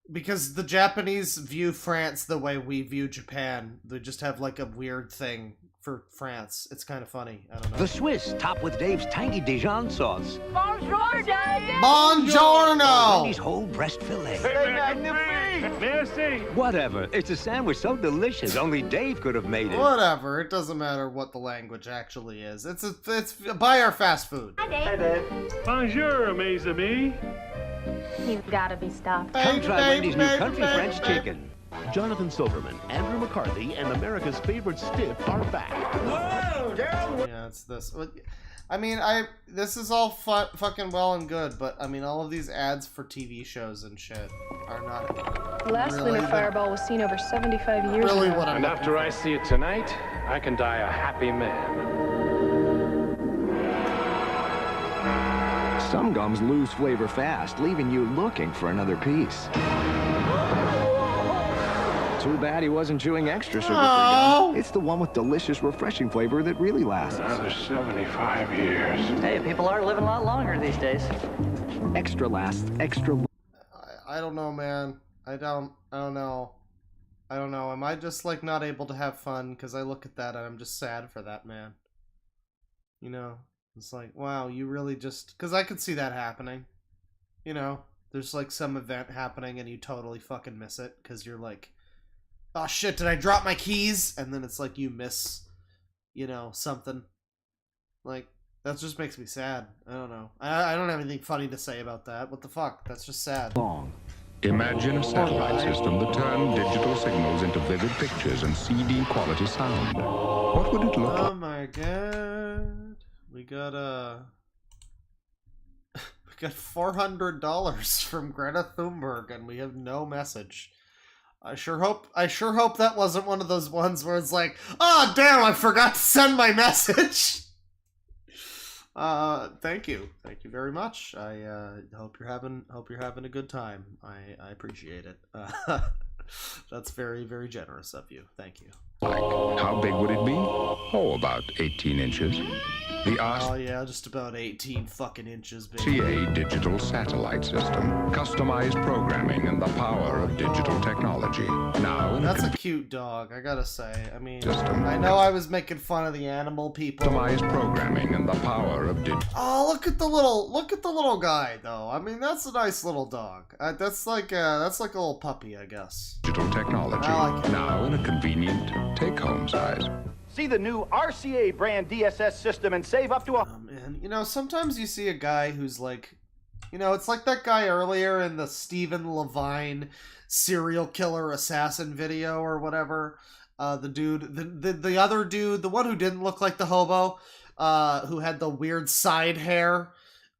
the Japanese view France the way we view Japan. They just have like a weird thing for France. It's kind of funny. I don't know. The Swiss, topped with Dave's tangy Dijon sauce. Bonjour, Dave! Buongiorno! Wendy's whole breast fillet. Merci. Whatever. It's a sandwich so delicious, only Dave could have made it. Whatever. It doesn't matter what the language actually is. It's buy our fast food. Hi, Dave. Bonjour, mes amis. You've got to be stopped. Come try Wendy's new country French chicken. Jonathan Silverman, Andrew McCarthy, and America's favorite stiff are back. Whoa, down. Yeah, it's this. I mean, this is all fucking well and good, but I mean, all of these ads for TV shows and shit are not. The last really lunar fireball was seen over 75 years really ago. what I'm And after I see it tonight, I can die a happy man. Some gums lose flavor fast, leaving you looking for another piece. Too bad he wasn't chewing extra sugar-free gum. It's the one with delicious, refreshing flavor that really lasts. Another 75 years. Hey, people are living a lot longer these days. Extra lasts, extra. I don't know, man. I don't know. Am I just like not able to have fun because I look at that and I'm just sad for that man? You know, it's like, wow, you really just, because I could see that happening. You know, there's like some event happening and you totally fucking miss it because you're like, oh shit, did I drop my keys? And then it's like you miss, you know, something. Like, that just makes me sad. I don't know. I don't have anything funny to say about that. What the fuck? That's just sad. Long. Imagine a satellite system that turned digital signals into vivid pictures and CD quality sound. What would it look like? Oh my god. We got $400 from Greta Thunberg and we have no message. I sure hope that wasn't one of those ones where it's like, oh damn, I forgot to send my message. Thank you very much. I hope you're having a good time. I appreciate it. That's very, very generous of you. Thank you. How big would it be? Oh, about 18 inches. The Oh yeah, just about 18 fucking inches, baby. RCA digital satellite system. Customized programming and the power of digital technology. Now, that's a cute dog, I gotta say. I mean, system. I know I was making fun of the animal people. Customized programming and the power of digital. Oh, look at the little guy though. I mean, that's a nice little dog. That's like a little puppy, I guess. Digital technology. I like it. Now in a convenient take-home size. See the new RCA brand DSS system and save up to a... man, you know, sometimes you see a guy who's like, you know, it's like that guy earlier in the Stephen Levine serial killer assassin video or whatever. The dude, the other dude, the one who didn't look like the hobo, who had the weird side hair.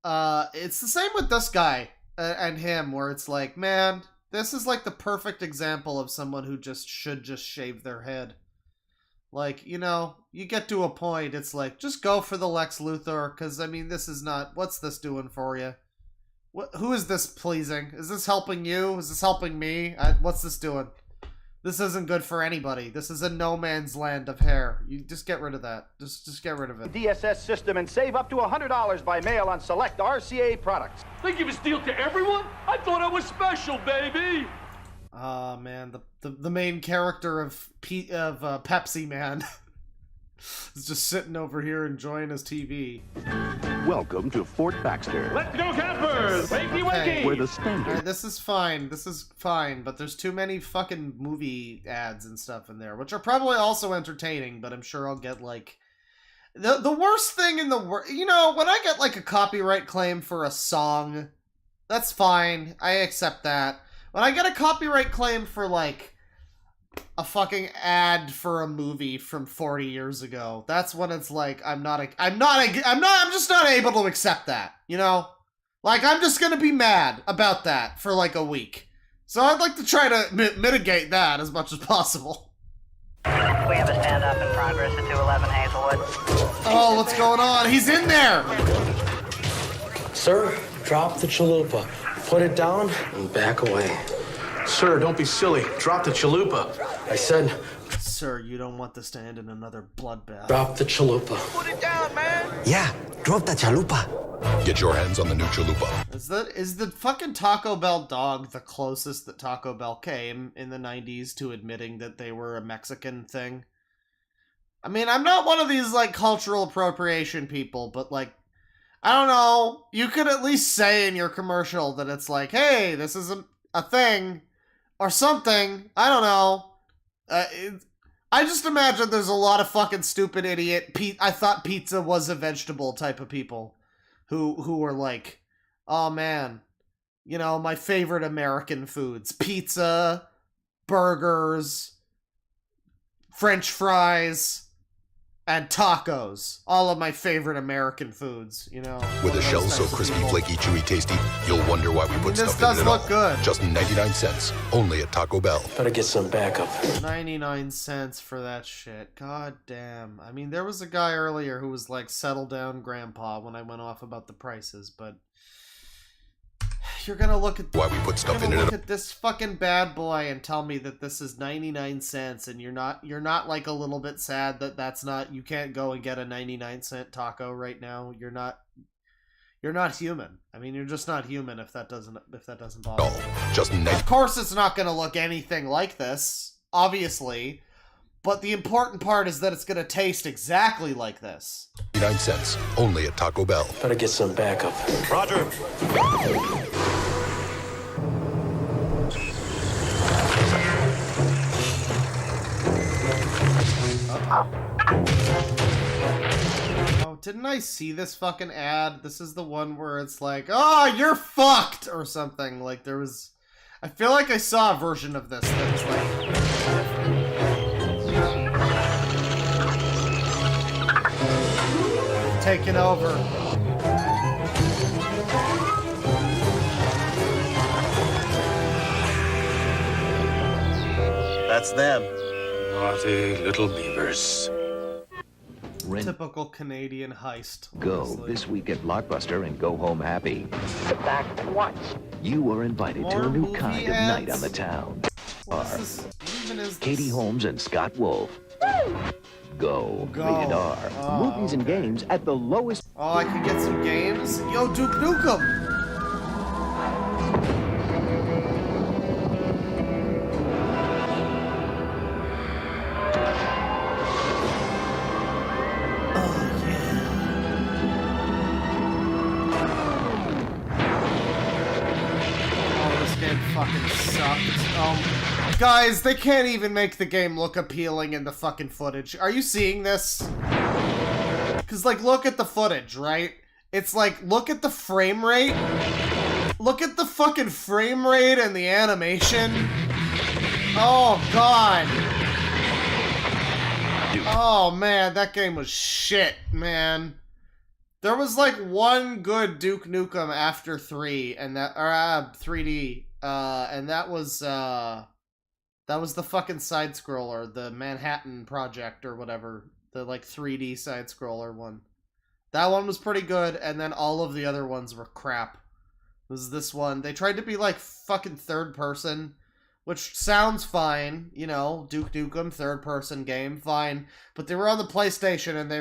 It's the same with this guy and him, where it's like, man, this is like the perfect example of someone who should just shave their head. Like, you know, you get to a point, it's like, just go for the Lex Luthor, because, I mean, this is not... What's this doing for you? Who is this pleasing? Is this helping you? Is this helping me? What's this doing? This isn't good for anybody. This is a no man's land of hair. You just get rid of that. Just get rid of it. DSS system and save up to $100 by mail on select RCA products. They give a steal to everyone? I thought I was special, baby. Ah, man, the main character of Pepsi Man is just sitting over here enjoying his TV. Welcome to Fort Baxter. Let's go, campers! Wakey, wakey! Where the standard... Alright, this is fine, but there's too many fucking movie ads and stuff in there, which are probably also entertaining, but I'm sure I'll get, like... The worst thing in the world... You know, when I get, like, a copyright claim for a song, that's fine. I accept that. When I get a copyright claim for, like, a fucking ad for a movie from 40 years ago, that's when it's like, I'm just not able to accept that, you know? Like, I'm just gonna be mad about that for, like, a week. So I'd like to try to mitigate that as much as possible. We have a stand-up in progress at 211 Hazelwood. Oh, what's going on? He's in there! Sir, drop the chalupa. Put it down and back away. Sir, don't be silly. Drop the chalupa. I said... sir, you don't want this to end in another bloodbath. Drop the chalupa. Put it down, man. Yeah, drop the chalupa. Get your hands on the new chalupa. Is the fucking Taco Bell dog the closest that Taco Bell came in the 90s to admitting that they were a Mexican thing? I mean, I'm not one of these, like, cultural appropriation people, but, like, I don't know. You could at least say in your commercial that it's like, hey, this is a thing, or something. I don't know. I just imagine there's a lot of fucking stupid idiot, I thought pizza was a vegetable type of people who were like, oh man, you know, my favorite American foods, pizza, burgers, French fries, and tacos. All of my favorite American foods, you know. With a shell so crispy, flaky, chewy, tasty, you'll wonder why we put stuff in it at all. This does look good. Just 99 cents, only at Taco Bell. Better get some backup. 99 cents for that shit. God damn. I mean, there was a guy earlier who was like, settle down, grandpa, when I went off about the prices, but you're gonna look at why we put stuff in it. Look at this fucking bad boy and tell me that this is 99 cents, and you're not like a little bit sad that that's not, you can't go and get a 99-cent taco right now. You're not human. I mean, you're just not human if that doesn't bother you. Of course it's not gonna look anything like this, obviously, but the important part is that it's gonna taste exactly like this. 99 cents, only at Taco Bell. Better get some backup. Roger. Oh, didn't I see this fucking ad? This is the one where it's like, oh, you're fucked, or something. Like, there was... I feel like I saw a version of this that was like... taking over. That's them. Naughty little beavers. Typical Canadian heist. Go honestly. this week at Blockbuster and go home happy. Sit back and watch. You are invited to More a new movie kind of ads? night on the town. What even is Katie this? Holmes and Scott Wolf. Go. Go. Rated R. Oh, Movies and games at the lowest. Oh, I could get some games? Yo, Duke Nukem! Fucking sucked. Guys, they can't even make the game look appealing in the fucking footage. Are you seeing this? Because, like, look at the footage, right? It's like, look at the frame rate. Look at the fucking frame rate and the animation. Oh, God. Oh, man, that game was shit, man. There was, like, one good Duke Nukem after 3, and that, or, 3D. And that was the fucking side-scroller, the Manhattan Project or whatever, the, like, 3D side-scroller one. That one was pretty good, and then all of the other ones were crap. It was this one. They tried to be, like, fucking third-person, which sounds fine, you know, Duke Nukem, third-person game, fine. But they were on the PlayStation, and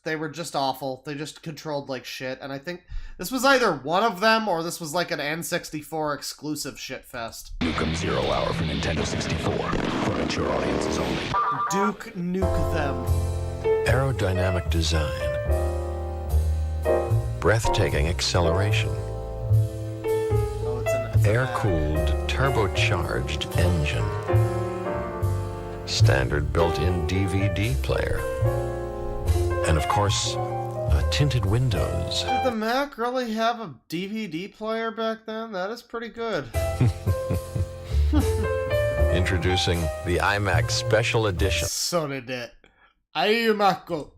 they were just awful. They just controlled like shit, and I think this was either one of them, or this was like an N64 exclusive shitfest. Nukem 0 Hour for Nintendo 64, for mature audiences only. Duke Nuke them. Aerodynamic design. Breathtaking acceleration. Air-cooled, turbocharged engine. Standard built-in DVD player. And of course, tinted windows. Did the Mac really have a DVD player back then? That is pretty good. Introducing the iMac Special Edition. So did it. iMac.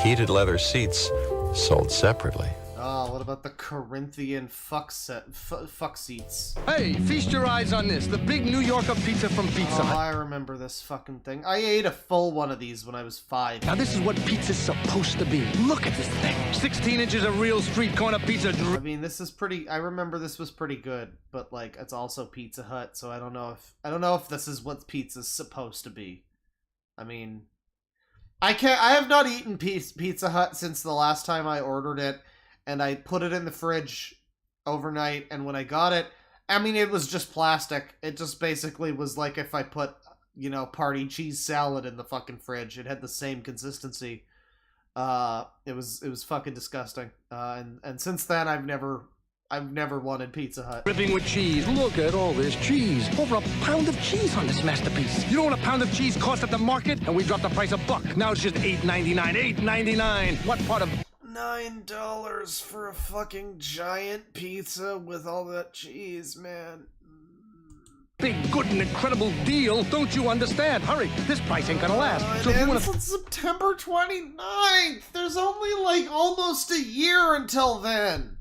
Heated leather seats sold separately. Oh, what about the Corinthian fuck seats? Hey, feast your eyes on this. The big New Yorker pizza from Pizza Hut. Oh, I remember this fucking thing. I ate a full one of these when I was 5. Now this is what pizza's supposed to be. Look at this thing. 16 inches of real street corner pizza. I mean, this is pretty, I remember this was pretty good, but like, it's also Pizza Hut, so I don't know if this is what pizza's supposed to be. I mean, I have not eaten Pizza Hut since the last time I ordered it, and I put it in the fridge overnight, and when I got it, I mean, it was just plastic. It just basically was like if I put, party cheese salad in the fucking fridge. It had the same consistency. It was fucking disgusting. And since then, I've never wanted Pizza Hut. Dripping with cheese. Look at all this cheese. Over a pound of cheese on this masterpiece. You know what a pound of cheese costs at the market? And we dropped the price $1. Now it's just $8.99. $8.99. What part of... $9 for a fucking giant pizza with all that cheese, man. Big, good, and incredible deal. Don't you understand? Hurry, this price ain't gonna last. So it if you wanna... ends on September 29th. There's only almost a year until then.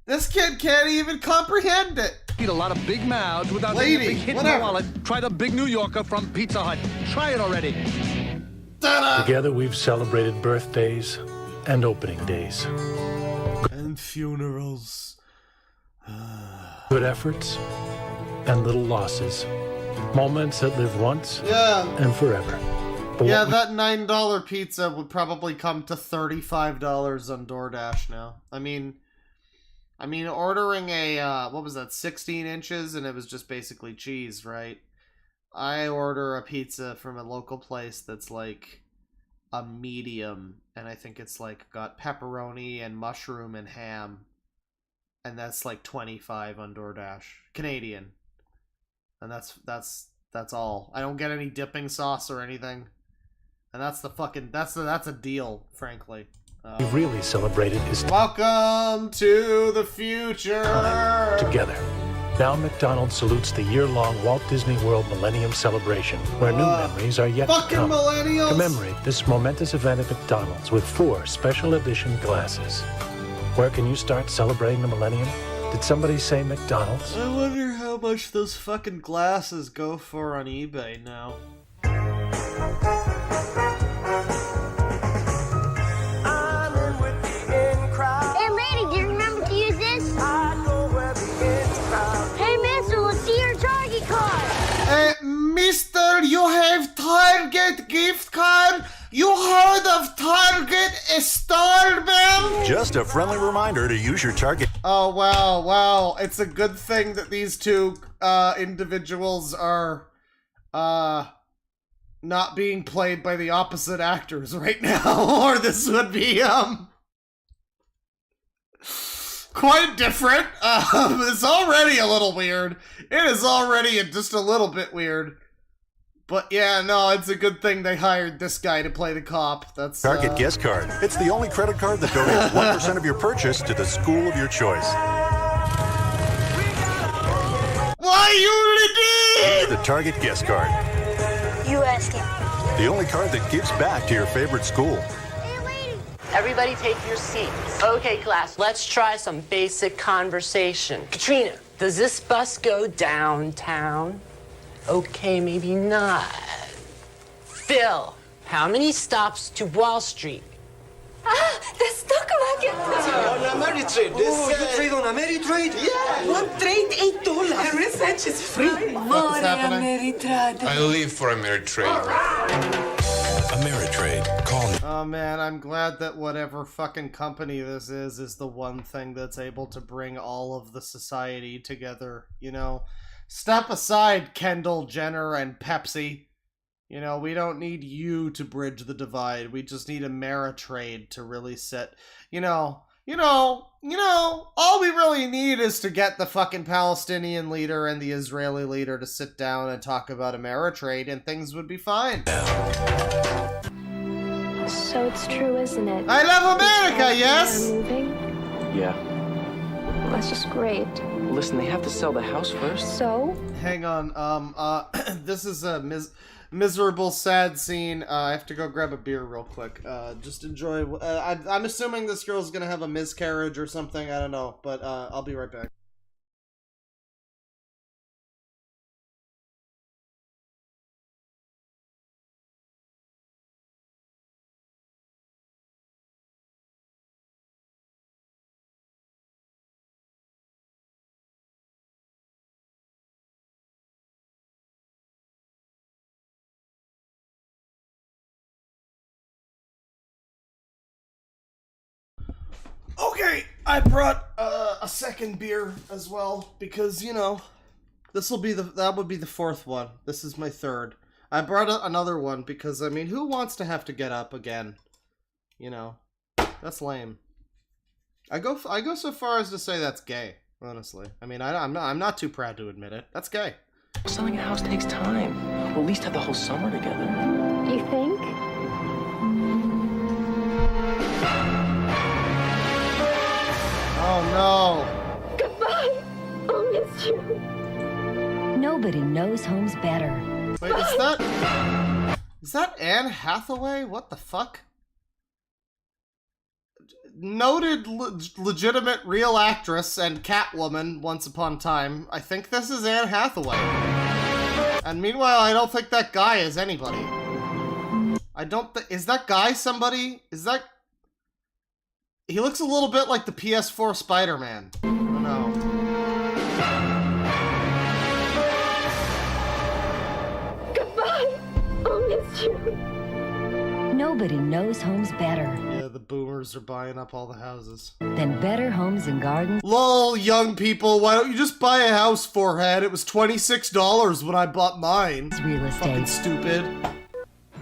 This kid can't even comprehend it. Eat a lot of big mouths without taking a big hit in the wallet. Try the Big New Yorker from Pizza Hut. Try it already. Ta-da! Together we've celebrated birthdays and opening days. And funerals. Good efforts and little losses. Moments that live once and forever. But yeah, that $9 pizza would probably come to $35 on DoorDash now. I mean, ordering a, 16 inches, and it was just basically cheese, right? I order a pizza from a local place that's like a medium, and I think it's got pepperoni and mushroom and ham, and that's $25 on DoorDash. Canadian. And that's all. I don't get any dipping sauce or anything. And that's a deal, frankly. we've really celebrated is welcome to the future together. Now McDonald's salutes the year-long Walt Disney World Millennium Celebration, where new memories are yet to come. Millennials! Commemorate this momentous event at McDonald's with 4 special edition glasses. Where can you start celebrating the millennium? Did somebody say McDonald's? I wonder how much those fucking glasses go for on eBay now. Hey, lady, do you remember to use this? Hey, mister, let's see your Target card. Mister, you have Target gift card? You heard of Target Starbucks? Just a friendly reminder to use your Target. Oh, wow. It's a good thing that these two individuals are not being played by the opposite actors right now, or this would be quite different. It's already a little weird. It is already just a little bit weird. But yeah, no, it's a good thing they hired this guy to play the cop. That's Target Guest Card. It's the only credit card that donates 1% of your purchase to the school of your choice. Why you The Target Guest Card. You ask him. The only card that gives back to your favorite school. Everybody take your seats. Okay, class, let's try some basic conversation. Katrina, does this bus go downtown? Okay, maybe not. Phil, how many stops to Wall Street? The stock market. On Ameritrade. Oh, you trade on Ameritrade? Yeah. One trade, $8. The research is free. More Ameritrade. I live for Ameritrade. Ameritrade. Call me. Oh man, I'm glad that whatever fucking company this is the one thing that's able to bring all of the society together, you know? Step aside, Kendall Jenner and Pepsi. You know, we don't need you to bridge the divide. We just need Ameritrade to really set, all we really need is to get the fucking Palestinian leader and the Israeli leader to sit down and talk about Ameritrade and things would be fine. So it's true, isn't it? I love America, yes? Moving? Yeah. Well, that's just great. Listen, they have to sell the house first. So? Hang on, this is a miserable, sad scene. I have to go grab a beer real quick. Just enjoy. I'm assuming this girl's gonna have a miscarriage or something. I don't know, but I'll be right back. Okay, I brought a second beer as well because, you know, that would be the fourth one. This is my third. I brought another one because, I mean, who wants to have to get up again? You know, that's lame. I go so far as to say that's gay, honestly. I mean, I'm not too proud to admit it. That's gay. Selling a house takes time. We'll at least have the whole summer together. You think? Oh no. Goodbye. I'll miss you. Nobody knows homes better. Wait, is that Anne Hathaway? What the fuck? Noted legitimate real actress and Catwoman once upon a time. I think this is Anne Hathaway. And meanwhile, I don't think that guy is anybody. Is that guy somebody? He looks a little bit like the PS4 Spider-Man. Oh no. Goodbye. I'll miss you. Nobody knows homes better Yeah, the boomers are buying up all the houses. than Better Homes and Gardens. Lol, young people, why don't you just buy a house, forehead? It was $26 when I bought mine. Real estate. Fucking stupid.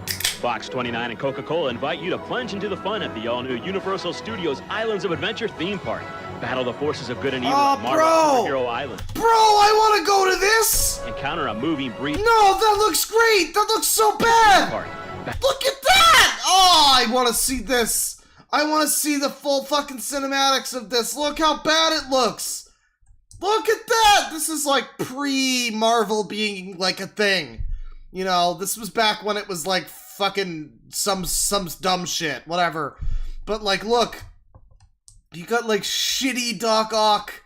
Fox 29 and Coca-Cola invite you to plunge into the fun at the all-new Universal Studios Islands of Adventure theme park. Battle the forces of good and evil at Marvel Superhero Island. Bro, I want to go to this! Encounter a moving, breathing... No, that looks great! That looks so bad! Look at that! Oh, I want to see this! I want to see the full fucking cinematics of this. Look how bad it looks! Look at that! This is like pre-Marvel being like a thing. You know, this was back when it was like fucking some dumb shit, whatever. But like, look, you got like shitty Doc Ock,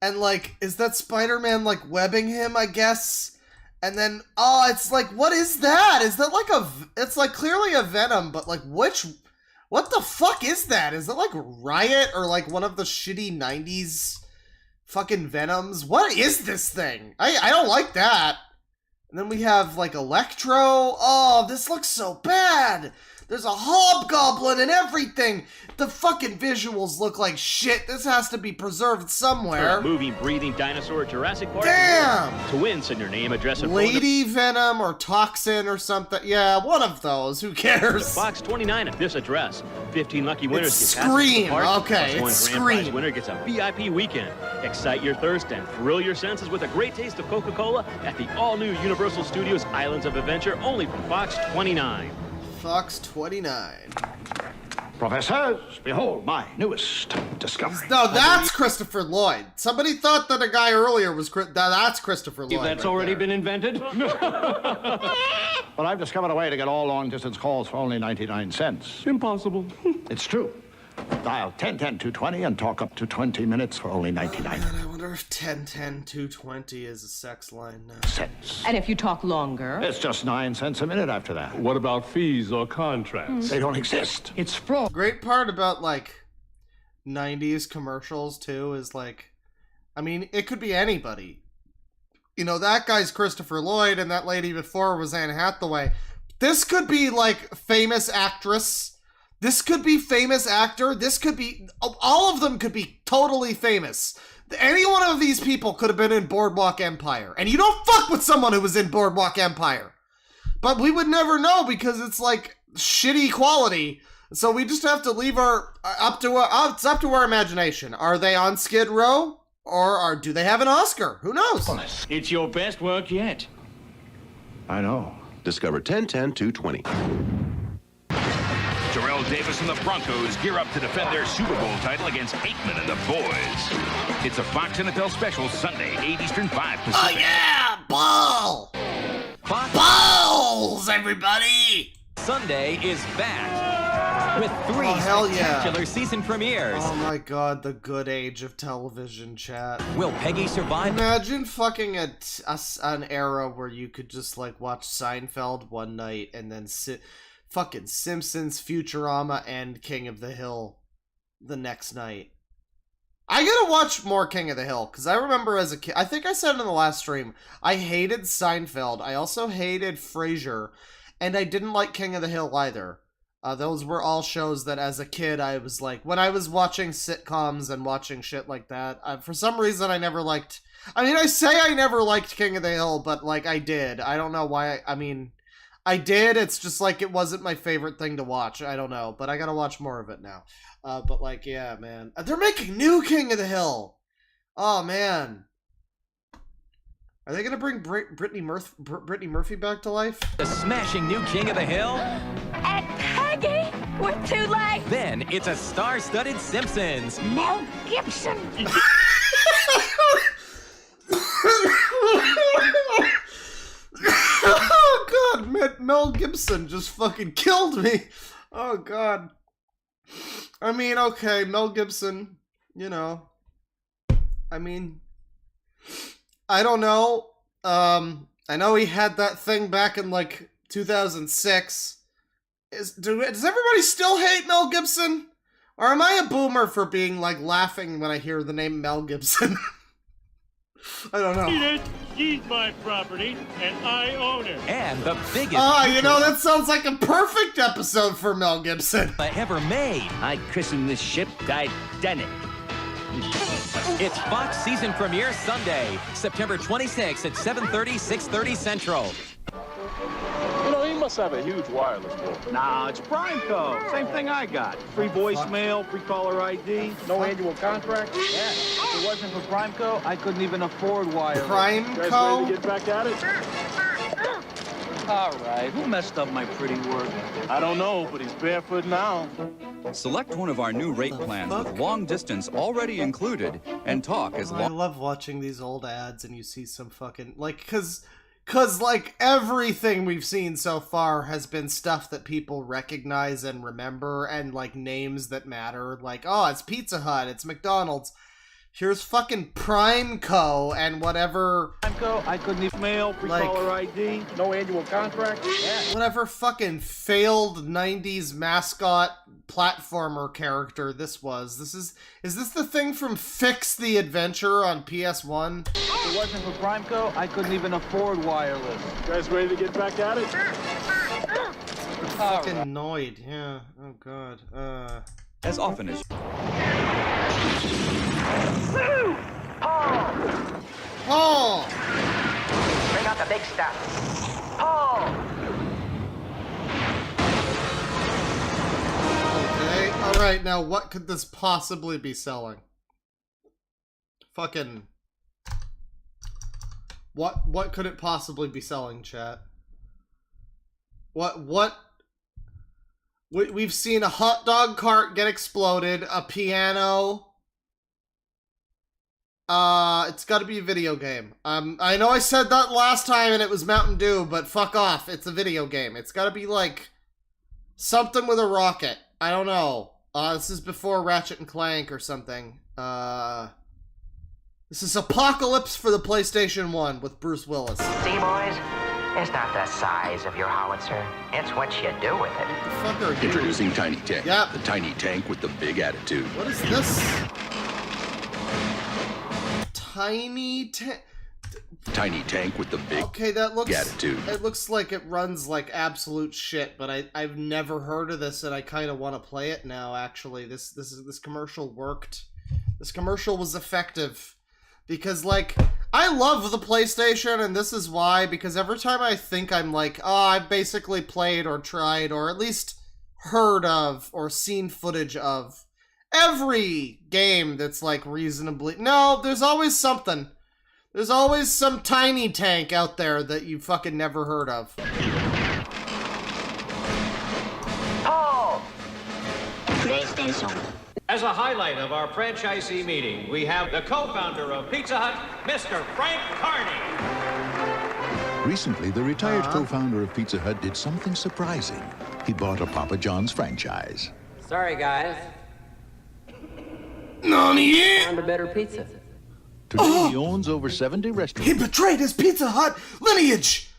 and like, is that Spider-Man like webbing him, I guess? And then, oh, it's like, what is that? Is that like it's like clearly a Venom, but like what the fuck is that? Is that like Riot or like one of the shitty 90s fucking Venoms? What is this thing? I don't like that. And then we have, like, Electro. Oh, this looks so bad. There's a hobgoblin and everything. The fucking visuals look like shit. This has to be preserved somewhere. Moving, breathing dinosaur at Jurassic Park. Damn! To win, send your name, address, and Lady Venom or Toxin or something. Yeah, one of those. Who cares? Fox 29 at this address. 15 lucky winners It's get passes to the Scream. park, Okay, plus it's one grand prize Scream. winner gets a VIP weekend. Excite your thirst and thrill your senses with a great taste of Coca-Cola at the all-new Universal Studios Islands of Adventure, only from Fox 29. Fox 29. Professors, behold my newest discovery. No, that's Christopher Lloyd. Somebody thought that a guy earlier was that's Christopher Lloyd. That's right already there. been invented? But I've discovered a way to get all long-distance calls for only 99 cents. Impossible. It's true. Dial 1010-220 and talk up to 20 minutes for only 99 I wonder if 1010-220 is a sex line now. cents. And if you talk longer? It's just 9 cents a minute after that. What about fees or contracts? They don't exist. It's fraud. Great part about like 90s commercials too is like, I mean, it could be anybody. You know, that guy's Christopher Lloyd and that lady before was Anne Hathaway. This could be like famous actress. This could be famous actor. This could be, all of them could be totally famous. Any one of these people could have been in Boardwalk Empire. And you don't fuck with someone who was in Boardwalk Empire. But we would never know because it's like shitty quality. So we just have to leave it's up to our imagination. Are they on Skid Row? Or do they have an Oscar? Who knows? It's your best work yet. I know. Discover 1010-220. Terrell Davis and the Broncos gear up to defend their Super Bowl title against Aikman and the boys. It's a Fox NFL special Sunday, 8 Eastern, 5 Pacific. Oh yeah! Ball! Balls, everybody! Sunday is back with 3 hell yeah. spectacular season premieres. Oh my god, the good age of television, chat. Will Peggy survive? Imagine fucking an era where you could just like watch Seinfeld one night and then fucking Simpsons, Futurama, and King of the Hill the next night. I gotta watch more King of the Hill, because I remember as a kid, I think I said in the last stream, I hated Seinfeld, I also hated Frasier, and I didn't like King of the Hill either. Those were all shows that as a kid I was like, when I was watching sitcoms and watching shit like that, for some reason I never liked, I mean, I say I never liked King of the Hill, but like I did. I don't know why, I mean, I did, it's just like it wasn't my favorite thing to watch. I don't know, but I gotta watch more of it now. But like, yeah, man. They're making new King of the Hill! Oh, man. Are they gonna bring Brittany Murphy back to life? The smashing new King of the Hill. And Peggy, we're too late. Then it's a star-studded Simpsons. Mel Gibson. Oh god, Mel Gibson just fucking killed me. Oh god. I mean, okay, Mel Gibson, you know. I mean, I don't know. I know he had that thing back in like 2006. Does everybody still hate Mel Gibson? Or am I a boomer for being like laughing when I hear the name Mel Gibson? I don't know. She's my property, and I own it. And the biggest. You know, that sounds like a perfect episode for Mel Gibson. Ever made. I christened this ship Titanic. It's Fox season premiere Sunday, September 26th at 7:30, 6:30 Central. You know, he must have a huge wireless bill. Nah, it's Primeco. Same thing I got. Free voicemail, free caller ID, no annual contract. Yeah. If it wasn't for Primeco, I couldn't even afford wireless. You guys ready to get back at it? All right, who messed up my pretty work? I don't know, but he's barefoot now. Select one of our new rate plans with long distance already included and talk as long. I love watching these old ads and you see some fucking, like, cause like everything we've seen so far has been stuff that people recognize and remember and like names that matter. Like, oh, it's Pizza Hut, it's McDonald's. Here's fucking Primeco and whatever. Primeco, I couldn't even mail, free caller ID, no annual contract. Yeah. Whatever fucking failed 90s mascot platformer character this was. Is this the thing from Fix the Adventure on PS1? If it wasn't for Primeco, I couldn't even afford wireless. You guys ready to get back at it? Fucking annoyed, yeah. Oh god. As often as. Paul! Bring out the big stuff. Paul! Okay, alright, now what could this possibly be selling? Fucking... What could it possibly be selling, chat? What... We've seen a hot dog cart get exploded, a piano... it's gotta be a video game. I know I said that last time and it was Mountain Dew, but fuck off. It's a video game. It's gotta be like something with a rocket. I don't know. This is before Ratchet and Clank or something. This is Apocalypse for the PlayStation 1 with Bruce Willis. See, boys? It's not the size of your howitzer. It's what you do with it. What the fuck are you? Introducing Tiny Tank. Yeah. The tiny tank with the big attitude. What is this? Tiny tank with the big okay, that looks attitude. It looks like it runs like absolute shit, but I've never heard of this and I kind of want to play it now. Actually, this commercial worked. This commercial was effective because like I love the PlayStation, and this is why, because every time I think I'm like, oh, I've basically played or tried or at least heard of or seen footage of every game that's like reasonably... No, there's always something. There's always some tiny tank out there that you fucking never heard of. Oh! PlayStation. As a highlight of our franchisee meeting, we have the co-founder of Pizza Hut, Mr. Frank Carney. Recently, the retired co-founder of Pizza Hut did something surprising. He bought a Papa John's franchise. Sorry, guys. Nani? Found a better pizza. Today, he owns over 70 restaurants. He betrayed his Pizza Hut lineage!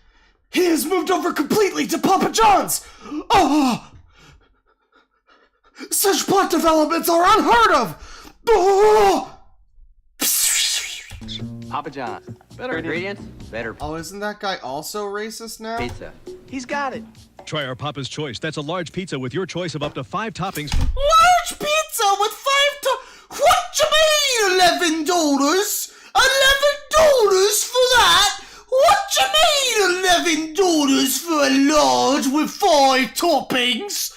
He has moved over completely to Papa John's! Oh! Such plot developments are unheard of! Oh! Papa John's. Better ingredients, better Oh, isn't that guy also racist now? pizza. He's got it. Try our Papa's Choice. That's a large pizza with your choice of up to 5 toppings. Large pizza with 5 What you mean, $11? $11 for that? What you mean, $11 for a large with 5 toppings?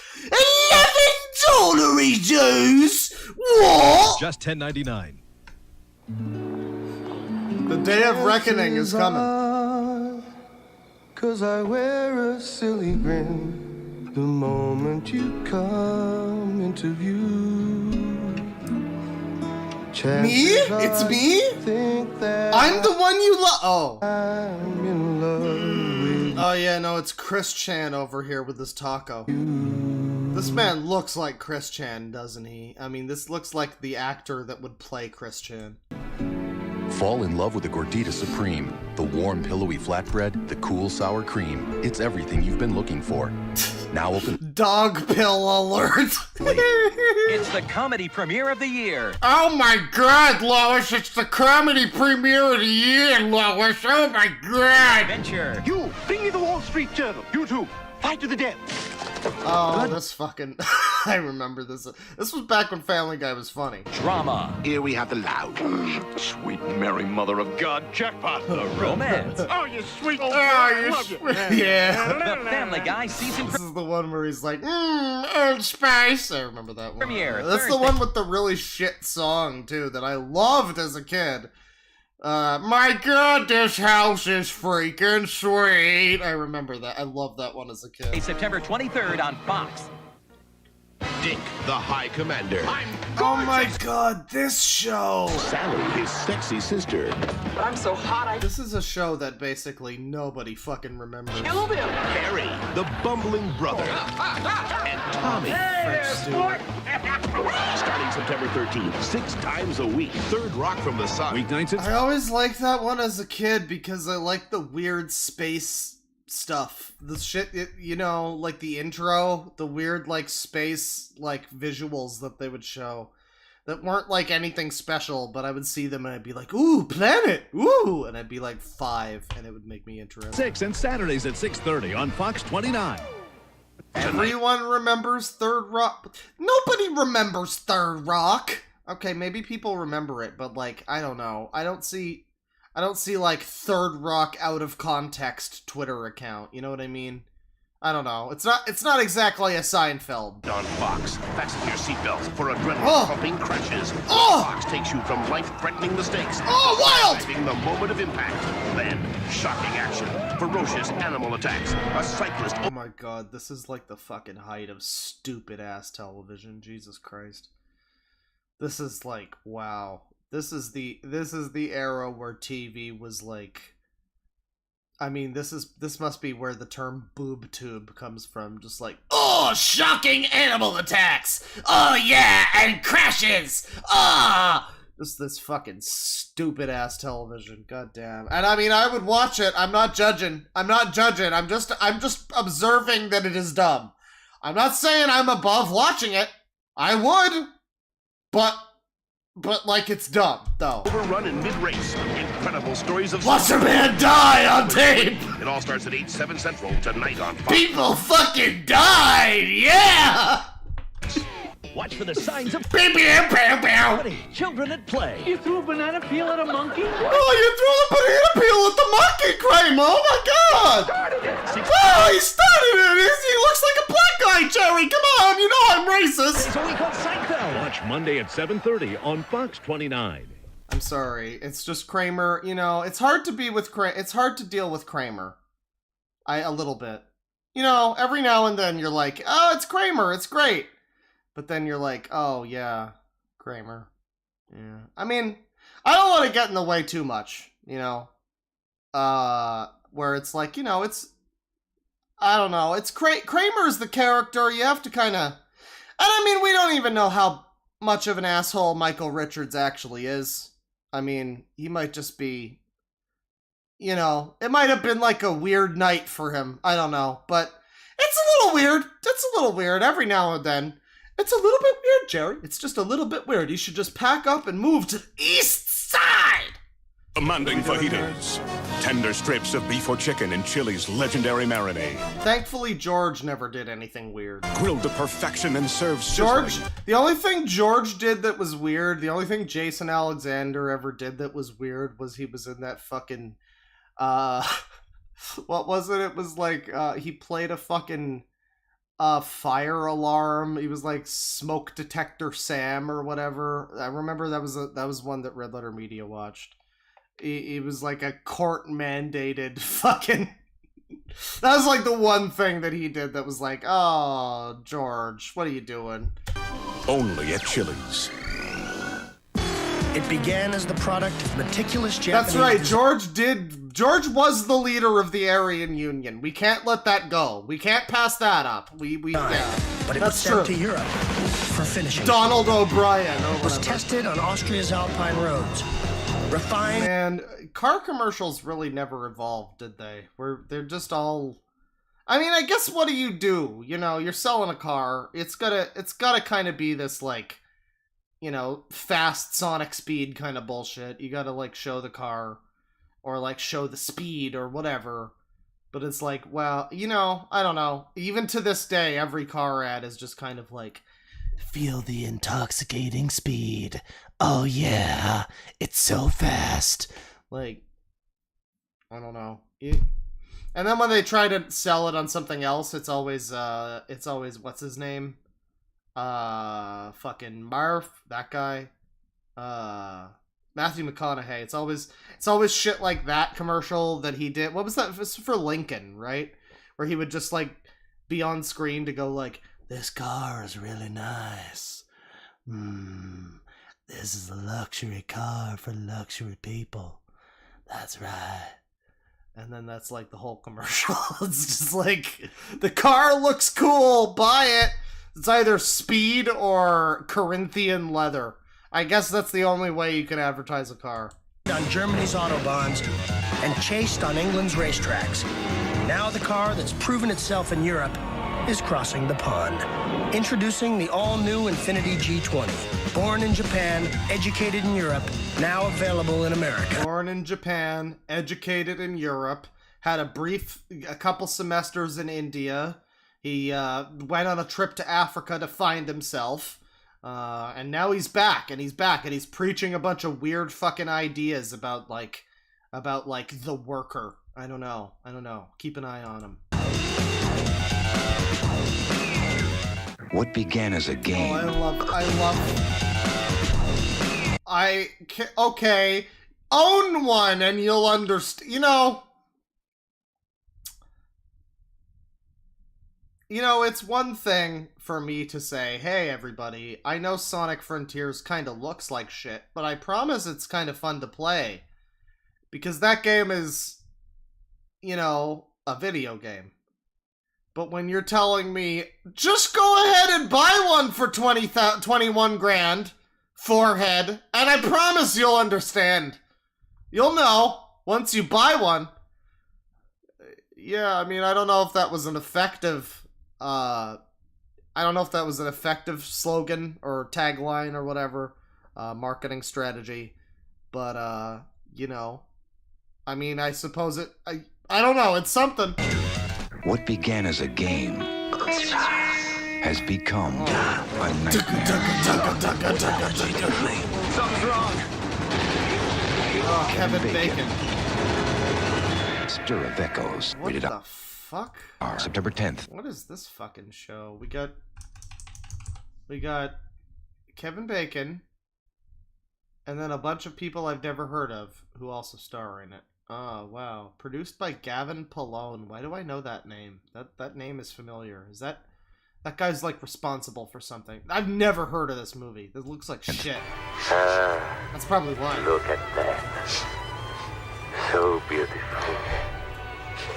$11 Jews? What? Just $10.99. The day of reckoning is coming. 'Cause I wear a silly grin the moment you come into view. Me? It's me? I'm the one you love. Oh. I'm in love with Oh yeah, no, it's Chris Chan over here with this taco. This man looks like Chris Chan, doesn't he? I mean, this looks like the actor that would play Chris Chan. Fall in love with the Gordita Supreme. The warm, pillowy flatbread, the cool sour cream. It's everything you've been looking for. Now open. Dog pill alert. It's the comedy premiere of the year. Oh my god, Lois, it's the comedy premiere of the year, Lois. Oh my god. Adventure. You, bring me the Wall Street Journal. You two, fight to the death. Oh, this fucking... I remember this. This was back when Family Guy was funny. Drama. Here we have the loud. Sweet Mary Mother of God, jackpot. The romance. Oh, you sweet old Yeah. The Family Guy season This is the one where he's like, Old Spice. I remember that one. Premiere. That's Thursday. the one with the really shit song, too, that I loved as a kid. My god, this house is freaking sweet. I remember that. I loved that one as a kid. September 23rd on Fox. Dick, the High Commander. Oh my god, this show! Sally, his sexy sister. But I'm so hot, This is a show that basically nobody fucking remembers. killed him. Harry, the bumbling brother. And Tommy. Starting September 13th, 6 times a week. Third Rock from the Sun. Weeknights at... I always liked that one as a kid because I liked the weird space stuff. The shit, you know, like the intro, the weird, like, space, like, visuals that they would show that weren't, like, anything special, but I would see them and I'd be like, ooh, planet, ooh, and I'd be like 5, and it would make me interested. 6 and Saturdays at 6:30 on Fox 29. Everyone remembers Third Rock. Nobody remembers Third Rock. Okay, maybe people remember it, but, like, I don't know. I don't see like Third Rock out of context Twitter account. You know what I mean? I don't know. It's not exactly a Seinfeld. On Fox, fasten your seatbelts for adrenaline-pumping crashes. Fox takes you from life-threatening mistakes. Wild! Surviving the moment of impact. Then, shocking action, ferocious animal attacks, a cyclist... Oh my god, this is like the fucking height of stupid-ass television. Jesus Christ. This is like, wow. This is the era where TV was like, I mean, this must be where the term boob tube comes from. Just like, oh, shocking animal attacks. Oh yeah, and crashes. Ah, just this fucking stupid ass television. God damn. And I mean, I would watch it. I'm not judging. I'm just observing that it is dumb. I'm not saying I'm above watching it. I would, but like, it's dumb, though. Overrun in mid-race. Incredible stories of... Watch a man die on tape! It all starts at 8, 7 Central tonight on Fox. People fucking died! Yeah! Watch for the signs of children at play. You threw a banana peel at a monkey? Oh, you threw the banana peel at the monkey, Kramer! Oh my god! Oh, he started it! He looks like a black guy, Jerry! Come on, you know I'm racist! It's a week on Seinfeld. Watch Monday at 7:30 on Fox 29. I'm sorry, it's just Kramer, you know, it's hard to be with Kramer, it's hard to deal with Kramer. A little bit. You know, every now and then you're like, oh, it's Kramer, it's great. But then you're like, oh, yeah, Kramer. Yeah. I mean, I don't want to get in the way too much, you know? Where it's like, you know, it's... I don't know. It's Kramer's the character. You have to kind of... And I mean, we don't even know how much of an asshole Michael Richards actually is. I mean, he might just be... You know, it might have been like a weird night for him. I don't know. But it's a little weird. It's a little weird every now and then. It's a little bit weird, Jerry. It's just a little bit weird. You should just pack up and move to the east side. Commanding fajitas. Tender strips of beef or chicken in Chili's legendary marinade. Thankfully, George never did anything weird. Grilled to perfection and served George, the only thing George did that was weird, the only thing Jason Alexander ever did that was weird was he was in that fucking, what was it? It was like, he played a fucking, fire alarm. He was like Smoke Detector Sam or whatever. I remember that was one that Red Letter Media watched. He was like a court mandated fucking. That was like the one thing that he did that was like, oh, George, what are you doing? Only at Chili's. It began as the product of meticulous Japanese. That's right. George was the leader of the Aryan Union. We can't let that go. We can't pass that up. Yeah. But it was That's sent true. to Europe for finishing. Donald O'Brien. It was tested on Austria's Alpine roads. Refined. And car commercials really never evolved, did they? They're just all. I mean, I guess what do? You know, you're selling a car. It's gotta kind of be this like, you know, fast Sonic speed kind of bullshit. You gotta like show the car, or like show the speed or whatever. But it's like, well, you know, I don't know. Even to this day, every car ad is just kind of like, feel the intoxicating speed. Oh yeah, it's so fast. Like, I don't know. And then when they try to sell it on something else, it's always what's his name? Fucking Marv, that guy. Matthew McConaughey. It's always shit like that commercial that he did. What was that? It was for Lincoln, right? Where he would just like be on screen to go like, this car is really nice. This is a luxury car for luxury people. That's right. And then that's like the whole commercial. It's just like, the car looks cool, buy it. It's either speed or Corinthian leather. I guess that's the only way you can advertise a car. On Germany's autobahns and chased on England's racetracks. Now the car that's proven itself in Europe is crossing the pond. Introducing the all-new Infiniti G20. Born in Japan, educated in Europe, now available in America. Born in Japan, educated in Europe, had a couple semesters in India. He went on a trip to Africa to find himself. And now he's back, and he's preaching a bunch of weird fucking ideas about the worker. I don't know. Keep an eye on him. What began as a game. Okay, own one and you'll understand. You know, it's one thing for me to say, hey everybody, I know Sonic Frontiers kind of looks like shit, but I promise it's kind of fun to play. Because that game is, you know, a video game. But when you're telling me, just go ahead and buy one for 21 grand, forehead, and I promise you'll understand. You'll know once you buy one. Yeah, I mean, I don't know if that was an effective, slogan or tagline or whatever, marketing strategy. But, you know, I mean, I suppose I don't know, it's something. What began as a game has become a nightmare. Something's wrong. Oh, Kevin Bacon. Stir of Echoes. What Rated the fuck? September 10th. What is this fucking show? We got Kevin Bacon, and then a bunch of people I've never heard of who also star in it. Oh, wow. Produced by Gavin Pallone. Why do I know that name? That name is familiar. Is that guy's like responsible for something? I've never heard of this movie. This looks like shit. That's probably why. Look at that. So beautiful.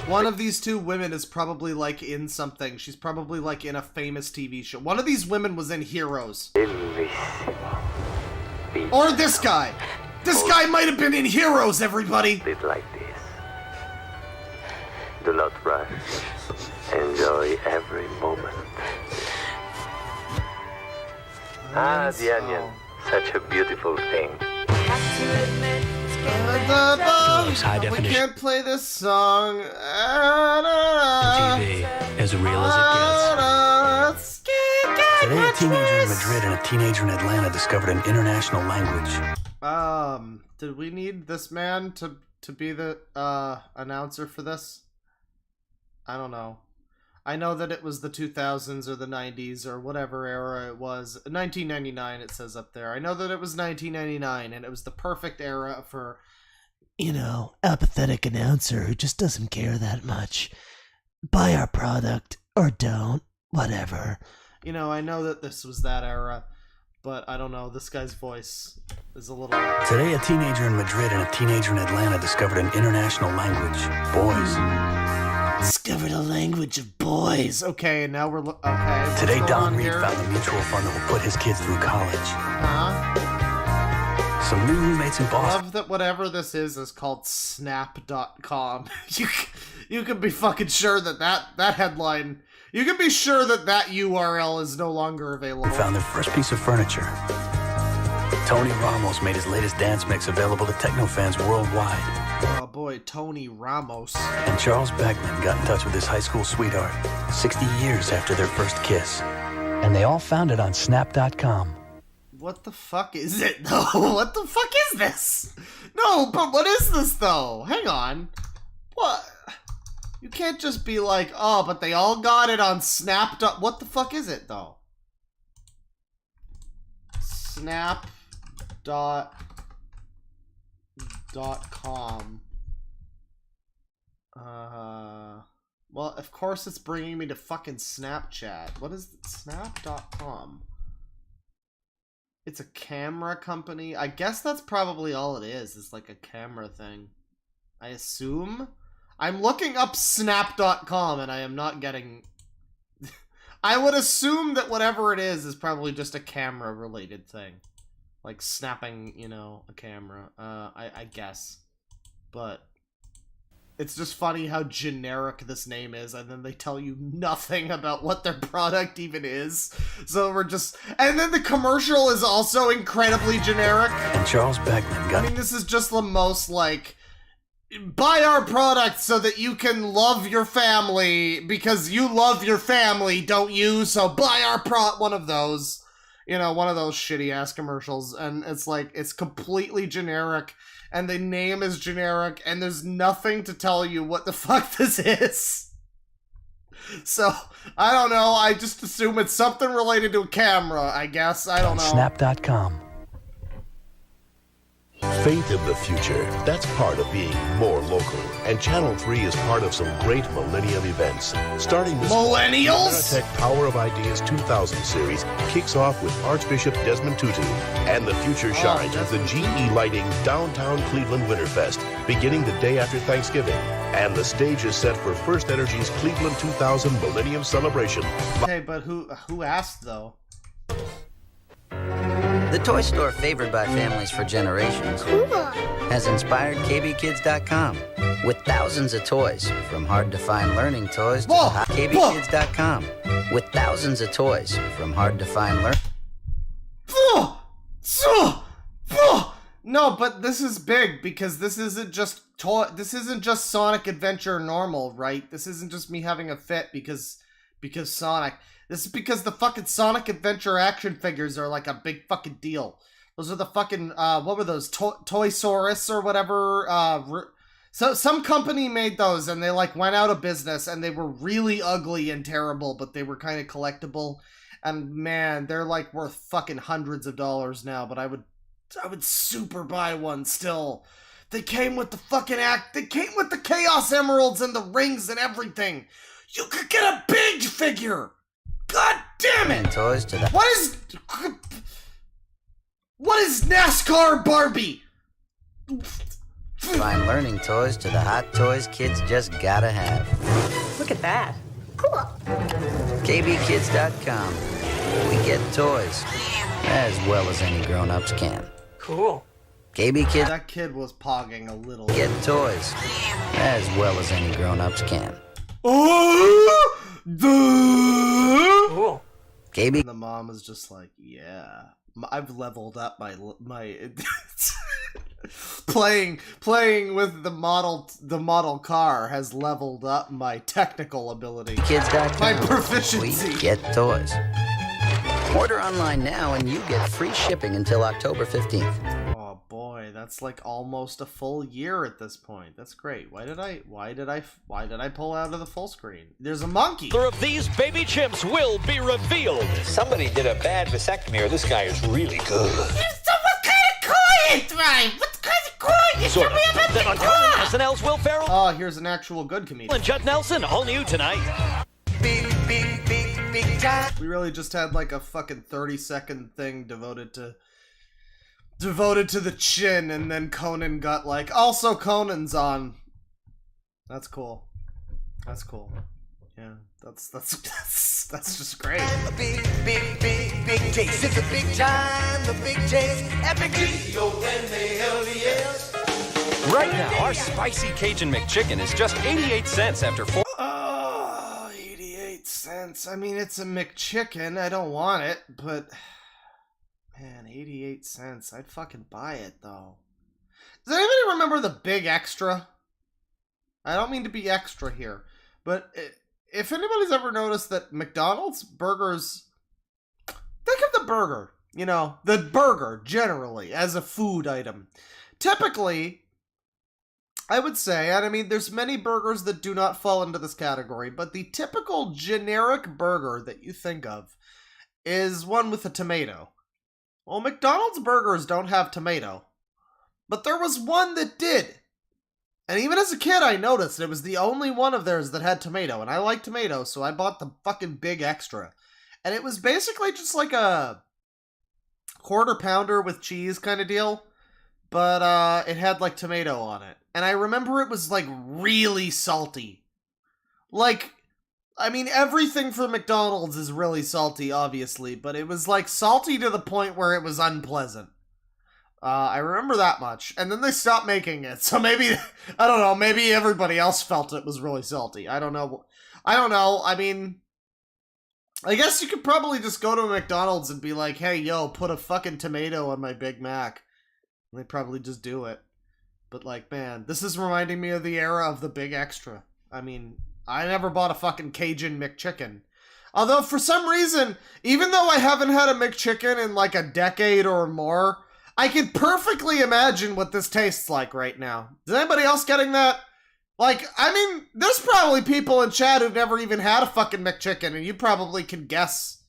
One of these two women is probably like in something. She's probably like in a famous TV show. One of these women was in Heroes. Or this guy. This guy might have been in Heroes, everybody! Live like this. Do not rush. Enjoy every moment. The onion. Such a beautiful thing. loves high We definition can't play this song. TV as real as it gets. Today, a teenager in Madrid and a teenager in Atlanta discovered an international language. Did we need this man to be the announcer for this? I don't know. I know that it was the 2000s or the 90s or whatever era it was. 1999 it says up there. I know that it was 1999 and it was the perfect era for, you know, apathetic announcer who just doesn't care that much. Buy our product or don't, whatever. You know, I know that this was that era, but I don't know. This guy's voice is a little... Today, a teenager in Madrid and a teenager in Atlanta discovered an international language. Boys. Discovered a language of boys. Okay, and now we're... Okay. Today, Don Reed found a mutual fund that will put his kids through college. Some new roommates in I Boston. love that whatever this is called snap.com. You can be fucking sure that headline... You can be sure that URL is no longer available. Found their first piece of furniture. Tony Ramos made his latest dance mix available to techno fans worldwide. Oh boy, Tony Ramos. And Charles Beckman got in touch with his high school sweetheart 60 years after their first kiss. And they all found it on snap.com. What the fuck is it, though? What the fuck is this? No, but what is this, though? Hang on. What? You can't just be like, oh, but they all got it on Snap. What the fuck is it, though? Snap.com. Well, of course it's bringing me to fucking Snapchat. What is Snap.com? It's a camera company. I guess that's probably all it is. It's like a camera thing. I assume? I'm looking up snap.com and I am not getting... I would assume that whatever it is probably just a camera related thing. Like snapping, you know, a camera. I guess. But it's just funny how generic this name is, and then they tell you nothing about what their product even is. So we're just... And then the commercial is also incredibly generic. And Charles Beckman got... I mean, this is just the most, like... Buy our product so that you can love your family, because you love your family, don't you? So buy our one of those. You know, one of those shitty-ass commercials. And it's like, it's completely generic, and the name is generic, and there's nothing to tell you what the fuck this is. So, I don't know, I just assume it's something related to a camera, I guess. I don't know. Snap.com. Faith in the future, that's part of being more local. And Channel 3 is part of some great Millennium events. Starting this Millennials? The Tech Power of Ideas 2000 series kicks off with Archbishop Desmond Tutu. And the future shines with the GE Lighting Downtown Cleveland Winterfest, beginning the day after Thanksgiving. And the stage is set for First Energy's Cleveland 2000 Millennium Celebration. Okay, but who asked, though? The toy store favored by families for generations has inspired KBKids.com with thousands of toys, from hard-to-find learning toys to KBKids.com with thousands of toys, from hard-to-find learning. No, but this is big, because this isn't just Sonic Adventure normal, right? This isn't just me having a fit because Sonic. This is because the fucking Sonic Adventure action figures are like a big fucking deal. Those are the fucking, what were those? Toysaurus or whatever? So some company made those and they like went out of business, and they were really ugly and terrible, but they were kind of collectible. And man, they're like worth fucking hundreds of dollars now, but I would super buy one still. They came with the fucking they came with the Chaos Emeralds and the rings and everything. You could get a big figure! God damn it! Toys to the What is NASCAR Barbie? Fine learning toys to the hot toys kids just gotta have. Look at that. Cool. KBKids.com. We get toys as well as any grown-ups can. Cool. KB Kids. That kid was pogging a little. Get toys as well as any grown-ups can. Cool. KB. And the mom is just like, yeah, I've leveled up my playing with the model car has leveled up my technical ability. Kids.com. My proficiency. We get toys. Order online now and you get free shipping until October 15th. Oh boy, that's like almost a full year at this point. That's great. Why did I pull out of the full screen? There's a monkey. The of these baby chimps will be revealed. Somebody did a bad vasectomy, or this guy is really good. So what kind of car you drive? What kind of car you Sort show me of. about Then the on car? SNL's Will Ferrell Oh, here's an actual good comedian. and Judd Nelson, all new tonight. Big time. We really just had like a fucking 30-second thing devoted to the chin, and then Conan got like, also Conan's on. That's cool. That's cool. Yeah, that's just great. The big taste. It's a big time, the big taste. Epic D-O-N-A-L-E-S. Right now, our spicy Cajun McChicken is just 88 cents after 4. Oh, 88 cents. I mean, it's a McChicken. I don't want it, but man, 88 cents. I'd fucking buy it though. Does anybody remember the Big Extra? I don't mean to be extra here, but if anybody's ever noticed that McDonald's burgers, think of the burger, you know, the burger generally as a food item. Typically, I would say, and I mean, there's many burgers that do not fall into this category, but the typical generic burger that you think of is one with a tomato. Well, McDonald's burgers don't have tomato, but there was one that did. And even as a kid, I noticed it was the only one of theirs that had tomato, and I like tomato, so I bought the fucking Big Extra. And it was basically just like a quarter pounder with cheese kind of deal, but it had like tomato on it. And I remember it was like really salty. Like, I mean, everything for McDonald's is really salty, obviously, but it was like salty to the point where it was unpleasant. I remember that much. And then they stopped making it. So maybe, I don't know, maybe everybody else felt it was really salty. I don't know. I mean, I guess you could probably just go to a McDonald's and be like, hey, yo, put a fucking tomato on my Big Mac. And they'd probably just do it. But like, man, this is reminding me of the era of the Big Extra. I mean, I never bought a fucking Cajun McChicken. Although, for some reason, even though I haven't had a McChicken in like a decade or more, I can perfectly imagine what this tastes like right now. Is anybody else getting that? Like, I mean, there's probably people in chat who've never even had a fucking McChicken, and you probably can guess.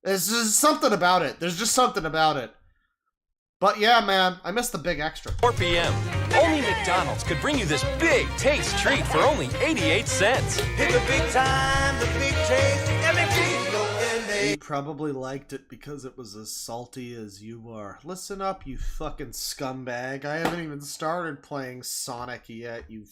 There's just something about it. There's just something about it. But yeah, man, I miss the Big Extra. 4 p.m. Only McDonald's could bring you this big taste treat for only 88 cents. Hit the big time, the big taste. Epic D-O-N-A. You probably liked it because it was as salty as you are. Listen up, you fucking scumbag. I haven't even started playing Sonic yet, you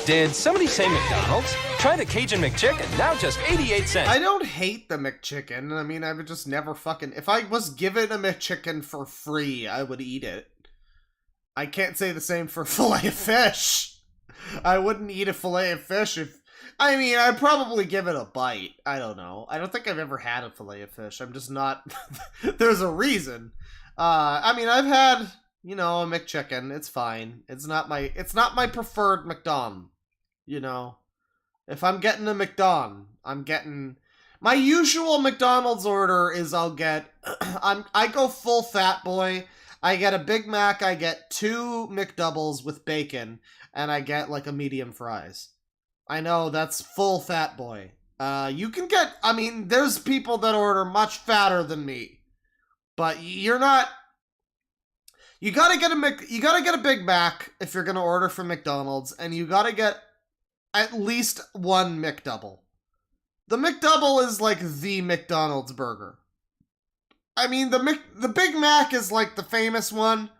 Did somebody say McDonald's? Try the Cajun McChicken, now just 88 cents. I don't hate the McChicken. I mean, I would just never fucking... If I was given a McChicken for free, I would eat it. I can't say the same for filet of fish. I wouldn't eat a filet of fish if... I mean, I'd probably give it a bite. I don't know. I don't think I've ever had a filet of fish. I'm just not... There's a reason. I mean, I've had... You know, a McChicken, it's fine. It's not my preferred McDon. You know, if I'm getting a McDon, I'm getting my usual McDonald's order is I'll get I go full fat boy. I get a Big Mac, I get 2 McDoubles with bacon, and I get like a medium fries. I know that's full fat boy. You can get, I mean, there's people that order much fatter than me. But you're not... You gotta get a Big Mac if you're gonna order from McDonald's, and you gotta get at least 1 McDouble. The McDouble is like the McDonald's burger. I mean, the Big Mac is like the famous one,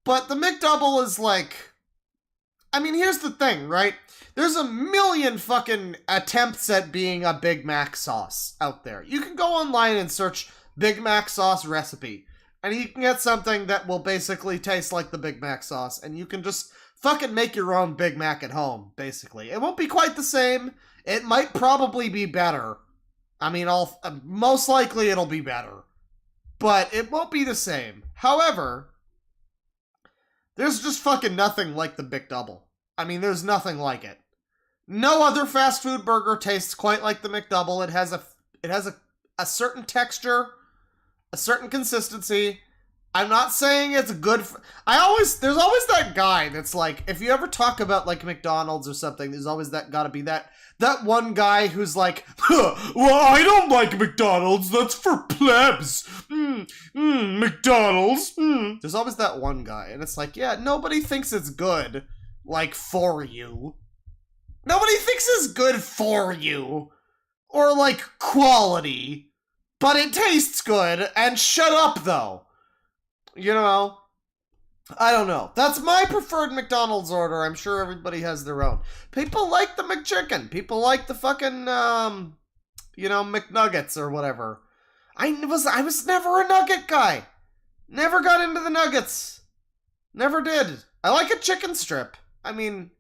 but the McDouble is like... I mean, here's the thing, right? There's a million fucking attempts at being a Big Mac sauce out there. You can go online and search Big Mac sauce recipe. And you can get something that will basically taste like the Big Mac sauce, and you can just fucking make your own Big Mac at home, basically. It won't be quite the same. It might probably be better. I mean, most likely it'll be better, but it won't be the same. However, there's just fucking nothing like the McDouble. I mean, there's nothing like it. No other fast food burger tastes quite like the McDouble. It has a certain texture, a certain consistency. I'm not saying it's good for, there's always that guy that's like, if you ever talk about like McDonald's or something, there's always gotta be that one guy who's like, well, I don't like McDonald's, that's for plebs. McDonald's. There's always that one guy, and it's like, yeah, nobody thinks it's good, like, for you. Nobody thinks it's good for you, or like quality, but it tastes good, and shut up though. You know, I don't know. That's my preferred McDonald's order. I'm sure everybody has their own. People like the McChicken. People like the fucking, McNuggets or whatever. I was never a nugget guy. Never got into the nuggets. Never did. I like a chicken strip. I mean,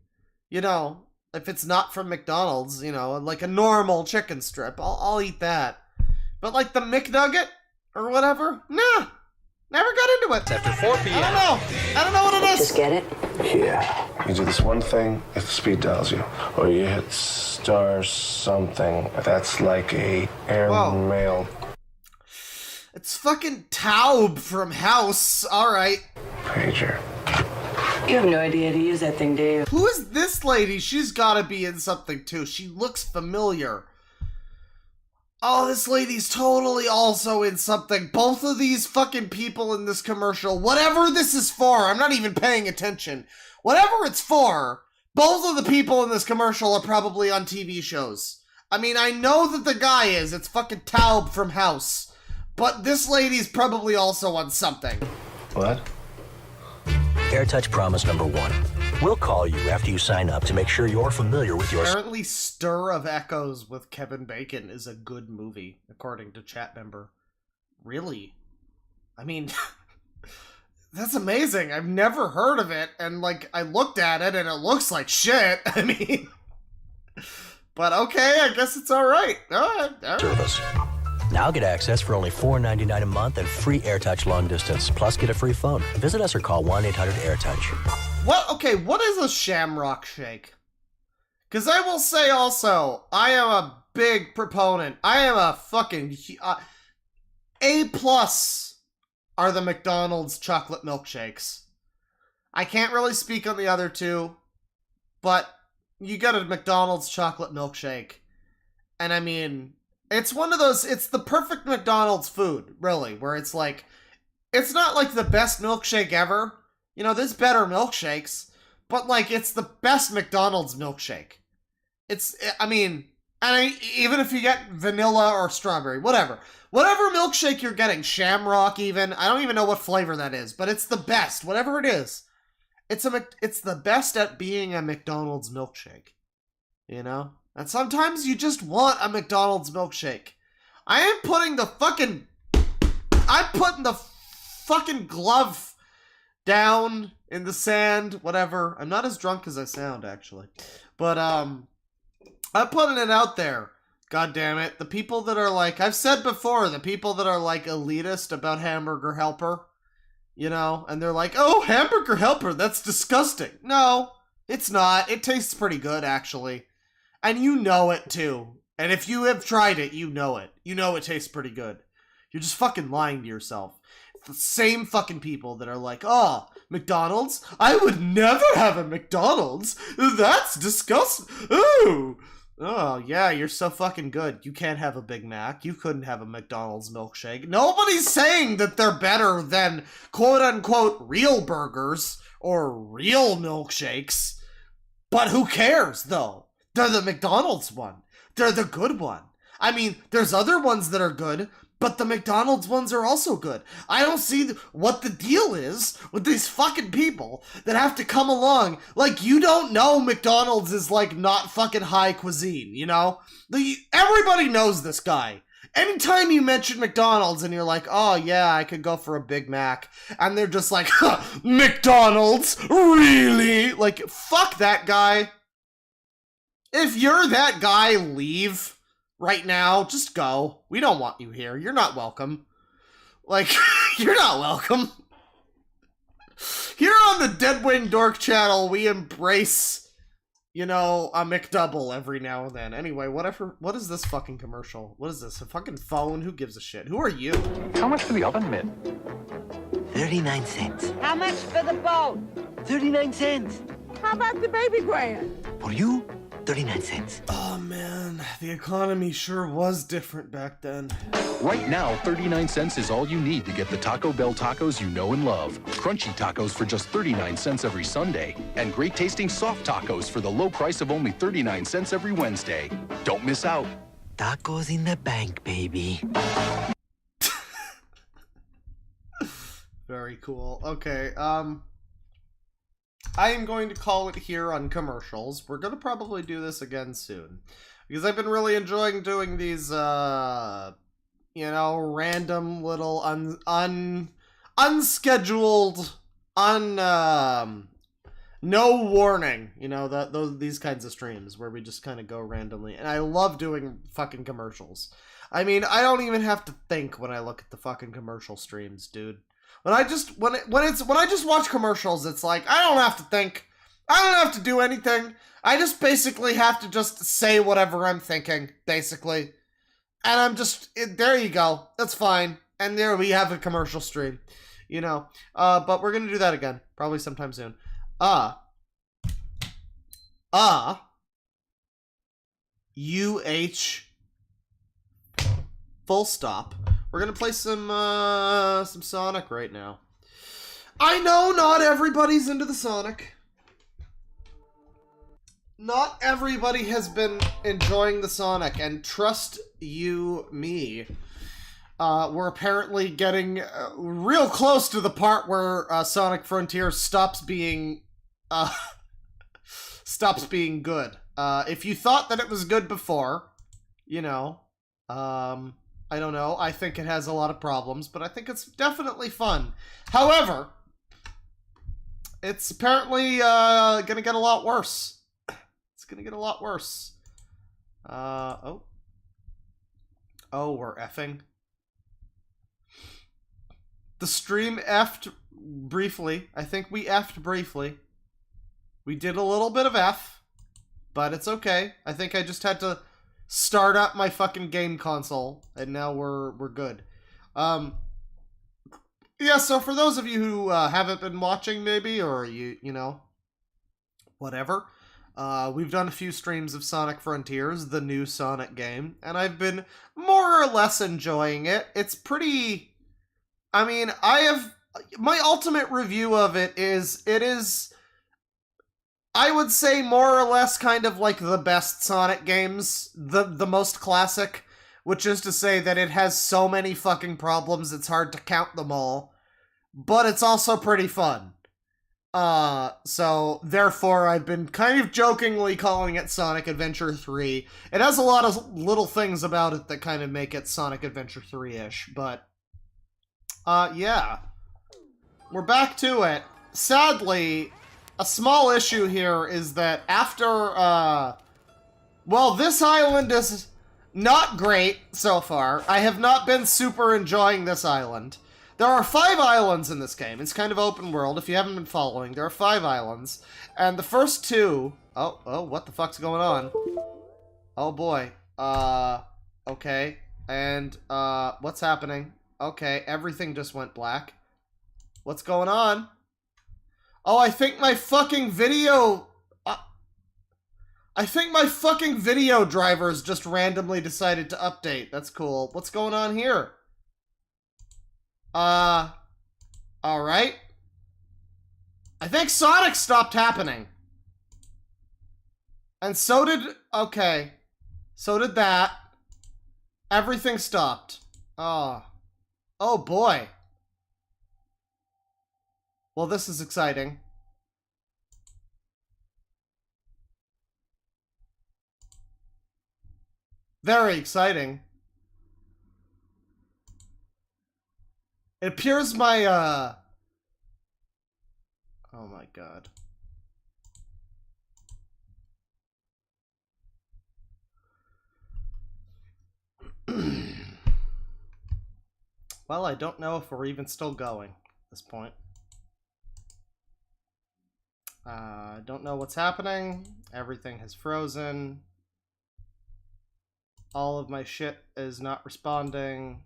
if it's not from McDonald's, like a normal chicken strip, I'll eat that. But like the McNugget or whatever, nah. Never got into it. After 4 p.m. I don't know what it is. Just get it? Yeah. You do this one thing if the speed dials you, or you hit star something. That's like a airmail. It's fucking Taub from House. All right. Pager. You have no idea how to use that thing, do you? Who is this lady? She's gotta be in something too. She looks familiar. Oh, this lady's totally also in something. Both of these fucking people in this commercial, whatever this is for, I'm not even paying attention. Whatever it's for, both of the people in this commercial are probably on TV shows. I mean, I know that the guy is. It's fucking Taub from House. But this lady's probably also on something. What? AirTouch promise number 1. We'll call you after you sign up to make sure you're familiar with your... Apparently Stir of Echoes with Kevin Bacon is a good movie, according to chat member. Really? I mean, that's amazing. I've never heard of it, and like, I looked at it and it looks like shit. I mean, but okay, I guess it's alright. Alright. Service. Now get access for only $4.99 a month and free AirTouch long distance. Plus, get a free phone. Visit us or call 1-800-AirTouch. What is a Shamrock Shake? Because I will say also, I am a big proponent. I am a fucking... A+ are the McDonald's chocolate milkshakes. I can't really speak on the other two, but you get a McDonald's chocolate milkshake. And I mean... It's one of those, it's the perfect McDonald's food, really, where it's like, it's not like the best milkshake ever. There's better milkshakes, but like, it's the best McDonald's milkshake. Even if you get vanilla or strawberry, whatever milkshake you're getting, Shamrock even, I don't even know what flavor that is, but it's the best, whatever it is. It's the best at being a McDonald's milkshake, And sometimes you just want a McDonald's milkshake. I'm putting the fucking glove down in the sand, whatever. I'm not as drunk as I sound, actually. But, I'm putting it out there. God damn it. The people that are like, I've said before, the people that are like elitist about Hamburger Helper, and they're like, oh, Hamburger Helper, that's disgusting. No, it's not. It tastes pretty good, actually. And you know it, too. And if you have tried it, you know it. You know it tastes pretty good. You're just fucking lying to yourself. It's the same fucking people that are like, oh, McDonald's? I would never have a McDonald's. That's disgusting. Ooh. Oh, yeah, you're so fucking good. You can't have a Big Mac. You couldn't have a McDonald's milkshake. Nobody's saying that they're better than quote-unquote real burgers or real milkshakes. But who cares, though? They're the McDonald's one. They're the good one. I mean, there's other ones that are good, but the McDonald's ones are also good. I don't see what the deal is with these fucking people that have to come along. Like, you don't know McDonald's is, like, not fucking high cuisine, Everybody knows this guy. Anytime you mention McDonald's and you're like, oh yeah, I could go for a Big Mac, and they're just like, McDonald's? Really? Like, fuck that guy. If you're that guy, leave. right now, just go. We don't want you here. You're not welcome. Like, you're not welcome. Here on the DeadwingDork channel, we embrace, you know, a McDouble every now and then. Anyway, whatever. What is this fucking commercial? What is this? A fucking phone? Who gives a shit? Who are you? How much for the oven mitt? 39 cents. How much for the boat? 39 cents. How about the baby grand? For you, 39 cents. Oh man, the economy sure was different back then. Right now, 39 cents is all you need to get the Taco Bell tacos you know and love. Crunchy tacos for just 39 cents every Sunday. And great tasting soft tacos for the low price of only 39 cents every Wednesday. Don't miss out. Tacos in the bank, baby. Very cool. Okay, I am going to call it here on commercials. We're going to probably do this again soon. Because I've been really enjoying doing these, you know, random little unscheduled, no warning, you know, these kinds of streams where we just kind of go randomly. And I love doing fucking commercials. I mean, I don't even have to think when I look at the fucking commercial streams, dude. When I just watch commercials, it's like, I don't have to think. I don't have to do anything. I just basically have to just say whatever I'm thinking, basically. And I'm just, there you go. That's fine. And there we have a commercial stream, you know. But we're going to do that again, probably sometime soon. UH full stop. We're gonna play some Sonic right now. I know not everybody's into the Sonic. Not everybody has been enjoying the Sonic, and trust you me, we're apparently getting real close to the part where Sonic Frontiers stops being good. If you thought that it was good before, you know, I don't know. I think it has a lot of problems, but I think it's definitely fun. However, it's apparently gonna get a lot worse. It's gonna get a lot worse. Oh, we're effing. The stream effed briefly. I think we effed briefly. We did a little bit of F, but it's okay. I think I just had to start up my fucking game console, and now we're good. Yeah, so for those of you who haven't been watching, maybe, or you know, whatever, we've done a few streams of Sonic Frontiers, the new Sonic game, and I've been more or less enjoying it. It's pretty, I mean, my ultimate review of it is, I would say, more or less kind of like the best Sonic games, the most classic, which is to say that it has so many fucking problems it's hard to count them all, but it's also pretty fun. So therefore I've been kind of jokingly calling it Sonic Adventure 3. It has a lot of little things about it that kind of make it Sonic Adventure 3-ish, but yeah. We're back to it. Sadly, a small issue here is that after, well, this island is not great so far. I have not been super enjoying this island. There are 5 islands in this game. It's kind of open world. If you haven't been following, there are 5 islands. And the first 2... Oh, what the fuck's going on? Oh boy. Okay. And, what's happening? Okay, everything just went black. What's going on? Oh, I think my fucking video... I think my fucking video drivers just randomly decided to update. That's cool. What's going on here? Alright. I think Sonic stopped happening. And so did... Okay. So did that. Everything stopped. Oh. Oh boy. Well, this is exciting. Very exciting. It appears my, oh my god. Well, I don't know if we're even still going at this point. I don't know what's happening. Everything has frozen. All of my shit is not responding.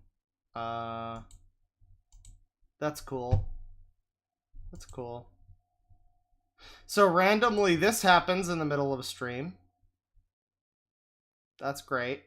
That's cool. That's cool. So randomly this happens in the middle of a stream. That's great.